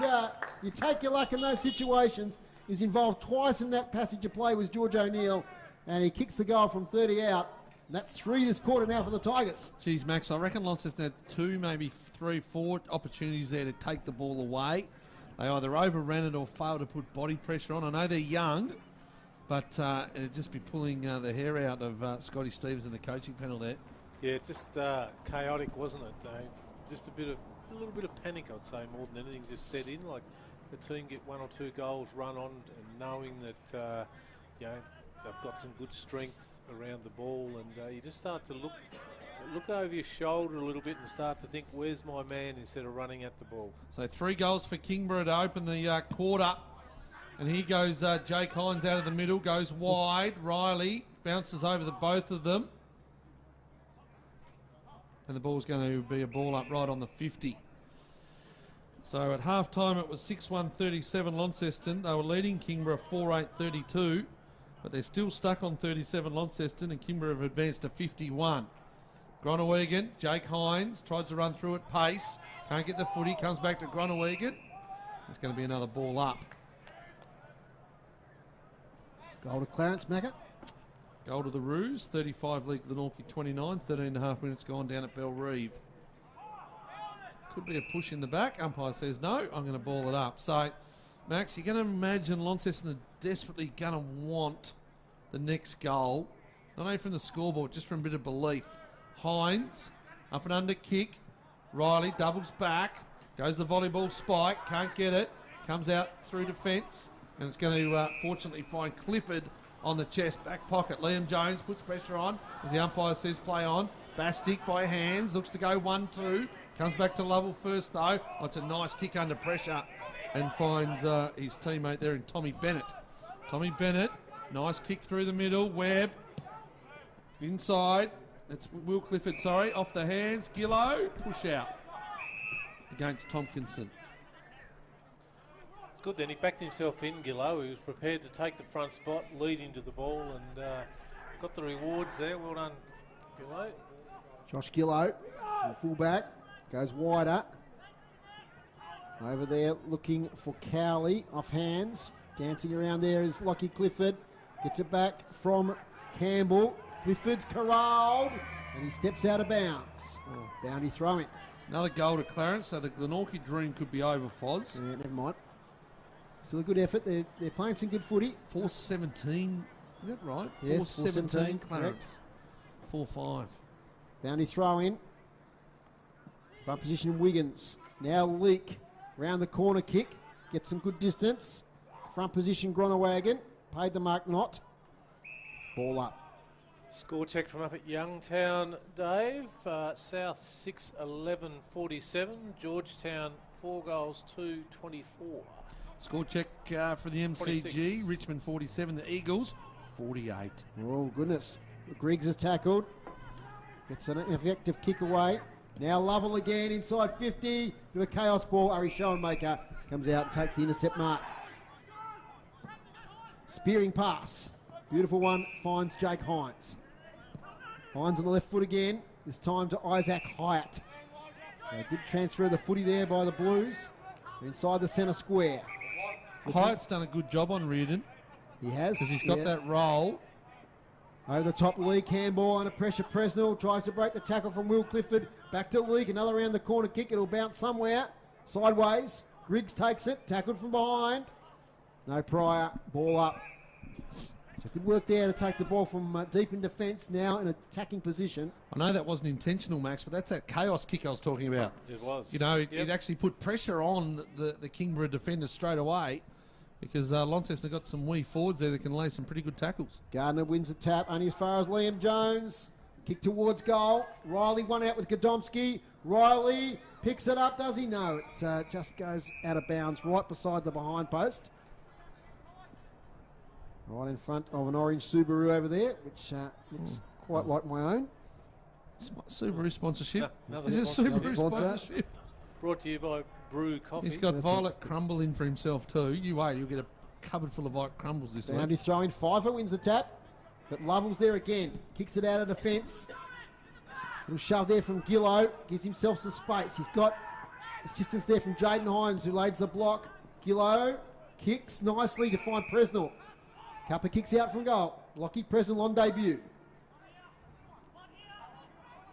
you take your luck in those situations. He was involved twice in that passage of play with George O'Neill, and he kicks the goal from 30 out. And that's 3 this quarter now for the Tigers. Geez, Max, I reckon Launceston had 2, maybe 3, 4 opportunities there to take the ball away. They either overran it or failed to put body pressure on. I know they're young, but it'd just be pulling the hair out of Scotty Stevens and the coaching panel there. Yeah, just chaotic, wasn't it? Just a little bit of panic, I'd say, more than anything, just set in. Like the team get 1 or 2 goals run on, and knowing that they've got some good strength around the ball, and you just start to look over your shoulder a little bit and start to think, where's my man, instead of running at the ball. So 3 goals for Kingborough to open the quarter. And here goes Jake Hines out of the middle, goes wide. Riley bounces over the both of them. And the ball's going to be a ball up right on the 50. So at half-time it was 6-1-37 Launceston. They were leading Kingborough 4-8-32. But they're still stuck on 37 Launceston, and Kingborough have advanced to 51. Groenewegen, Jake Hines, tries to run through at pace. Can't get the footy, comes back to Groenewegen. It's going to be another ball up. Goal to Clarence Macca. Goal to the Roos, 35 lead Glenorchy 29, 13.5 minutes gone down at Belrive. Could be a push in the back. Umpire says no, I'm going to ball it up. So, Max, you're going to imagine Launceston are desperately going to want the next goal, not only from the scoreboard, just from a bit of belief. Hines, up and under kick. Riley doubles back, goes the volleyball spike, can't get it, comes out through defence, and it's going to fortunately find Clifford on the chest, back pocket. Liam Jones puts pressure on, as the umpire says play on. Bastick by hands, looks to go 1-2, comes back to Lovell first though. Oh, it's a nice kick under pressure, and finds his teammate there in Tommy Bennett. Tommy Bennett, nice kick through the middle. Webb, inside. That's Will Clifford, sorry. Off the hands. Gillow, push out against Tompkinson. It's good then. He backed himself in, Gillow. He was prepared to take the front spot, lead into the ball, and got the rewards there. Well done, Gillow. Josh Gillow, fullback, goes wider. Over there looking for Cowley, off hands. Dancing around there is Lockie Clifford. Gets it back from Campbell. Clifford's corralled, and he steps out of bounds. Boundary throwing. Another goal to Clarence, so the Glenorchy dream could be over, Foz. Yeah, never mind. Still a good effort. They're playing some good footy. 4-17, is that right? Yes, 4-17 Clarence. 4-5. Boundary throw in. Front position Wiggins. Now Leak. Round the corner kick. Gets some good distance. Front position Groenewegen. Paid the mark not. Ball up. Score check from up at Youngtown, Dave. South 6-11-47. Georgetown 4 goals, 2-24. Score check for the MCG. 46. Richmond 47, the Eagles 48. Oh, goodness. Griggs is tackled. Gets an effective kick away. Now Lovell again inside 50. To a chaos ball. Ari Schoenmaker comes out and takes the intercept mark. Spearing pass. Beautiful one. Finds Jake Hines. Hines on the left foot again. This time to Isaac Hyatt. So good transfer of the footy there by the Blues. Inside the centre square. Hyatt's done a good job on Reardon. He has. Because he's got that roll. Over the top, Leake, handball under pressure. Presnell tries to break the tackle from Will Clifford. Back to Leake, another round the corner kick. It'll bounce somewhere. Sideways. Griggs takes it, tackled from behind. No Pryor, ball up. So good work there to take the ball from deep in defence, now in attacking position. I know that wasn't intentional, Max, but that's that chaos kick I was talking about. It was. You know, it actually put pressure on the Kingborough defenders straight away, because Launceston got some wee forwards there that can lay some pretty good tackles. Gardner wins the tap, only as far as Liam Jones. Kick towards goal. Riley one out with Godomski. Riley picks it up, does he? No, it just goes out of bounds right beside the behind post. Right in front of an orange Subaru over there, which looks quite like my own. Subaru sponsorship. Another Is it Subaru sponsorship? Brought to you by Brew Coffee. He's got Violet Crumble in for himself too. You wait, you'll get a cupboard full of Violet Crumbles this week. Bounty throwing. Pfeiffer wins the tap, but Lovell's there again. Kicks it out of defence. Little shove there from Gillow. Gives himself some space. He's got assistance there from Jaden Hines, who lays the block. Gillow kicks nicely to find Presnell. Cuppa kicks out from goal. Lockie Presnell on debut.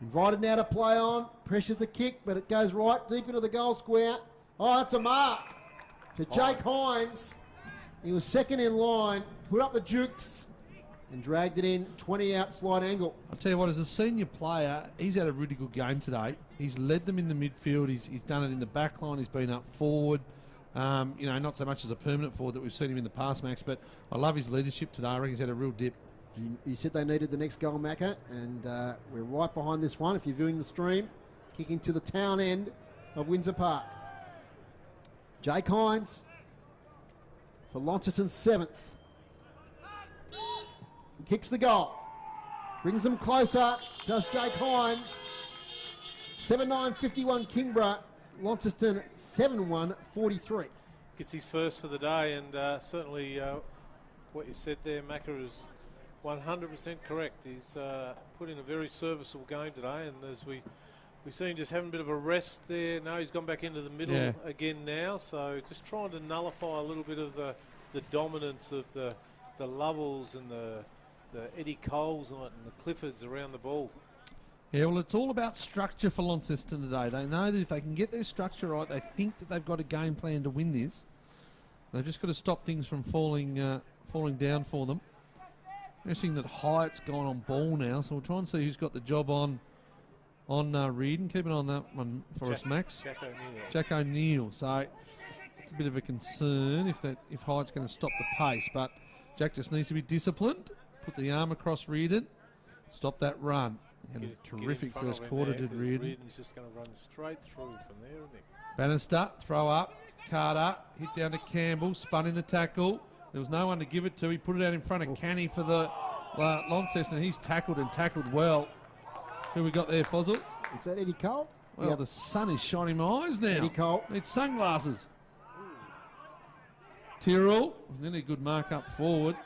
Invited now to play on. Pressures the kick, but it goes right deep into the goal square. Oh, it's a mark to Jake Hines. He was second in line, put up the jukes and dragged it in, 20 out slide angle. I'll tell you what, as a senior player, he's had a really good game today. He's led them in the midfield. He's done it in the back line. He's been up forward. You know, not so much as a permanent forward that we've seen him in the past, Max, but I love his leadership today. I reckon he's had a real dip. You said they needed the next goal, Macca, and we're right behind this one. If you're viewing the stream, kicking to the town end of Windsor Park. Jake Hines for Launceston's 7th. Kicks the goal. Brings them closer. Does Jake Hines. 7-9-51 Kingborough. Launceston 7-1-43. Gets his first for the day, and certainly what you said there, Macca, is 100% correct. He's put in a very serviceable game today, and as we see him just having a bit of a rest there. No, he's gone back into the middle again now, so just trying to nullify a little bit of the dominance of the Lovells and the Eddie Coles and the Cliffords around the ball. Yeah, well, it's all about structure for Launceston today. They know that if they can get their structure right, they think that they've got a game plan to win this. They've just got to stop things from falling down for them. Interesting that Hyatt's gone on ball now, so we'll try and see who's got the job on Reardon. Keep an eye on that one for us, Max. Jack O'Neill. So it's a bit of a concern if Hyatt's going to stop the pace, but Jack just needs to be disciplined. Put the arm across Reardon. Stop that run. And a terrific first quarter did Reardon. Reardon's just going to run straight through from there, isn't he? Bannister, throw up. Carter, hit down to Campbell, spun in the tackle. There was no one to give it to. He put it out in front of Canny for the Launceston. He's tackled and tackled well. Who we got there, Fozzle? Is that Eddie Cole? Well, the sun is shining my eyes now. Eddie Cole. Needs sunglasses. Tyrrell, then a good mark up forward.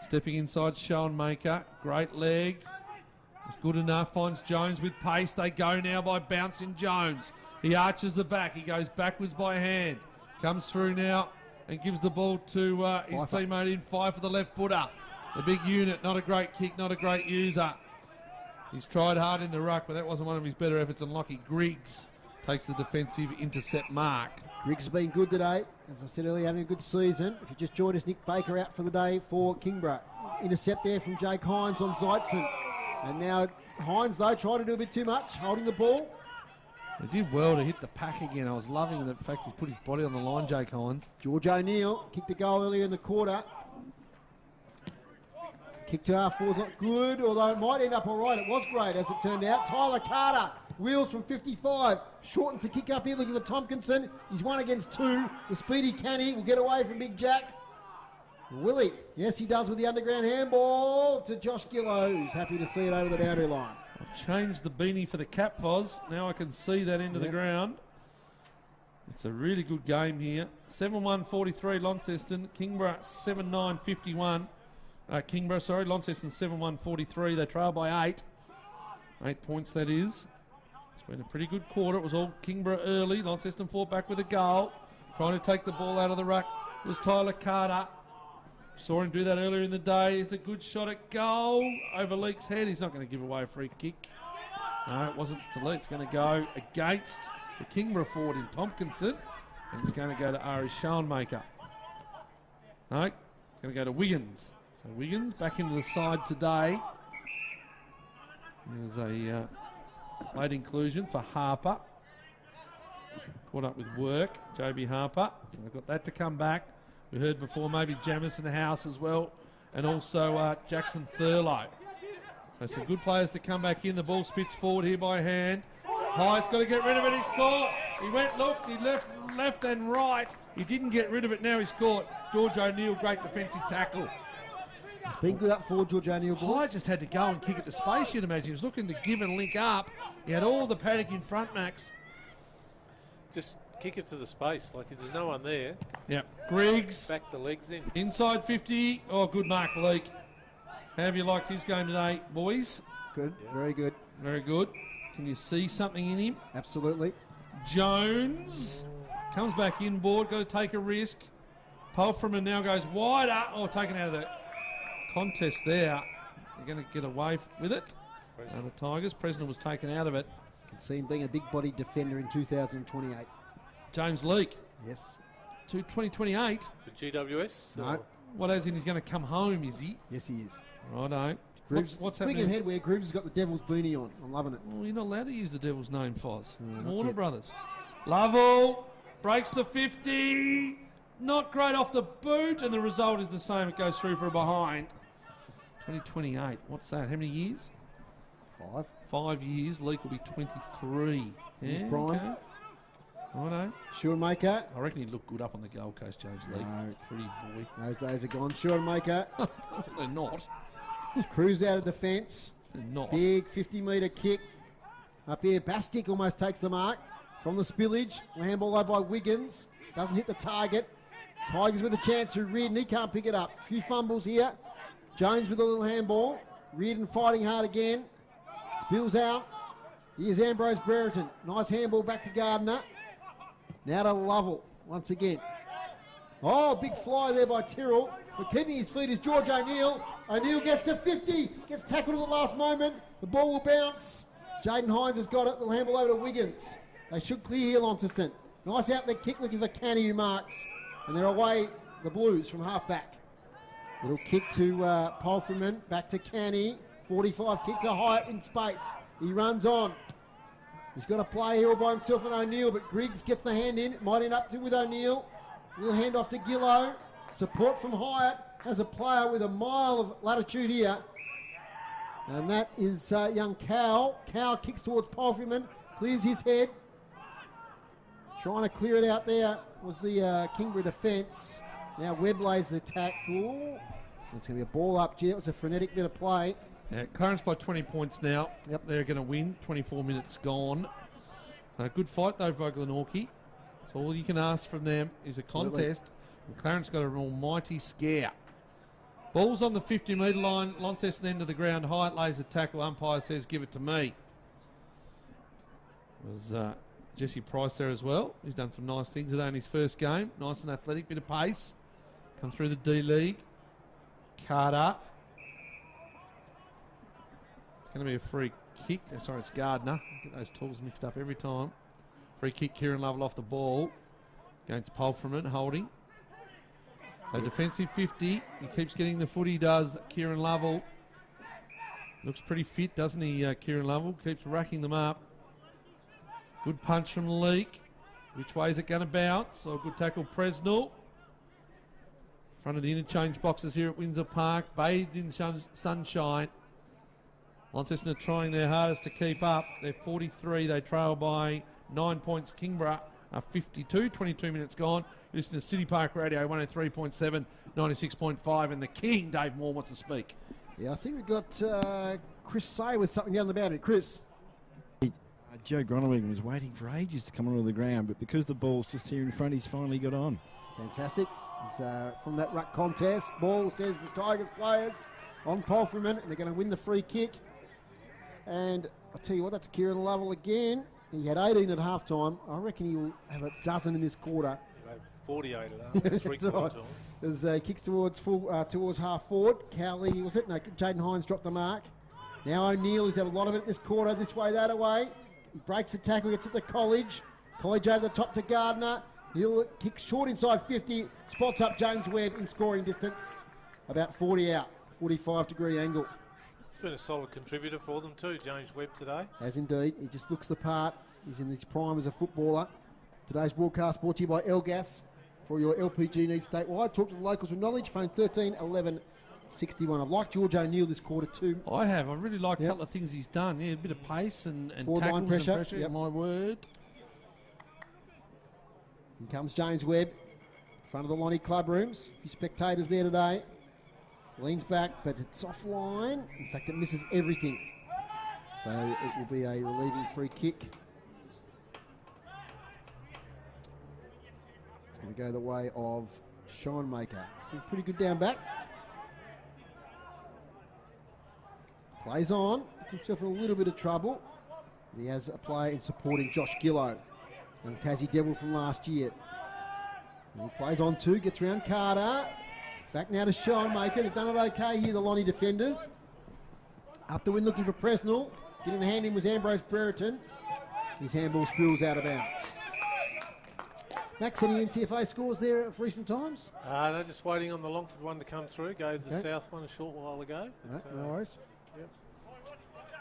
Stepping inside, Schoenmaker. Great leg. It's good enough. Finds Jones with pace. They go now by bouncing Jones. He arches the back. He goes backwards by hand. Comes through now and gives the ball to his teammate in five for the left footer. The big unit. Not a great kick. Not a great user. He's tried hard in the ruck, but that wasn't one of his better efforts. And Lockie Griggs takes the defensive intercept mark. Griggs has been good today. As I said earlier, having a good season. If you just joined us, Nick Baker out for the day for Kingborough. Intercept there from Jake Hines on Zeitzen. And now Hines, though, tried to do a bit too much, holding the ball. He did well to hit the pack again. I was loving the fact he put his body on the line, Jake Hines. George O'Neill kicked a goal earlier in the quarter. Kick to R4's not good, although it might end up all right. It was great, as it turned out. Tyler Carter wheels from 55. Shortens the kick up here, looking for Tompkinson. He's 1 against 2. The speedy Canny will get away from Big Jack. Willie, yes, he does with the underground handball to Josh Gillow, who's happy to see it over the boundary line. I've changed the beanie for the cap, Foz. Now I can see that into the ground. It's a really good game here. 7-1-43 Launceston. Kingborough 7-9-51. Launceston 7-1-43. They trail by 8. 8 points, that is. It's been a pretty good quarter. It was all Kingborough early. Launceston fought back with a goal. Trying to take the ball out of the ruck was Tyler Carter. Saw him do that earlier in the day. It's a good shot at goal. Over Leake's head. He's not going to give away a free kick. No, it wasn't to Leake. It's going to go against the Kingborough forward in Tompkinson. And it's going to go to Ari Schoenmaker. No, it's going to go to Wiggins. So Wiggins back into the side today. There's a late inclusion for Harper. Caught up with work, Joby Harper. So they've got that to come back. We heard before maybe Jamison House as well. And also Jackson Thurlow. So some good players to come back in. The ball spits forward here by hand. High's got to get rid of it. He's caught. He went, look, he left and right. He didn't get rid of it. Now he's caught. George O'Neill, great defensive tackle. It's been good up for George O'Neill. High just had to go and kick it to space, you'd imagine. He was looking to give and link up. He had all the paddock in front, Max. Just kick it to the space. Like, if there's no one there. Yep. Griggs. Back the legs in. Inside 50. Oh, good Mark Leake. How have you liked his game today, boys? Good. Yeah. Very good. Very good. Can you see something in him? Absolutely. Jones comes back inboard. Got to take a risk. Pulfreman now goes wider. Oh, taken out of the contest there. They're going to get away with it. The Tigers. Presnell was taken out of it. You can see him being a big body defender in 2028. James Leake. Yes. To 2028. For GWS? No. What as in he's going to come home, is he? Yes, he is. Righto. What's happening? Speaking of headwear, Grooves has got the Devil's beanie on. I'm loving it. Well, you're not allowed to use the Devil's name, Foz. Warner yet. Brothers. Lovell breaks the 50. Not great off the boot, and the result is the same. It goes through for a behind. 2028. What's that? How many years? 5. 5 years. Leake will be 23. He's Yeah, prime. okay. Righto. Schoenmaker. I reckon he'd look good up on the Gold Coast, James Leake. No. Pretty boy. Those days are gone. Schoenmaker. They're not. Cruised out of defence. They're not. Big 50-metre kick. Up here, Bastic almost takes the mark. From the spillage. Handball though by Wiggins. Doesn't hit the target. Tigers with a chance through Reardon. He can't pick it up. A few fumbles here. Jones with a little handball. Reardon fighting hard again. Spills out. Here's Ambrose Brereton. Nice handball back to Gardner. Now to Lovell once again. Oh, big fly there by Tyrrell. But keeping his feet is George O'Neill. O'Neill gets to 50. Gets tackled at the last moment. The ball will bounce. Jaden Hines has got it. They'll handball over to Wiggins. They should clear here, Launceston. Nice outlet kick looking for Canny who marks. And they're away, the Blues, from half-back. Little kick to Pulfreman. Back to Canny. 45 kick to Hyatt in space. He runs on. He's got to play here all by himself and O'Neill, but Griggs gets the hand in. It might end up with O'Neill. Little hand off to Gillow. Support from Hyatt. Has a player with a mile of latitude here. And that is young Cowell. Cowell kicks towards Pulfreman. Clears his head. Trying to clear it out there was the Kingborough defence. Now Webb lays the tackle. It's going to be a ball up. Gee, it was a frenetic bit of play. Yeah, Clarence by 20 points now. Yep. They're going to win. 24 minutes gone. So a good fight though, Vogelenorki. That's all you can ask from them is a contest. And Clarence got an almighty scare. Ball's on the 50-metre line. Launceston end of the ground. Hyatt lays a tackle. Umpire says, give it to me. Was Jesse Price there as well. He's done some nice things today in his first game. Nice and athletic, bit of pace. Come through the D-League. Carter. It's going to be a free kick. Sorry, it's Gardner. Get those tools mixed up every time. Free kick, Kieran Lovell off the ball. Against Pulfreman, holding. So defensive 50. He keeps getting the foot, he does, Kieran Lovell. Looks pretty fit, doesn't he, Kieran Lovell? Keeps racking them up. Good punch from Leake. Which way is it going to bounce? Oh, good tackle, Presnell. Front of the interchange boxes here at Windsor Park. Bathed in sunshine. Launceston are trying their hardest to keep up. They're 43. They trail by 9 points. Kingborough are 52. 22 minutes gone. Listen to City Park Radio 103.7, 96.5. And the King, Dave Moore, wants to speak. Yeah, I think we've got Chris Say with something down the boundary. Chris. Joe Groenewegen was waiting for ages to come onto the ground, but because the ball's just here in front, he's finally got on. Fantastic. He's, from that ruck contest, ball says the Tigers players on Pulfreman, and they're going to win the free kick. And I'll tell you what, that's Kieran Lovell again. He had 18 at half-time. I reckon he will have a dozen in this quarter. 48 at home. Three-quarter time. As kicks towards half forward. Cowley, was it? No, Jaden Hines dropped the mark. Now O'Neill, he's had a lot of it this quarter, this way, that away. He breaks the tackle, gets it to College. College over the top to Gardner. He'll kick short inside 50, spots up James Webb in scoring distance. About 40 out, 45-degree angle. He's been a solid contributor for them too, James Webb, today. As indeed, he just looks the part. He's in his prime as a footballer. Today's broadcast brought to you by Elgas. For your LPG needs statewide, talk to the locals with knowledge. Phone 13 11 61. I've liked George O'Neill this quarter too. I have. I really like a couple of things he's done. Yeah, a bit of pace and Forward line tackles pressure. and pressure. Yep. My word. Here comes James Webb, in front of the Lonnie Club rooms. A few spectators there today. Leans back, but it's offline. In fact, it misses everything. So it will be a relieving free kick. It's going to go the way of Schoenmaker. Been pretty good down back. Plays on. Gets himself in a little bit of trouble. But he has a player in supporting Josh Gillow. Young Tassie Devil from last year. And he plays on too, gets around Carter. Back now to Schoenmaker. They've done it okay here, the Lonnie defenders. Up the win looking for Presnell. Getting the hand in was Ambrose Brereton. His handball spills out of bounds. Max, any NTFA scores there of recent times? No, just waiting on the Longford one to come through. Gave the South one a short while ago. But, No worries. Yep.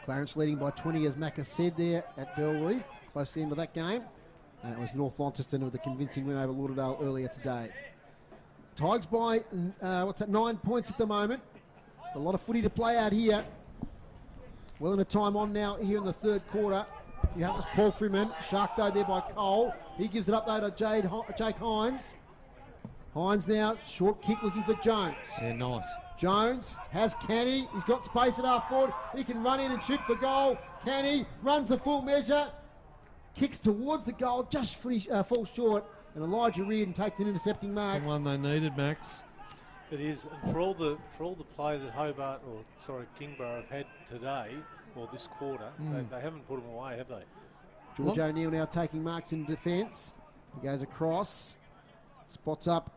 Clarence leading by 20, as Macca said there at Bellreeve. Close to the end of that game. And it was North Launceston with a convincing win over Lauderdale earlier today. Tigers by, 9 points at the moment. A lot of footy to play out here. Well in a time on now here in the third quarter. You have Paul Freeman, sharked though there by Cole. He gives it up though to Jake Hines. Hines now, short kick looking for Jones. Yeah, nice. Jones has Canny. He's got space at half forward. He can run in and shoot for goal. Canny runs the full measure. Kicks towards the goal, just falls short. And Elijah Reardon takes an intercepting mark. Someone they needed, Max. It is, and for all the play that Kingborough have had today, or this quarter, they haven't put them away, have they? George O'Neill now taking marks in defence. He goes across, spots up.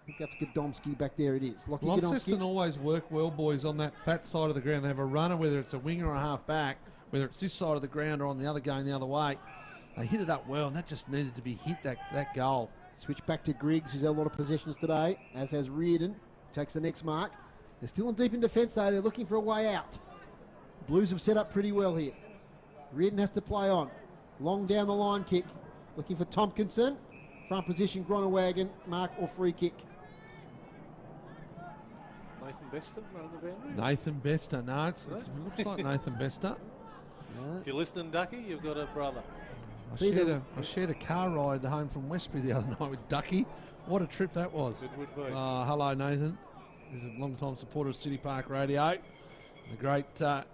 I think that's Godomski back there. It is. Launceston always work well, boys, on that fat side of the ground. They have a runner, whether it's a winger or a half back, whether it's this side of the ground or on the other going the other way. They hit it up well, and that just needed to be hit, that goal. Switch back to Griggs, who's had a lot of possessions today, as has Reardon. Takes the next mark. They're still in deep in defence, though. They're looking for a way out. The Blues have set up pretty well here. Reardon has to play on. Long down the line kick. Looking for Tompkinson. Front position, Gronewagen, mark or free kick. Nathan Bester running the boundary? Nathan Bester. No, it looks like Nathan Bester. If you're listening, Ducky, you've got a brother. I shared a car ride home from Westbury the other night with Ducky. What a trip that was. It would be. Hello, Nathan. He's a long-time supporter of City Park Radio. The great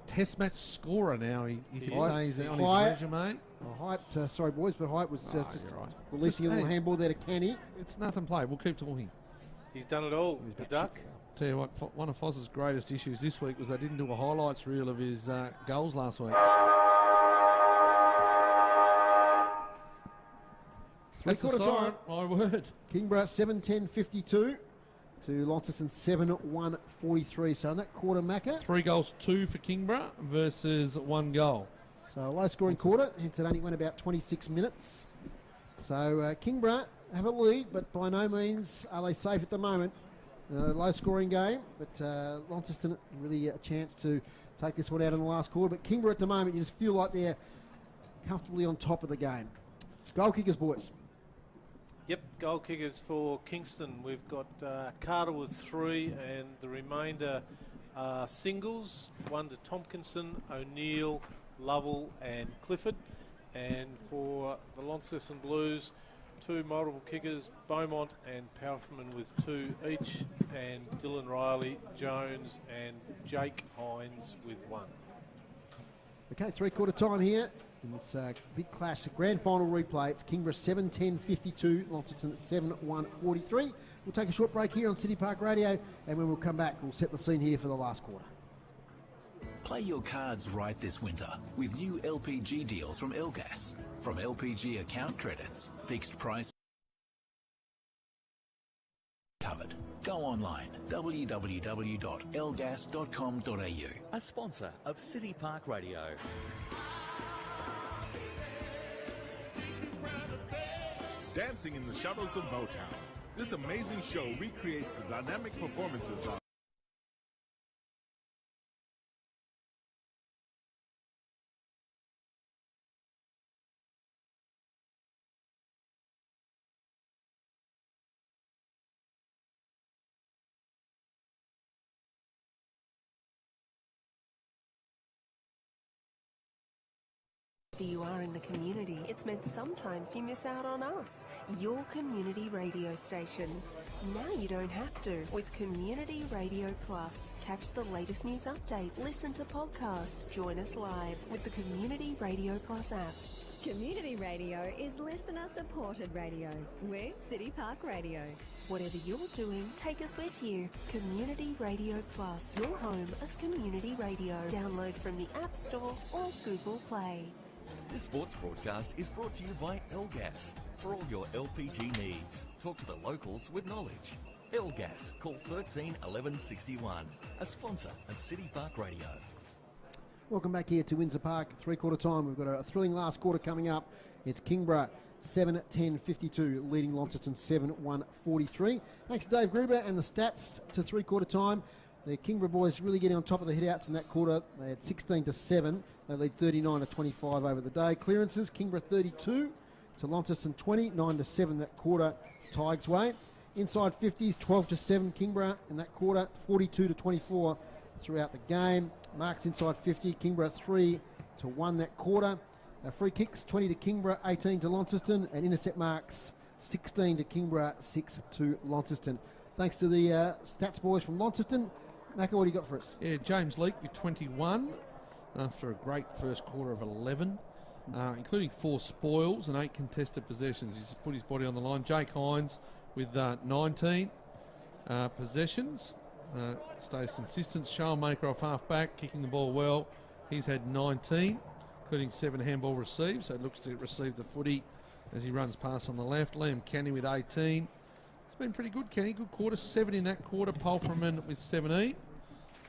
test match scorer now. He can say he's on his resume. Height, sorry boys, but Height was just right. releasing a little handball there to Kenny. It's nothing play. We'll keep talking. He's done it all, the Duck. Tell you what, one of Fozz's greatest issues this week was they didn't do a highlights reel of his goals last week. Three-quarter time. My word. Kingborough 7-10-52 to Launceston 7-1-43. So in that quarter, Macca. 3 goals, 2 for Kingborough versus 1 goal. So a low-scoring quarter, hence it only went about 26 minutes. So Kingborough have a lead, but by no means are they safe at the moment. Low-scoring game, but Launceston really a chance to take this one out in the last quarter. But Kingborough at the moment, you just feel like they're comfortably on top of the game. Goal kickers, boys. Yep, goal kickers for Kingston. We've got Carter with 3 and the remainder are singles. 1 to Tompkinson, O'Neill, Lovell and Clifford. And for the Launceston Blues, 2 multiple kickers, Beaumont and Powerfman with 2 each, and Dylan Riley, Jones and Jake Hines with 1. Okay, three-quarter time here. In this big clash, the grand final replay. It's Kingborough 7-10-52, Launceston 7-1-43. We'll take a short break here on City Park Radio, and when we'll come back, we'll set the scene here for the last quarter. Play your cards right this winter with new LPG deals from Elgas. From LPG account credits, fixed price Go online, www.elgas.com.au. A sponsor of City Park Radio. Dancing in the Shadows of Motown. This amazing show recreates the dynamic performances of You are in the community. It's meant sometimes you miss out on us, your community radio station. Now you don't have to. With Community Radio Plus, catch the latest news updates, listen to podcasts, join us live with the Community Radio Plus app. Community radio is listener-supported radio. We're City Park Radio. Whatever you're doing, take us with you. Community Radio Plus, your home of community radio. Download from the App Store or Google Play. This sports broadcast is brought to you by Elgas. For all your LPG needs, talk to the locals with knowledge. Elgas, call 13 11 61, a sponsor of City Park Radio. Welcome back here to Windsor Park, three-quarter time. We've got a thrilling last quarter coming up. It's Kingborough 7-10-52, leading Launceston 7-1-43. Thanks to Dave Gruber and the stats to three-quarter time. The Kingborough boys really getting on top of the hit-outs in that quarter. They had 16-7. They lead 39-25 over the day. Clearances, Kingborough 32 to Launceston 20, 9-7 that quarter, Tigers way. Inside 50s, 12-7 Kingborough in that quarter, 42-24 throughout the game. Marks inside 50, Kingborough 3-1 that quarter. Free kicks, 20 to Kingborough, 18 to Launceston, and intercept marks, 16 to Kingborough, 6 to Launceston. Thanks to the stats boys from Launceston. Macca, what do you got for us? Yeah, James Leake with 21 after a great first quarter of 11, including 4 spoils and 8 contested possessions. He's put his body on the line. Jake Hines with 19 possessions. Stays consistent. Showmaker off half-back, kicking the ball well. He's had 19, including 7 handball received, so it looks to receive the footy as he runs past on the left. Liam Kenny with 18. It's been pretty good, Kenny. Good quarter. 7 in that quarter. Polferman with 17.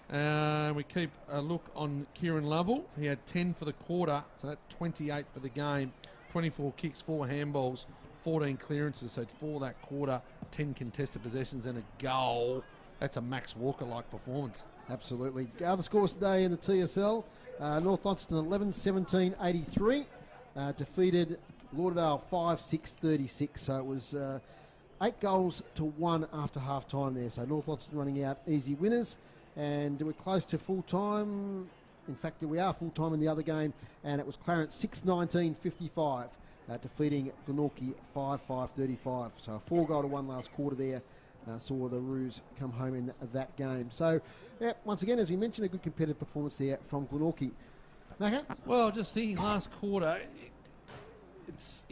We keep a look on Kieran Lovell. He had 10 for the quarter, so that's 28 for the game. 24 kicks, 4 handballs, 14 clearances. So for that quarter, 10 contested possessions and a goal. That's a Max Walker-like performance. Absolutely. Other scores today in the TSL. North Launceston 11-17-83. Defeated Lauderdale 5-6-36. So it was 8 goals to 1 after half time there. So North Launceston running out easy winners. And we're close to full time. In fact, we are full time in the other game. And it was Clarence 6-19-55, defeating Glenorchy 5-5-35. So a 4 goal to 1 last quarter there. Saw the Roos come home in that game. So, yeah, once again, as we mentioned, a good competitive performance there from Glenorchy. Macca? Well, just thinking last quarter, it's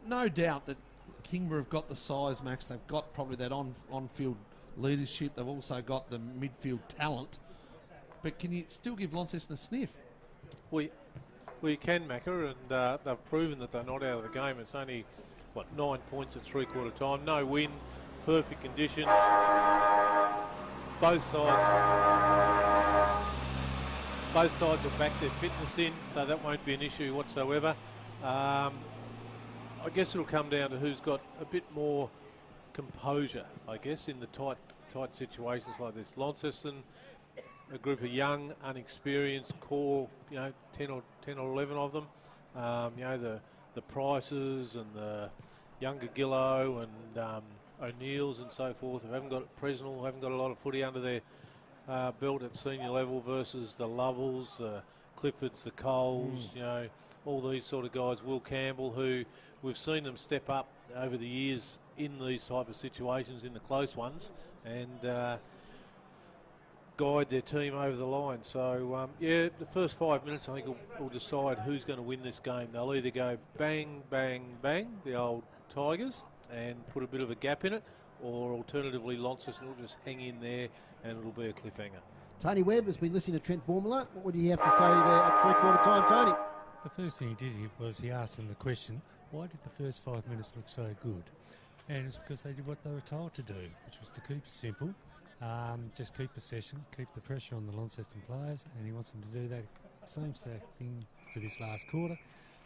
no doubt that Kingborough have got the size, Max. They've got probably that on-field leadership. They've also got the midfield talent. But can you still give Launceston a sniff? We can, Macca, and they've proven that they're not out of the game. It's only, 9 points at three-quarter time. No win. Perfect conditions. Both sides will back their fitness in, so that won't be an issue whatsoever. I guess it'll come down to who's got a bit more composure, I guess, in the tight situations like this. Launceston, a group of young, unexperienced core, 10 or 11 of them. The Prices and the younger Gillow and O'Neills and so forth, who haven't got Presnell, haven't got a lot of footy under their belt at senior level, versus the Lovells, the Cliffords, the Coles, all these sort of guys. Will Campbell, who we've seen them step up over the years in these type of situations, in the close ones, and guide their team over the line. So, the first 5 minutes I think will decide who's going to win this game. They'll either go bang, bang, bang, the old Tigers, and put a bit of a gap in it, or alternatively Launceston will just hang in there and it'll be a cliffhanger. Tony Webb has been listening to Trent Bormala. What do you have to say there at three-quarter time, Tony? The first thing he did was he asked them the question, why did the first 5 minutes look so good? And it's because they did what they were told to do, which was to keep it simple, just keep possession, keep the pressure on the Launceston players, and he wants them to do that same thing for this last quarter.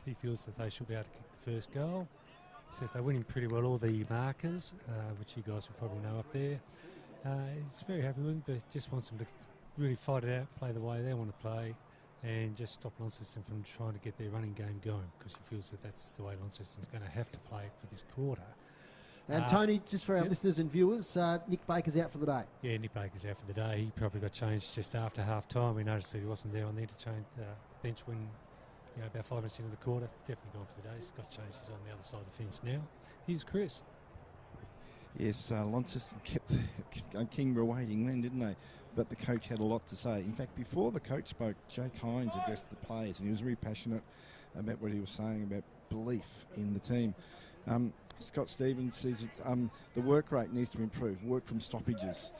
He feels that they should be able to kick the first goal. He says they're winning pretty well all the markers, which you guys will probably know up there. He's very happy with them, but just wants them to really fight it out, play the way they want to play, and just stop Launceston from trying to get their running game going, because he feels that that's the way Launceston's going to have to play for this quarter. And Tony, just for our listeners and viewers, Nick Baker's out for the day. Yeah, Nick Baker's out for the day. He probably got changed just after half time. We noticed that he wasn't there on the interchange bench when, about 5 minutes into the quarter. Definitely gone for the day. He's got changed. He's on the other side of the fence now. Here's Chris. Yes, Launceston kept Kingborough waiting then, didn't they? But the coach had a lot to say. In fact, before the coach spoke, Jake Hines addressed the players, and he was very passionate about what he was saying about belief in the team. Scott Stevens says the work rate needs to improve, work from stoppages,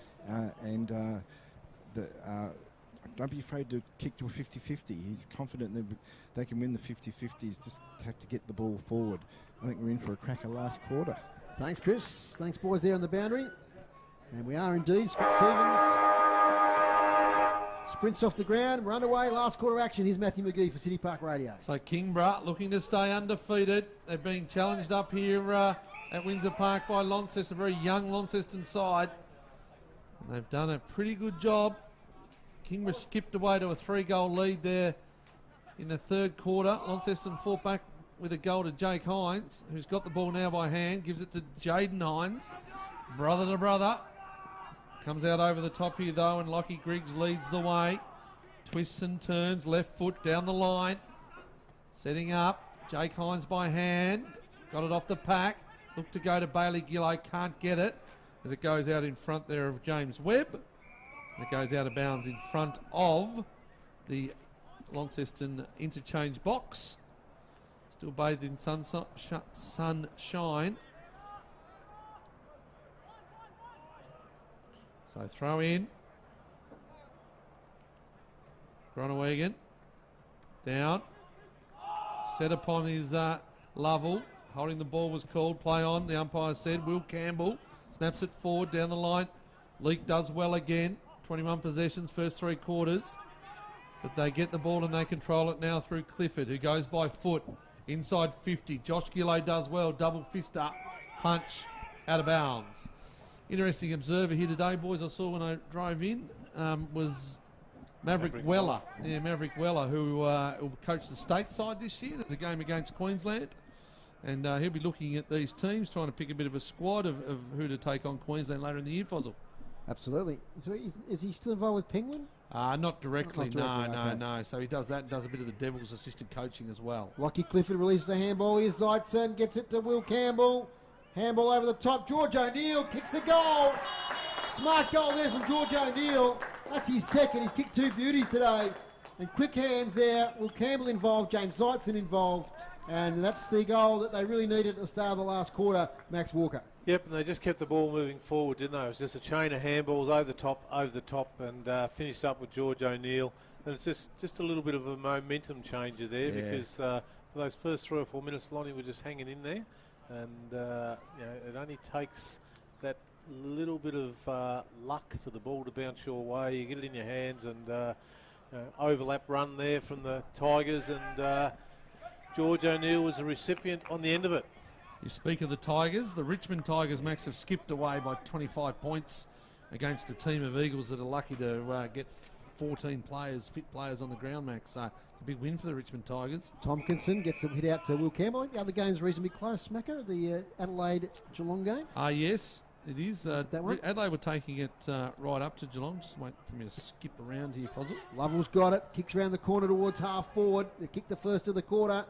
and don't be afraid to kick to a 50-50. He's confident that they can win the 50-50s, just have to get the ball forward. I think we're in for a cracker last quarter. Thanks, Chris. Thanks, boys, there on the boundary. And we are indeed. Scott Stevens sprints off the ground. We're underway. Last quarter action. Here's Matthew McGee for City Park Radio. So Kingborough looking to stay undefeated. They're being challenged up here at Windsor Park by Launceston, a very young Launceston side. And they've done a pretty good job. Kingborough skipped away to a 3-goal lead there in the third quarter. Launceston fought back with a goal to Jake Hines, who's got the ball now by hand, gives it to Jaden Hines. Brother to brother. Comes out over the top here though, and Lockie Griggs leads the way. Twists and turns, left foot down the line. Setting up, Jake Hines by hand. Got it off the pack. Look to go to Bailey Gillow, can't get it, as it goes out in front there of James Webb. And it goes out of bounds in front of the Launceston interchange box. Still bathed in sunshine. So throw in. Groenewegen. Down. Set upon his Lovell. Holding the ball was called. Play on, the umpire said. Will Campbell snaps it forward down the line. Leake does well again. 21 possessions, first 3 quarters. But they get the ball and they control it now through Clifford, who goes by foot. Inside 50. Josh Gillow does well. Double fist up. Punch out of bounds. Interesting observer here today, boys, I saw when I drove in, was Maverick Weller. Yeah, Maverick Weller, who will coach the state side this year. There's a game against Queensland. And he'll be looking at these teams, trying to pick a bit of a squad of who to take on Queensland later in the year, Fozzle. Absolutely. So is he still involved with Penguin? Not directly, Not directly, no. So he does that and does a bit of the Devils assistant coaching as well. Lockie Clifford releases a handball. Here's Zeitzen, gets it to Will Campbell. Handball over the top. George O'Neill kicks a goal. Smart goal there from George O'Neill. That's his second. He's kicked 2 beauties today. And quick hands there. Will Campbell involved, James Zeitzen involved. And that's the goal that they really needed at the start of the last quarter, Max Walker. Yep, and they just kept the ball moving forward, didn't they? It was just a chain of handballs over the top, and finished up with George O'Neill. And it's just a little bit of a momentum changer there, because for those first 3 or 4 minutes, Lonnie was just hanging in there. And it only takes that little bit of luck for the ball to bounce your way. You get it in your hands, and overlap run there from the Tigers, and George O'Neill was the recipient on the end of it. You speak of the Tigers. The Richmond Tigers, Max, have skipped away by 25 points against a team of Eagles that are lucky to get 14 players, fit players on the ground, Max. So it's a big win for the Richmond Tigers. Tompkinson gets the hit out to Will Campbell. I think the other game's reasonably close, Macca, the Adelaide-Geelong game. Yes, it is. That one? Adelaide were taking it right up to Geelong. Just wait for me to skip around here, Fozzle. Lovell's got it. Kicks around the corner towards half forward. They kick the first of the quarter.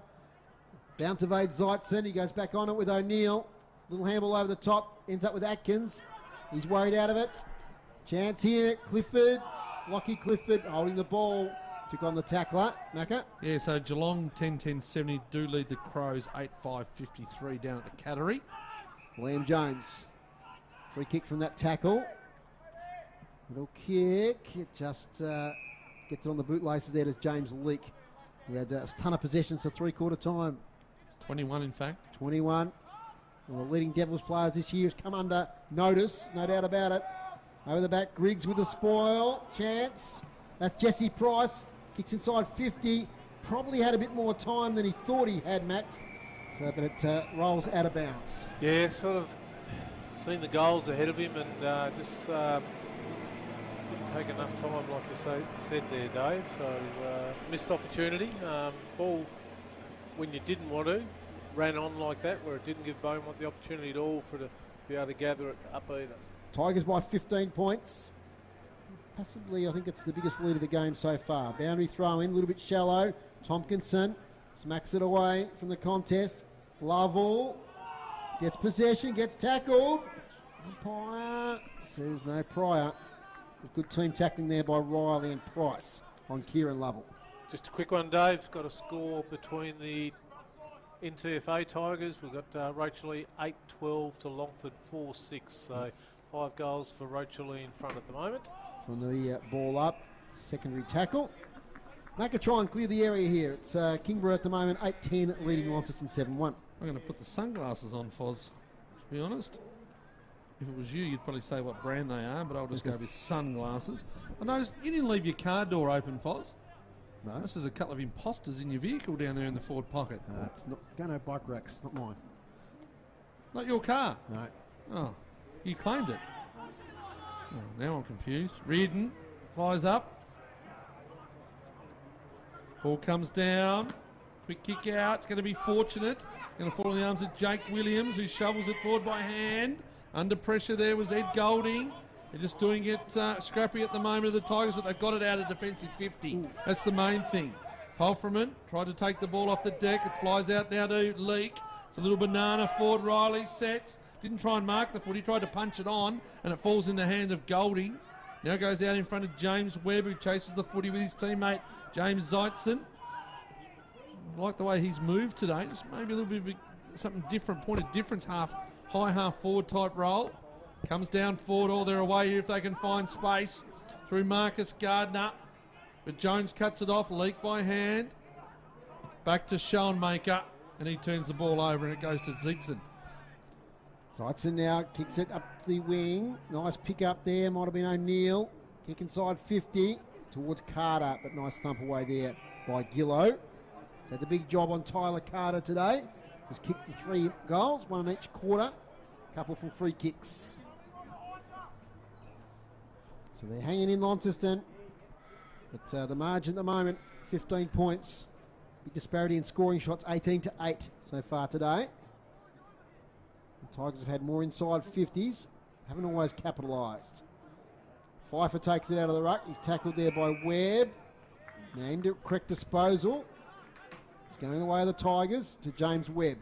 Down to Vade Zeitzen. He goes back on it with O'Neill. Little handball over the top. Ends up with Atkins. He's worried out of it. Chance here. Clifford. Lockie Clifford holding the ball. Took on the tackler. Macca. Yeah, so Geelong 10-10-70 do lead the Crows 8-5-53 down at the Cattery. Liam Jones. Free kick from that tackle. Little kick. It just gets it on the bootlaces there. Does James Leake. We had a ton of possessions for 3-quarter time. 21, in fact. 21. One of the leading Devils players this year has come under notice, no doubt about it. Over the back, Griggs with the spoil. Chance. That's Jesse Price. Kicks inside 50. Probably had a bit more time than he thought he had, Max. So, but it rolls out of bounds. Yeah, sort of seen the goals ahead of him and just didn't take enough time, like you said there, Dave. So missed opportunity. Ball, when you didn't want to, ran on like that, where it didn't give Beaumont the opportunity at all to be able to gather it up either. Tigers by 15 points. Possibly, I think it's the biggest lead of the game so far. Boundary throw in, a little bit shallow. Tompkinson smacks it away from the contest. Lovell gets possession, gets tackled. Umpire says no prior. Good team tackling there by Riley and Price on Kieran Lovell. Just a quick one, Dave. Got a score between the NTFA Tigers. We've got Rachel Lee 8-12 to Longford 4-6. So 5 goals for Rachel Lee in front at the moment. From the ball up, secondary tackle. Make a try and clear the area here. It's Kingborough at the moment, 8-10, leading Launceston 7-1. I'm going to put the sunglasses on, Foz, to be honest. If it was you, you'd probably say what brand they are, but I'll just go with sunglasses. I noticed you didn't leave your car door open, Foz. No. This is a couple of imposters in your vehicle down there in the forward pocket. It's not Gunno bike racks, not mine. Not your car? No. Oh, you claimed it. Oh, now I'm confused. Reardon flies up. Ball comes down. Quick kick out. It's going to be fortunate. Going to fall in the arms of Jake Williams, who shovels it forward by hand. Under pressure there was Ed Golding. They're just doing it scrappy at the moment of the Tigers, but they've got it out of defensive 50. That's the main thing. Polferman tried to take the ball off the deck. It flies out now to Leak. It's a little banana forward. Riley sets. Didn't try and mark the foot. He tried to punch it on, and it falls in the hand of Golding. Now goes out in front of James Webb, who chases the footy with his teammate James Zeitzen. I like the way he's moved today. Just maybe a little bit of something different, point of difference, half high, half forward type role. Comes down forward, all their away here if they can find space. Through Marcus Gardner. But Jones cuts it off, Leak by hand. Back to Schoenmaker, and he turns the ball over and it goes to Zeitzen. Zeitzen now kicks it up the wing. Nice pick up there, might have been O'Neill. Kick inside 50 towards Carter, but nice thump away there by Gillow. So the big job on Tyler Carter today was kick the 3 goals, 1 in each quarter, couple from free kicks. So they're hanging in Launceston, but the margin at the moment, 15 points. Big disparity in scoring shots, 18-8 so far today. The Tigers have had more inside 50s, haven't always capitalised. Pfeiffer takes it out of the ruck. He's tackled there by Webb. Named it, correct disposal. It's going the way of the Tigers to James Webb.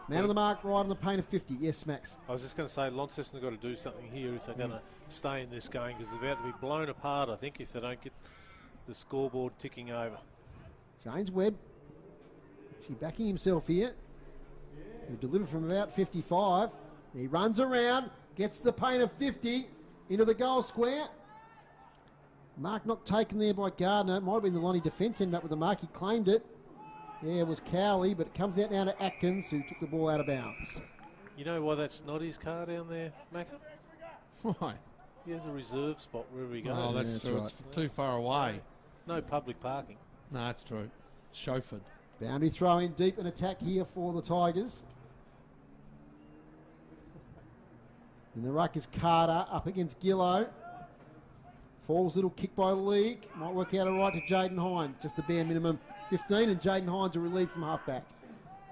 Man of the mark right on the paint of 50. Yes, Max. I was just going to say, Launceston have got to do something here if they're going to stay in this game, because they're about to be blown apart, I think, if they don't get the scoreboard ticking over. James Webb, actually backing himself here. He'll deliver from about 55. He runs around, gets the paint of 50 into the goal square. Mark not taken there by Gardner. It might have been the Lonnie defence ended up with the mark. He claimed it. There was Cowley, but it comes out now to Atkins, who took the ball out of bounds. You know why that's not his car down there, Macca? Why? He has a reserve spot wherever he goes. Oh, that's true. Right. It's too far away. No public parking. No, that's true. Chauffeured. Boundary throw in deep and attack here for the Tigers. And the ruck is Carter up against Gillow. Falls, little kick by League. Might work out all right to Jaden Hines. Just the bare minimum 15, and Jaden Hines will relieve from halfback.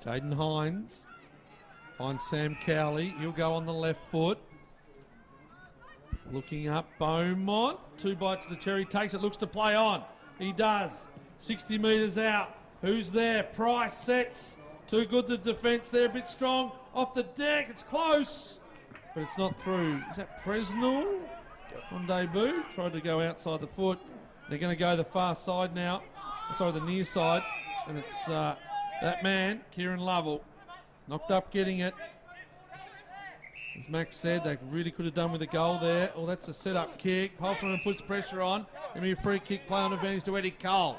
Jaden Hines finds Sam Cowley. He'll go on the left foot. Looking up, Beaumont. 2 bites of the cherry. Takes it, looks to play on. He does. 60 metres out. Who's there? Price sets. Too good the defence there, a bit strong. Off the deck, it's close. But it's not through. Is that Presnell on debut? Tried to go outside the foot. They're going to go the far side now. Sorry, the near side. And it's that man, Kieran Lovell. Knocked up getting it. As Max said, they really could have done with a goal there. Oh, that's a set-up kick. Polferman puts pressure on. Give me a free kick, play on advantage to Eddie Cole.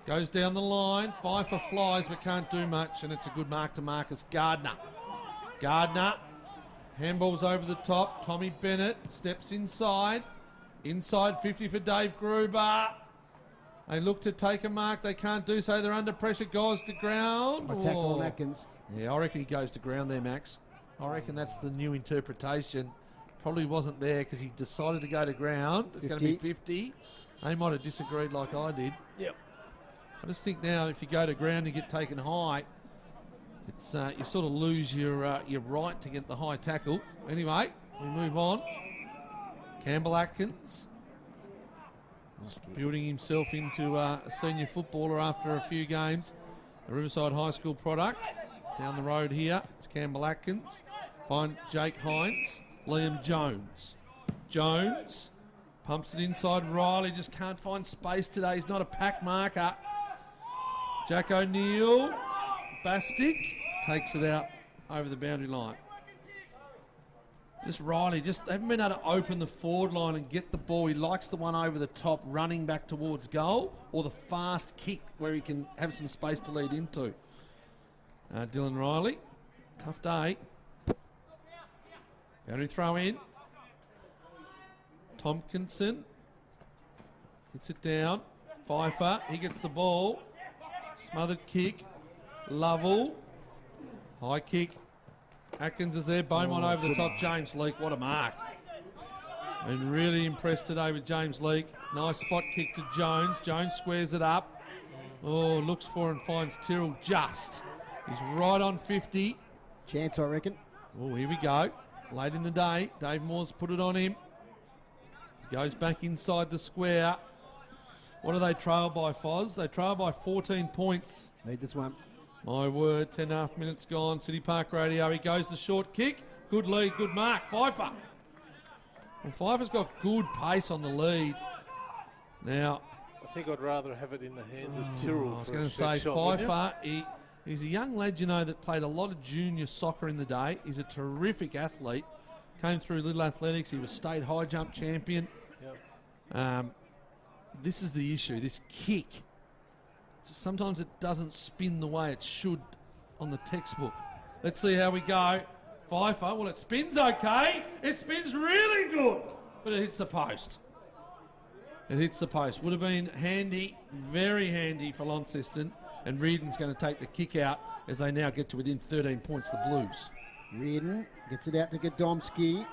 Goes down the line. Pfeiffer flies but can't do much, and it's a good mark to Marcus Gardner. Gardner. Handball's over the top. Tommy Bennett steps inside. Inside 50 for Dave Gruber. They look to take a mark. They can't do so. They're under pressure. Goes to ground. A tackle on Atkins. Yeah, I reckon he goes to ground there, Max. I reckon that's the new interpretation. Probably wasn't there because he decided to go to ground. It's going to be 50. They might have disagreed like I did. Yep. I just think now if you go to ground and get taken high, it's you sort of lose your right to get the high tackle. Anyway, we move on. Campbell Atkins building himself into a senior footballer after a few games. The Riverside High School product. Down the road here, it's Campbell Atkins. Find Jake Hines. Liam Jones. Jones pumps it inside. Riley just can't find space today. He's not a pack marker. Jack O'Neill. Bastic takes it out over the boundary line. Just Riley, they haven't been able to open the forward line and get the ball. He likes the one over the top running back towards goal or the fast kick where he can have some space to lead into. Dylan Riley, tough day. Boundary throw in. Tompkinson hits it down. Pfeiffer, he gets the ball. Smothered kick. Lovell. High kick. Atkins is there. Beaumont over the top. James Leake, what a mark. Been really impressed today with James Leake. Nice spot kick to Jones. Jones squares it up. Oh, looks for and finds Tyrrell just. He's right on 50. Chance, I reckon. Oh, here we go. Late in the day. Dave Moore's put it on him. Goes back inside the square. What do they trail by, Foz? They trail by 14 points. Need this one. My word, 10.5 minutes gone. City Park Radio. He goes the short kick. Good lead, good mark. Pfeiffer. Well, Pfeiffer's got good pace on the lead. Now, I think I'd rather have it in the hands of Tyrrell. I was going to say, Pfeiffer, he's a young lad, you know, that played a lot of junior soccer in the day. He's a terrific athlete. Came through Little Athletics. He was state high jump champion. Yep. This is the issue, this kick. Sometimes it doesn't spin the way it should on the textbook. Let's see how we go. Pfeiffer, well, it spins okay. It spins really good, but it hits the post. It hits the post. Would have been handy, very handy for Launceston, and Reardon's going to take the kick out as they now get to within 13 points, the Blues. Reardon gets it out to Godomski.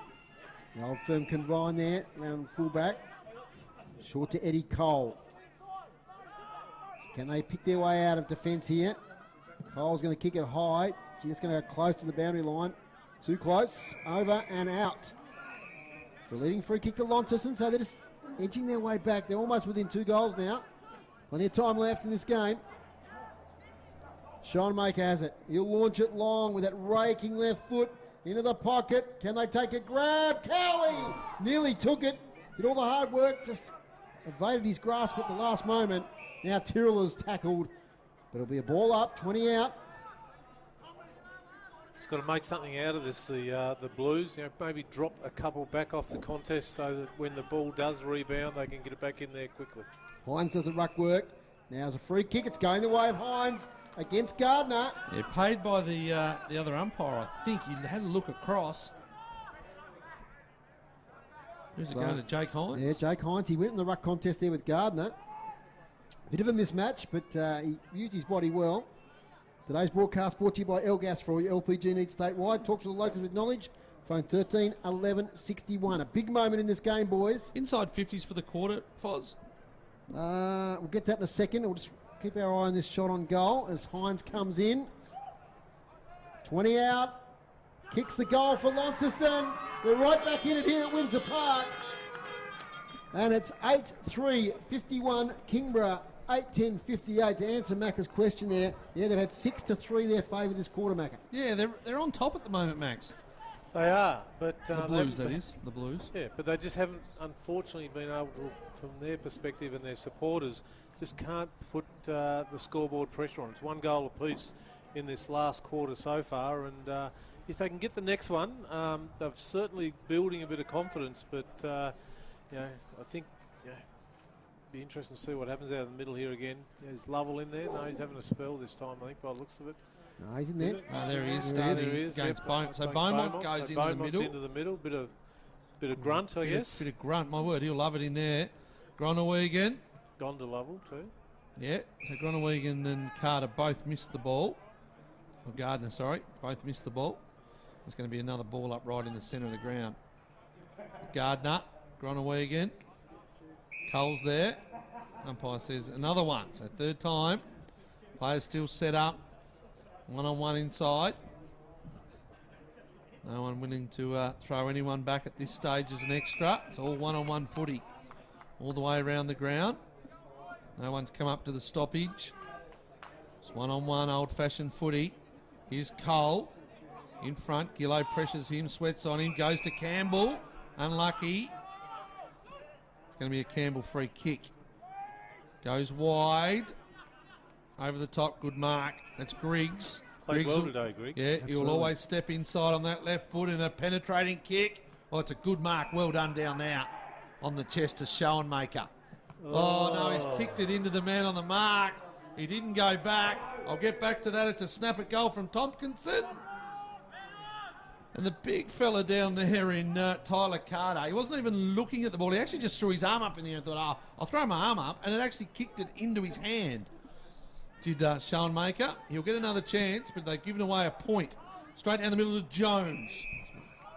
The old firm combine there, around fullback. Short to Eddie Cole. Can they pick their way out of defence here? Cole's going to kick it high. Just going to go close to the boundary line. Too close. Over and out. Relieving free kick to Launceston, so they're just edging their way back. They're almost within 2 goals now. Plenty of time left in this game. Sean Maker has it. He'll launch it long with that raking left foot into the pocket. Can they take a grab? Cowley nearly took it. Did all the hard work, just evaded his grasp at the last moment. Now Tyrrell is tackled, but it'll be a ball up, 20 out. He's got to make something out of this, the Blues. You know, maybe drop a couple back off the contest so that when the ball does rebound, they can get it back in there quickly. Hines does a ruck work. Now it's a free kick. It's going the way of Hines against Gardner. Yeah, paid by the other umpire, I think. He had a look across. Who's it going to? Jake Hines? Yeah, Jake Hines. He went in the ruck contest there with Gardner. Bit of a mismatch, but he used his body well. Today's broadcast brought to you by Elgas for all your LPG needs statewide. Talk to the locals with knowledge. Phone 13 11 61. A big moment in this game, boys. Inside 50s for the quarter, Foz. We'll get that in a second. We'll just keep our eye on this shot on goal as Hines comes in. 20 out. Kicks the goal for Launceston. They're right back in it here at Windsor Park. And it's 8-3, 51 Kingborough, 8-10-58. To answer Macca's question there, yeah, they've had 6-3 their favour this quarter, Macca. Yeah, they're on top at the moment, Max. They are, but the Blues, that is, the Blues. Yeah, but they just haven't, unfortunately, been able to, from their perspective and their supporters, just can't put the scoreboard pressure on. It's 1 goal apiece in this last quarter so far, and if they can get the next one, they're certainly building a bit of confidence. But you know, I think it'd be interesting to see what happens out of the middle here again. Is Lovell in there? No, he's having a spell this time, I think, by the looks of it. No, he's in there. There he is, There starting he is, against yep, Beaumont. So against Beaumont goes So into Beaumont's the middle. into the middle. Bit of grunt, I guess. Bit of grunt, my word. He'll love it in there. Groenewegen. Gone to level too. Yeah, so Groenewegen and Carter both missed the ball. Or Gardner, sorry. Both missed the ball. There's going to be another ball up right in the centre of the ground. Gardner, Groenewegen. Cole's there. Umpire says another one. So third time. Players still set up. 1-on-1 inside. No one willing to throw anyone back at this stage as an extra. It's all 1-on-1 footy all the way around the ground. No one's come up to the stoppage. It's 1-on-1 old-fashioned footy. Here's Cole in front. Gillow pressures him, sweats on him, goes to Campbell. Unlucky. It's going to be a Campbell free kick. Goes wide. Over the top, good mark. That's Griggs. Played well today, Griggs. Yeah, he'll always step inside on that left foot and a penetrating kick. Oh, it's a good mark. Well done down there on the chest to Schoenmaker. Oh, no, he's kicked it into the man on the mark. He didn't go back. I'll get back to that. It's a snap at goal from Tompkinson. And the big fella down there in Tyler Carter, he wasn't even looking at the ball. He actually just threw his arm up in the air and thought, I'll throw my arm up. And it actually kicked it into his hand. Did Schoenmaker. He'll get another chance, but they've given away a point. Straight down the middle to Jones.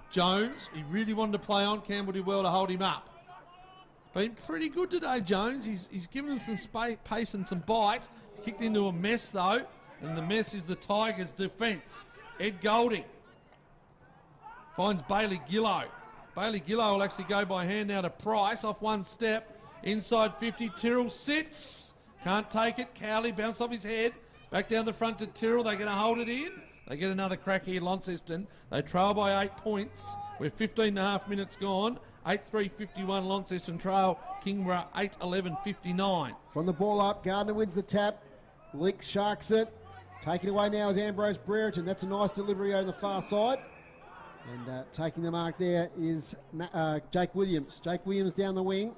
Jones, he really wanted to play on. Campbell did well to hold him up. Been pretty good today, Jones. He's given him some pace and some bite. He's kicked into a mess, though, and the mess is the Tigers' defence. Ed Golding finds Bailey Gillow. Bailey Gillow will actually go by hand now to Price. Off one step. Inside 50. Tyrrell sits. Can't take it. Cowley bounced off his head. Back down the front to Tyrrell. They're going to hold it in. They get another crack here, Launceston. They trail by 8 points. We're 15.5 minutes gone. 8-3-51 Launceston trail. Kingborough 8-11-59. From the ball up, Gardner wins the tap. Leaks sharks it. Taken away now is Ambrose Brereton. That's a nice delivery over the far side. And taking the mark there is Jake Williams. Jake Williams down the wing.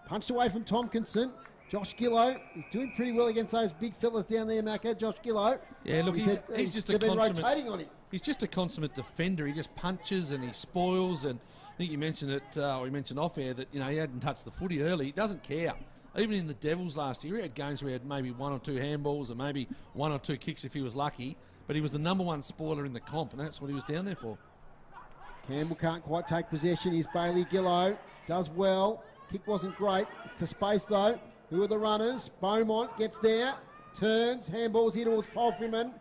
Punched away from Tompkinson. Josh Gillow, he's doing pretty well against those big fellas down there, Macca. Josh Gillow. Yeah, look, he's just a consummate, rotating on him. He's just a consummate defender. He just punches and he spoils. And I think you mentioned it, or you mentioned off air that he hadn't touched the footy early. He doesn't care. Even in the Devils last year, he had games where he had maybe 1 or 2 handballs or maybe 1 or 2 kicks if he was lucky. But he was the number 1 spoiler in the comp, and that's what he was down there for. Campbell can't quite take possession. Here's Bailey Gillow. Does well. Kick wasn't great. It's to space though. Who are the runners? Beaumont gets there, turns, handballs here towards Palfreyman.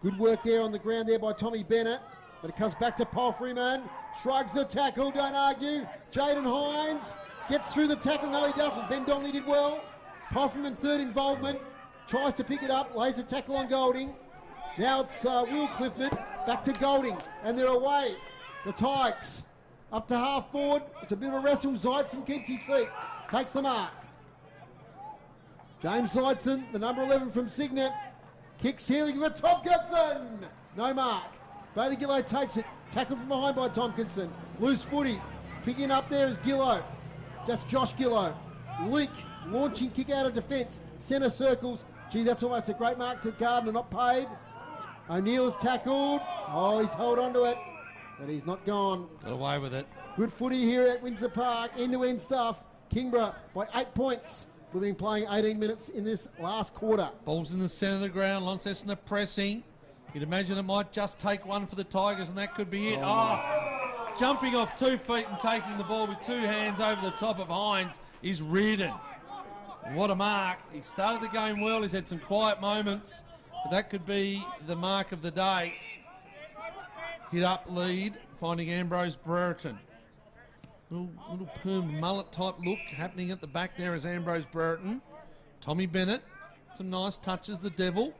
Good work there on the ground there by Tommy Bennett, but it comes back to Palfreyman. Shrugs the tackle, don't argue. Jaden Hines gets through the tackle. No, he doesn't. Ben Donnelly did well. Palfreyman, third involvement, tries to pick it up, lays the tackle on Golding. Now it's Will Clifford, back to Golding, and they're away. The Tigers up to half forward. It's a bit of a wrestle. Zeitzen keeps his feet, takes the mark. James Zeitzen, the number 11 from Signet, kicks here for Tompkinson. No mark. Bailey Gillow takes it. Tackled from behind by Tompkinson. Loose footy. Picking up there is Gillow. That's Josh Gillow. Leak, launching kick out of defence. Centre circles. Gee, that's almost a great mark to Gardner, not paid. O'Neill's tackled. Oh, he's held on to it, but he's not gone. Got away with it. Good footy here at Windsor Park. End-to-end stuff. Kingborough by 8 points. We've been playing 18 minutes in this last quarter. Ball's in the centre of the ground. Launceston are pressing. You'd imagine it might just take one for the Tigers, and that could be it. Jumping off 2 feet and taking the ball with 2 hands over the top of Hines is Reardon. What a mark. He started the game well. He's had some quiet moments, but that could be the mark of the day. Hit up lead, finding Ambrose Brereton. Little perm mullet type look happening at the back there is Ambrose Brereton. Tommy Bennett, some nice touches, the Devil.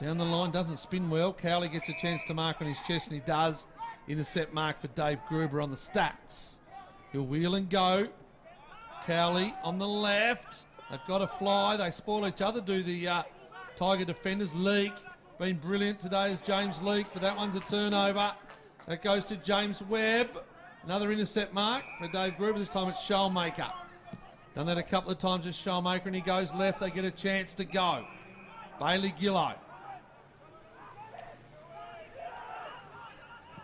Down the line, doesn't spin well. Cowley gets a chance to mark on his chest, and he does. Intercept mark for Dave Gruber on the stats. He'll wheel and go. Cowley on the left. They've got a fly. They spoil each other, do the Tiger defenders. Leak, been brilliant today is James Leak, but that one's a turnover. That goes to James Webb. Another intercept mark for Dave Gruber. This time it's Schoenmaker. Done that a couple of times with Schoenmaker, and he goes left. They get a chance to go. Bailey Gillow.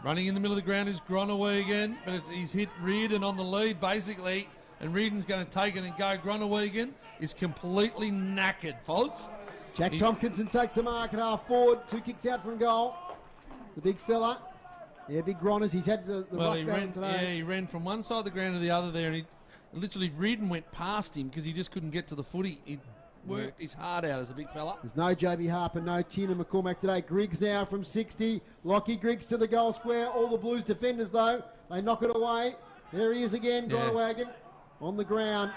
Running in the middle of the ground is Groenewegen, but he's hit Reardon on the lead, basically, and Reardon's going to take it and go. Groenewegen is completely knackered, Foz. Jack Tompkinson takes the mark at half forward. 2 kicks out from goal. The big fella. Yeah, big Groners. He's had the rock battle today. Yeah, he ran from one side of the ground to the other there, and literally Reardon went past him because he just couldn't get to the footy. He worked his heart out as a big fella. There's no JB Harper, no Tina McCormack today. Griggs now from 60. Lockie Griggs to the goal square. All the Blues defenders, though, they knock it away. There he is again, Groenewegen on the ground.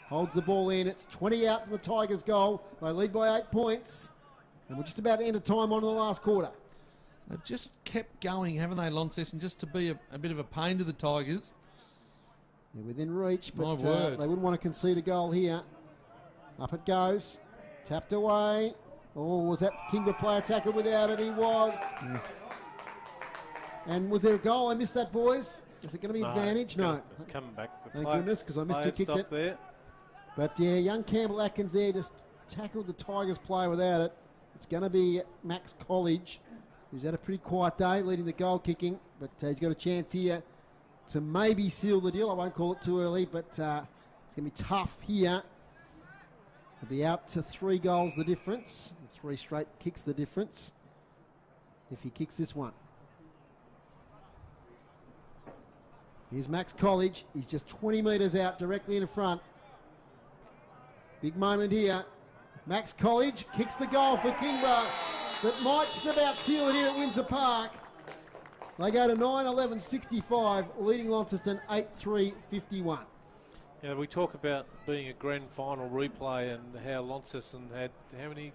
Holds the ball in. It's 20 out for the Tigers' goal. They lead by 8 points. And we're just about to end of time on in the last quarter. They've just kept going, haven't they, Launceston, just to be a bit of a pain to the Tigers. They're within reach, but they wouldn't want to concede a goal here. Up it goes. Tapped away. Oh, was that Kingborough player tackled without it? He was. And was there a goal? I missed that, boys. Is it going to be advantage? No. It's coming back. Thank goodness, because I missed who kicked it. There. But yeah, young Campbell Atkins there just tackled the Tigers player without it. It's going to be Max College, who's had a pretty quiet day leading the goal kicking, but he's got a chance here to maybe seal the deal. I won't call it too early, but it's going to be tough here. He'll be out to 3 goals the difference. 3 straight kicks the difference if he kicks this one. Here's Max College. He's just 20 metres out directly in front. Big moment here. Max College kicks the goal for Kingborough that might just about seal it here at Windsor Park. They go to 9-11-65, leading Launceston 8-3-51. Yeah, we talk about being a grand final replay and how Launceston had how many?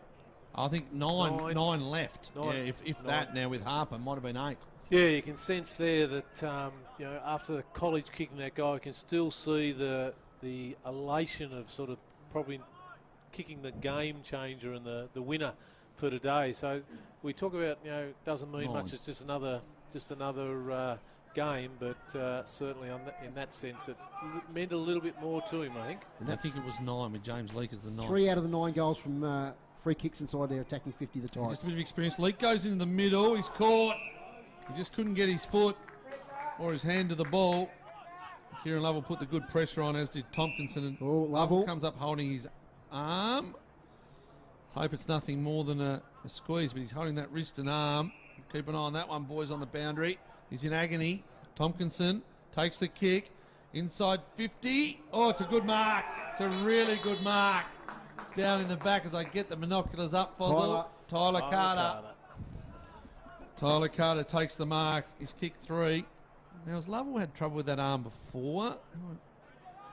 I think nine left. Yeah, if that now with Harper might have been 8. Yeah, you can sense there that after the College kicking that goal, you can still see the elation of sort of probably kicking the game changer and the winner for today. So we talk about it doesn't mean much. It's just another game, but certainly in that sense, it meant a little bit more to him, I think. And I think it was 9 with James Leake as the 9. 3 out of the 9 goals from free kicks inside there, attacking 50 the Tigers. Just a bit of experience. Leake goes into the middle. He's caught. He just couldn't get his foot or his hand to the ball. Kieran Lovell put the good pressure on, as did Tompkinson. And Lovell comes up holding his arm. Let's hope it's nothing more than a squeeze, but he's holding that wrist and arm. Keep an eye on that one, boys, on the boundary. He's in agony. Tompkinson takes the kick. Inside 50. Oh, it's a good mark. It's a really good mark. Down in the back as I get the binoculars up, Fozzle. Tyler Carter. Tyler Carter takes the mark. He's kicked 3. Now, has Lovell had trouble with that arm before?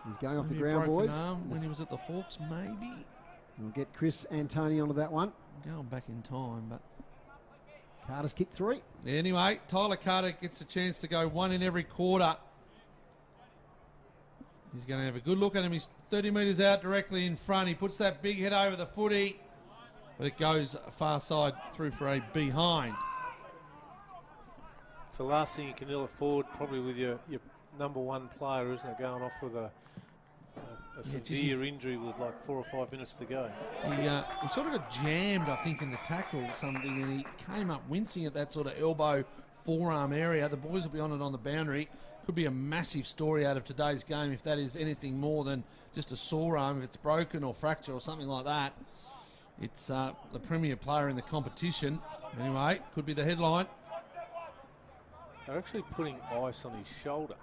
He's going off the ground, boys. When he was at the Hawks, maybe. We'll get Chris Antoni onto that one. I'm going back in time, but Carter's kicked 3. Anyway, Tyler Carter gets a chance to go 1 in every quarter. He's going to have a good look at him. He's 30 metres out directly in front. He puts that big head over the footy, but it goes far side through for a behind. It's the last thing you can ill afford, probably with your number 1 player, isn't it? Going off with a severe injury with like 4 or 5 minutes to go. He sort of got jammed, I think, in the tackle or something, and he came up wincing at that sort of elbow forearm area. The boys will be on it on the boundary. Could be a massive story out of today's game if that is anything more than just a sore arm. If it's broken or fracture or something like that, it's the premier player in the competition. Anyway, could be the headline. They're actually putting ice on his shoulder.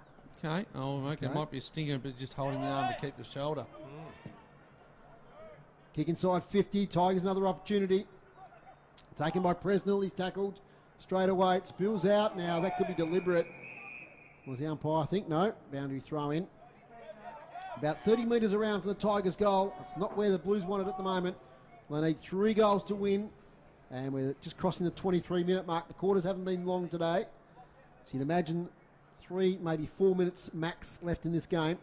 Okay. Oh, okay. It might be a stinger, but just holding the arm to keep the shoulder. Kick inside 50. Tigers another opportunity. Taken by Presnell. He's tackled straight away. It spills out. Now that could be deliberate. Was the umpire? I think no. Boundary throw in. About 30 metres around for the Tigers' goal. It's not where the Blues want it at the moment. They need 3 goals to win. And we're just crossing the 23-minute mark. The quarters haven't been long today. So you'd imagine 3, maybe 4 minutes max left in this game.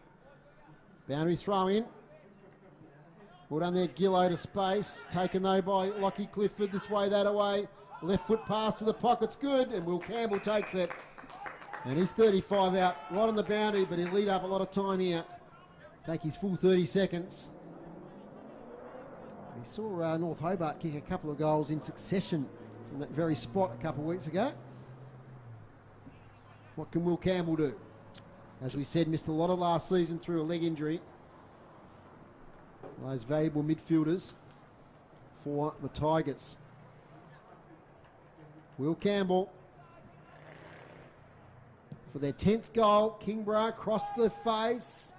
Boundary throw in. Well done there, Gillow to space. Taken though by Lockie Clifford. This way, that away. Left foot pass to the pocket's good, and Will Campbell takes it. And he's 35 out, right on the boundary, but he'll lead up a lot of time here. Take his full 30 seconds. We saw North Hobart kick a couple of goals in succession from that very spot a couple of weeks ago. What can Will Campbell do? As we said, missed a lot of last season through a leg injury. Those valuable midfielders for the Tigers. Will Campbell for their 10th goal. Kingborough across the face.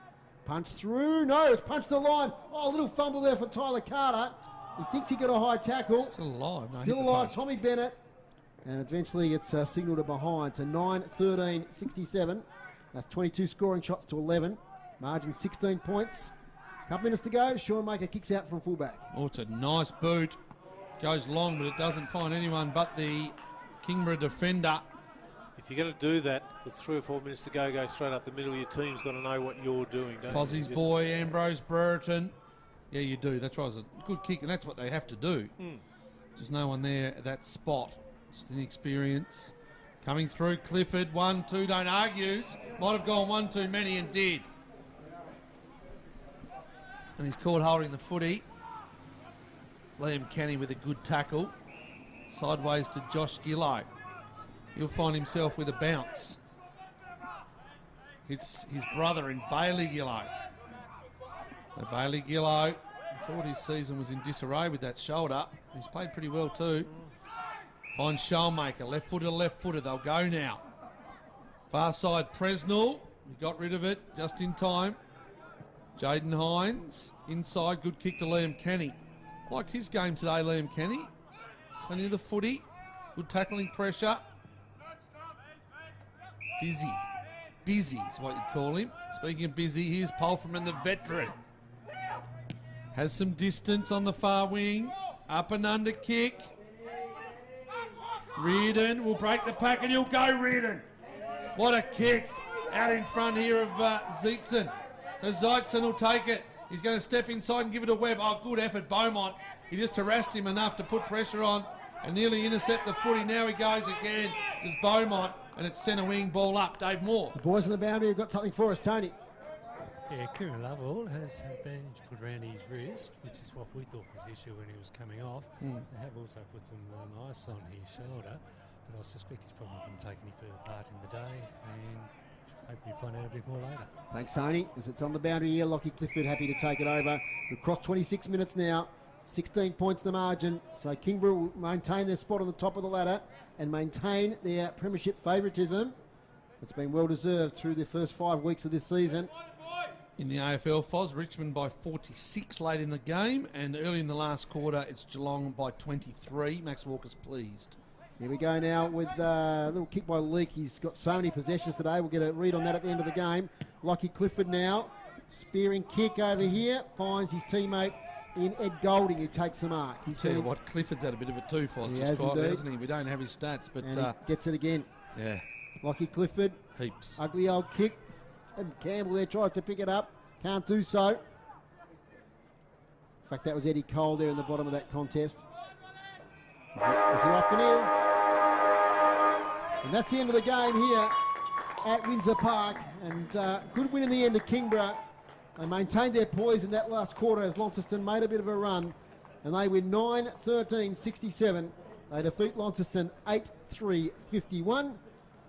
Punch through. No, it's punched the line. Oh, a little fumble there for Tyler Carter. He thinks he got a high tackle. Still alive. No, Still alive. Tommy Bennett. And eventually it's signalled to behind. So 9-13-67. That's 22 scoring shots to 11. Margin 16 points. Couple minutes to go. Sean Maker kicks out from fullback. Oh, it's a nice boot. Goes long, but it doesn't find anyone but the Kingborough defender. If you're going to do that with 3 or 4 minutes to go straight up the middle, your team's got to know what you're doing, don't you? Fozzie's boy, Ambrose Brereton. Yeah, you do. That's right. It's a good kick, and that's what they have to do. There's no one there at that spot. Just inexperience. Coming through, Clifford. 1-2, don't argue. Might have gone one too many and did. And he's caught holding the footy. Liam Kenny with a good tackle. Sideways to Josh Gillow. He'll find himself with a bounce. It's his brother in Bailey Gillow. So Bailey Gillow, thought his season was in disarray with that shoulder. He's played pretty well too. Finds Shellmaker, left footer, they'll go now. Far side Presnell, he got rid of it just in time. Jaden Hines, inside, good kick to Liam Kenny. Liked his game today, Liam Kenny. Plenty of the footy, good tackling pressure. Busy is what you'd call him. Speaking of busy, here's Pulfreman, the veteran. Has some distance on the far wing. Up and under kick. Reardon will break the pack and he'll go Reardon. What a kick out in front here of Zeitzen. So Zeitzen will take it. He's going to step inside and give it a Webb. Oh, good effort, Beaumont. He just harassed him enough to put pressure on and nearly intercept the footy. Now he goes again. There's Beaumont and it's centre wing, ball up. Dave Moore. The boys on the boundary have got something for us, Tony. Yeah, Kieran Lovell has a bandage put around his wrist, which is what we thought was the issue when he was coming off. They have also put some ice on his shoulder, but I suspect he's probably not going to take any further part in the day, and hopefully find out a bit more later. Thanks, Tony. As it's on the boundary here, Lockie Clifford happy to take it over. We've crossed 26 minutes now, 16 points the margin, so Kingborough will maintain their spot on the top of the ladder and maintain their premiership favouritism. It's been well deserved through the first 5 weeks of this season. In the AFL, Foz, Richmond by 46 late in the game, and early in the last quarter, it's Geelong by 23. Max Walker's pleased. Here we go now with a little kick by Leake. He's got so many possessions today. We'll get a read on that at the end of the game. Lockie Clifford now. Spearing kick over here. Finds his teammate in Ed Golding, who takes the mark. I'll tell you what, Clifford's had a bit of a two, Foz. He just has quietly, indeed. hasn't he? We don't have his stats, but... And he gets it again. Yeah. Lockie Clifford. Heaps. Ugly old kick. And Campbell there tries to pick it up. Can't do so. In fact, that was Eddie Cole there in the bottom of that contest. As he often is. And that's the end of the game here at Windsor Park. And good win in the end of Kingborough. They maintained their poise in that last quarter as Launceston made a bit of a run. And they win 9-13-67. They defeat Launceston 8-3-51.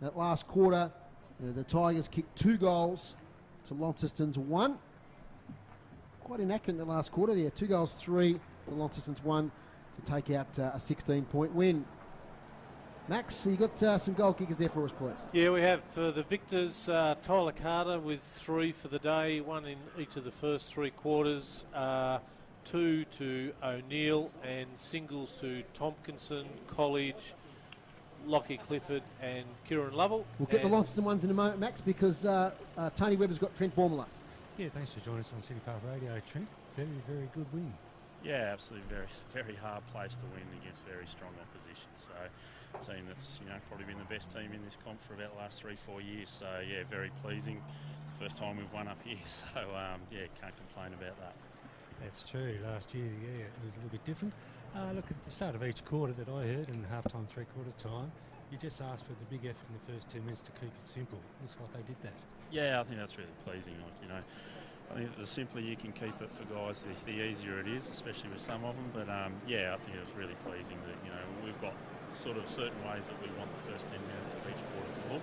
That last quarter, the Tigers kicked 2 goals to Launceston's 1. Quite inaccurate in the last quarter there. 2 goals, 3 to Launceston's 1 to take out a 16-point win. Max, you got some goal kickers there for us, please. Yeah, we have for the victors, Tyler Carter with 3 for the day, 1 in each of the first 3 quarters, 2 to O'Neill, and singles to Tompkinson, College, Lockie Clifford and Kieran Lovell. We'll get the Launceston ones in a moment, Max, because Tony Webber's got Trent Bormala. Yeah, thanks for joining us on City Park Radio, Trent. Very, very good win. Yeah, absolutely. Very, very hard place to win against very strong opposition. So, a team that's probably been the best team in this comp for about the last 3-4 years. So, yeah, very pleasing. First time we've won up here. So, yeah, can't complain about that. That's true. Last year, yeah, it was a little bit different. Look, at the start of each quarter that I heard, and half-time, three-quarter time, you just asked for the big effort in the first 2 minutes to keep it simple. Looks like they did that. Yeah, I think that's really pleasing. I think the simpler you can keep it for guys, the easier it is, especially with some of them. But yeah, I think it was really pleasing that we've got sort of certain ways that we want the first 10 minutes of each quarter to look,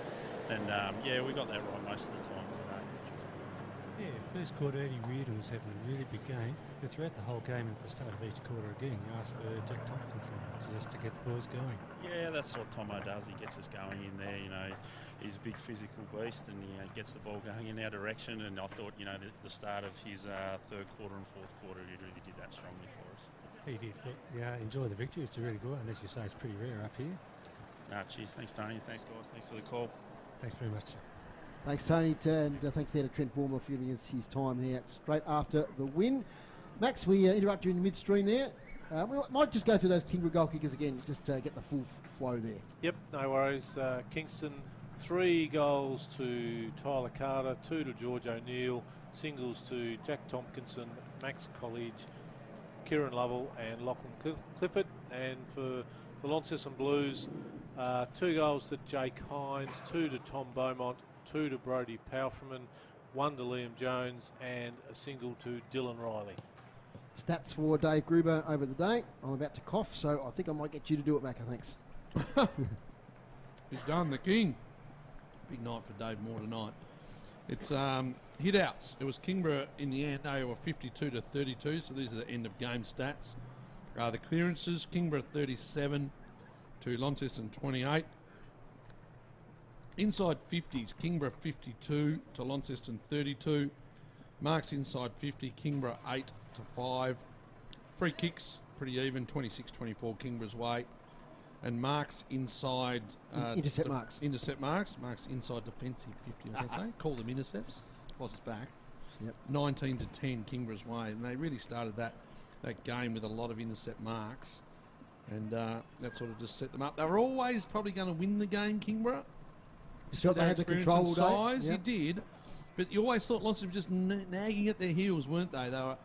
and yeah, we got that right most of the time today, which was good. Yeah, first quarter Eddie Reardon was having a really big game, but throughout the whole game at the start of each quarter again, you asked for Jack Tompkinson just to get the boys going. Yeah, that's what Tomo does. He gets us going in there. He's a big physical beast, and he gets the ball going in our direction. And I thought, the start of his third quarter and fourth quarter, he really did that strongly for us. He did. Look, yeah, enjoy the victory. It's a really good one. As you say, it's pretty rare up here. Cheers. Thanks, Tony. Thanks, guys. Thanks for the call. Thanks very much. Thanks, Tony, and thanks there to Trent Warmer for giving us his time there straight after the win. Max, we interrupt you in the midstream there. We might just go through those Kingborough goal kickers again, just to get the full flow there. Yep, no worries. Kingston, 3 goals to Tyler Carter, 2 to George O'Neill, singles to Jack Tompkinson, Max College, Kieran Lovell and Lachlan Clifford. And for the Launceston Blues, 2 goals to Jake Hines, 2 to Tom Beaumont, 2 to Brodie Powerfrman, 1 to Liam Jones and a single to Dylan Riley. Stats for Dave Gruber over the day. I'm about to cough, so I think I might get you to do it, Macca. Thanks. He's done, the king. Big night for Dave Moore tonight. It's hit outs. It was Kingborough in the end. They were 52 to 32, so these are the end of game stats. The clearances, Kingborough 37 to Launceston 28. Inside 50s, Kingborough 52 to Launceston 32. Marks inside 50, Kingborough 8 to 5. Free kicks, pretty even, 26-24 Kingborough's way. And marks inside... intercept marks. Intercept marks. Marks inside defensive 50, I can say. Call them intercepts. Boss is back. Yep. 19 to 10 Kingborough's way. And they really started that game with a lot of intercept marks. And that sort of just set them up. They were always probably going to win the game, Kingborough. You felt they had the control all day? Yep. You did. But you always thought Launceston were just nagging at their heels, weren't they? They were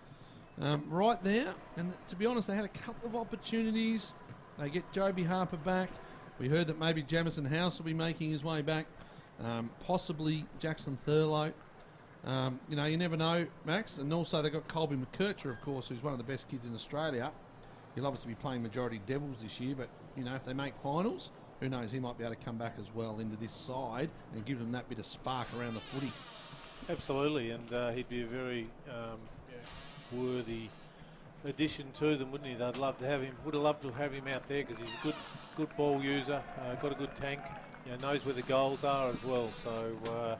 right there. And to be honest, they had a couple of opportunities. They get Joby Harper back. We heard that maybe Jamison House will be making his way back. Possibly Jackson Thurlow. You never know, Max. And also they've got Colby McKercher, of course, who's one of the best kids in Australia. He'll obviously be playing majority Devils this year, but, if they make finals, who knows, he might be able to come back as well into this side and give them that bit of spark around the footy. Absolutely, and he'd be a very worthy addition to them, wouldn't he? They'd love to have him. Would have loved to have him out there because he's a good ball user, got a good tank, knows where the goals are as well. So,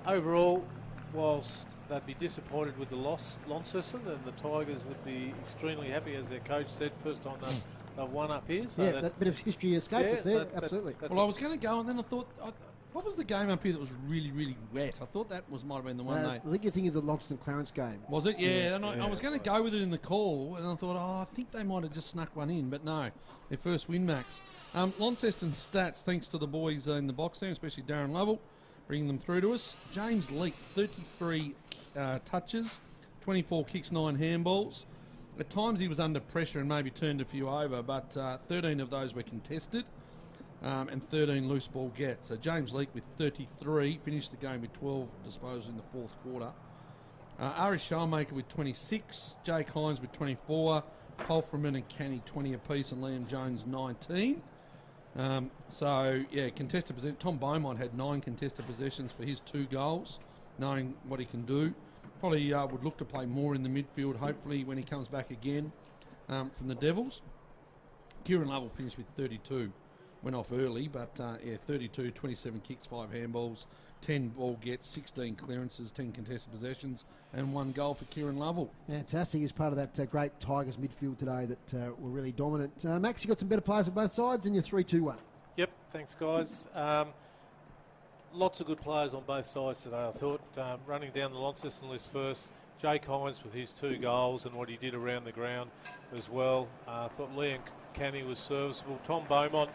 overall, whilst they'd be disappointed with the loss, Launceston, and the Tigers would be extremely happy, as their coach said, first time they've won up here. So that bit of history escape was there, absolutely. Well, I was going to go, and then I thought... what was the game up here that was really, really wet? I thought that might have been the one I think you're thinking of the Launceston-Clarence game. Was it? Yeah. And I was going to go with it in the call, and I thought, I think they might have just snuck one in, but no. Their first win, Max. Launceston stats, thanks to the boys in the box there, especially Darren Lovell, bringing them through to us. James Leake, 33 touches, 24 kicks, 9 handballs. At times he was under pressure and maybe turned a few over, but 13 of those were contested. And 13 loose ball gets. So James Leake with 33, finished the game with 12 disposals in the fourth quarter. Ari Shellmaker with 26, Jake Hines with 24, Polframan and Canny 20 apiece, and Liam Jones 19. Contested possession. Tom Beaumont had 9 contested possessions for his 2 goals, knowing what he can do. Probably would look to play more in the midfield, hopefully, when he comes back again from the Devils. Kieran Lovell finished with 32. Went off early, but 32, 27 kicks, 5 handballs, 10 ball gets, 16 clearances, 10 contested possessions, and 1 goal for Kieran Lovell. Fantastic. He was part of that great Tigers midfield today that were really dominant. Max, you got some better players on both sides, and you're 3-2-1. Yep, thanks, guys. Lots of good players on both sides today, I thought. Running down the Launceston list first, Jake Hines with his 2 goals and what he did around the ground as well. I thought Liam Canny was serviceable. Tom Beaumont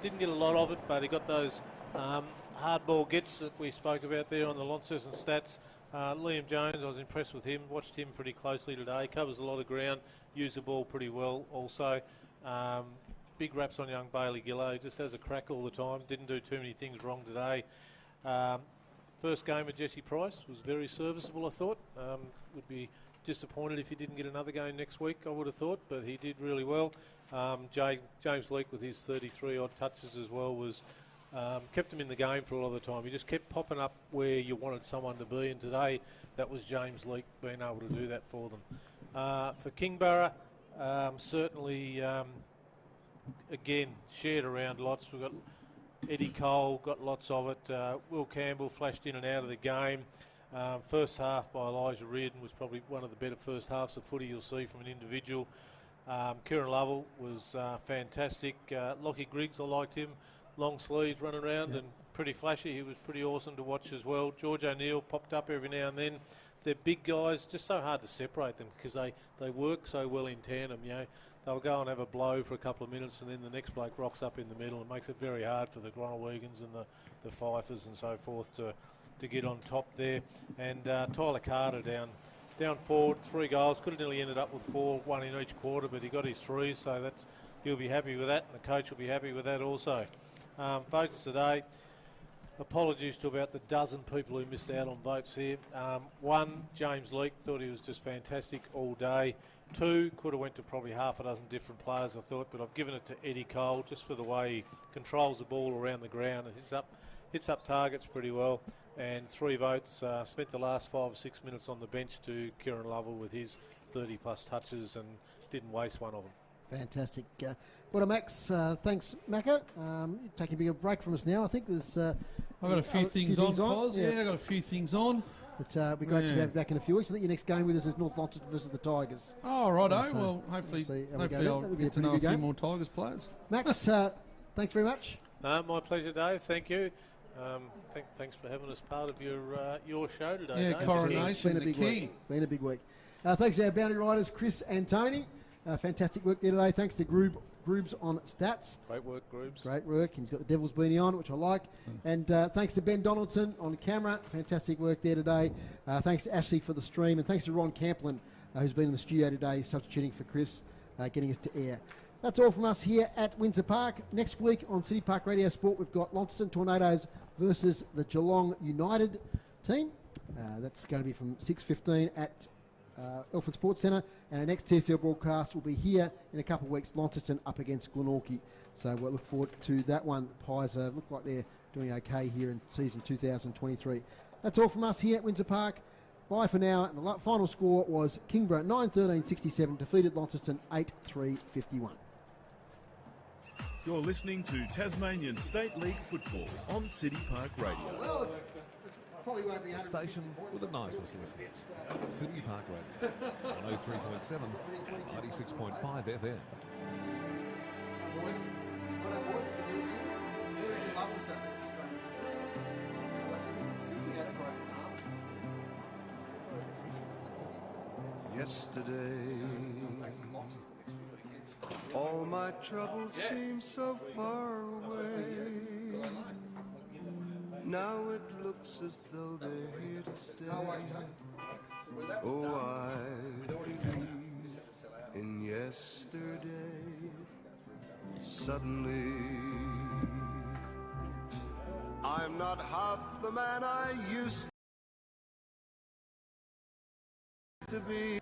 didn't get a lot of it, but he got those hard ball gets that we spoke about there on the Launceston stats. Liam Jones, I was impressed with him. Watched him pretty closely today. Covers a lot of ground. Used the ball pretty well also. Big raps on young Bailey Gillow. Just has a crack all the time. Didn't do too many things wrong today. first game of Jesse Price was very serviceable, I thought. Would be disappointed if he didn't get another game next week, I would have thought, but he did really well. James Leake with his 33 odd touches as well was kept him in the game for a lot of the time. He just kept popping up where you wanted someone to be, and today that was James Leake being able to do that for them. For Kingborough, certainly again shared around lots. We've got Eddie Cole, got lots of it. Will Campbell flashed in and out of the game. First half by Elijah Reardon was probably one of the better first halves of footy you'll see from an individual. Kieran Lovell was fantastic. Lockie Griggs, I liked him. Long sleeves running around and pretty flashy. He was pretty awesome to watch as well. George O'Neill popped up every now and then. They're big guys, just so hard to separate them because they work so well in tandem. You know, they'll go and have a blow for a couple of minutes and then the next bloke rocks up in the middle. It makes it very hard for the Gronowegans and the Fifers and so forth to get on top there. And Tyler Carter down forward, 3 goals. Could have nearly ended up with 4, 1 in each quarter, but he got his 3, so he'll be happy with that, and the coach will be happy with that also. Votes today. Apologies to about the dozen people who missed out on votes here. 1, James Leake, thought he was just fantastic all day. 2, could have went to probably half a dozen different players, I thought, but I've given it to Eddie Cole just for the way he controls the ball around the ground and hits up targets pretty well. And 3 votes, spent the last 5 or 6 minutes on the bench to Kieran Lovell with his 30 plus touches and didn't waste one of them. Fantastic. What a Max. Thanks, Macca. Taking a bit of a break from us now. I think there's... I've got a few things on, Foz. Yeah, I've got a few things on. But it'll be great to have you back in a few weeks. I think your next game with us is North Launceston versus the Tigers. Oh, righto. Well, hopefully I'll get to know a few more Tigers players. Max, thanks very much. My pleasure, Dave. Thank you. Thanks for having us part of your show today. Yeah, Dave. Coronation, Been a big week. Been a big week. Thanks to our boundary riders, Chris and Tony. Fantastic work there today. Thanks to Groobs on stats. Great work, Groobs. Great work. He's got the Devil's beanie on, which I like. And thanks to Ben Donaldson on camera. Fantastic work there today. Thanks to Ashley for the stream. And thanks to Ron Camplin, who's been in the studio today, substituting for Chris, getting us to air. That's all from us here at Windsor Park. Next week on City Park Radio Sport, we've got Launceston Tornadoes versus the Geelong United team. That's going to be from 6:15 at Elford Sports Centre, and our next TSL broadcast will be here in a couple of weeks, Launceston up against Glenorchy. So we'll look forward to that one. The Pies look like they're doing okay here in season 2023. That's all from us here at Windsor Park. Bye for now. And the final score was Kingborough 9-13-67 defeated Launceston 8-3-51. You're listening to Tasmanian State League football on City Park Radio. Well, probably won't be A station with the nicest listeners. City Park Radio, 103.7, 96.5 FM. Yesterday, all my troubles seem so far away. Now it looks as though they're here to stay. Oh, I believe in yesterday. Suddenly, I'm not half the man I used to be.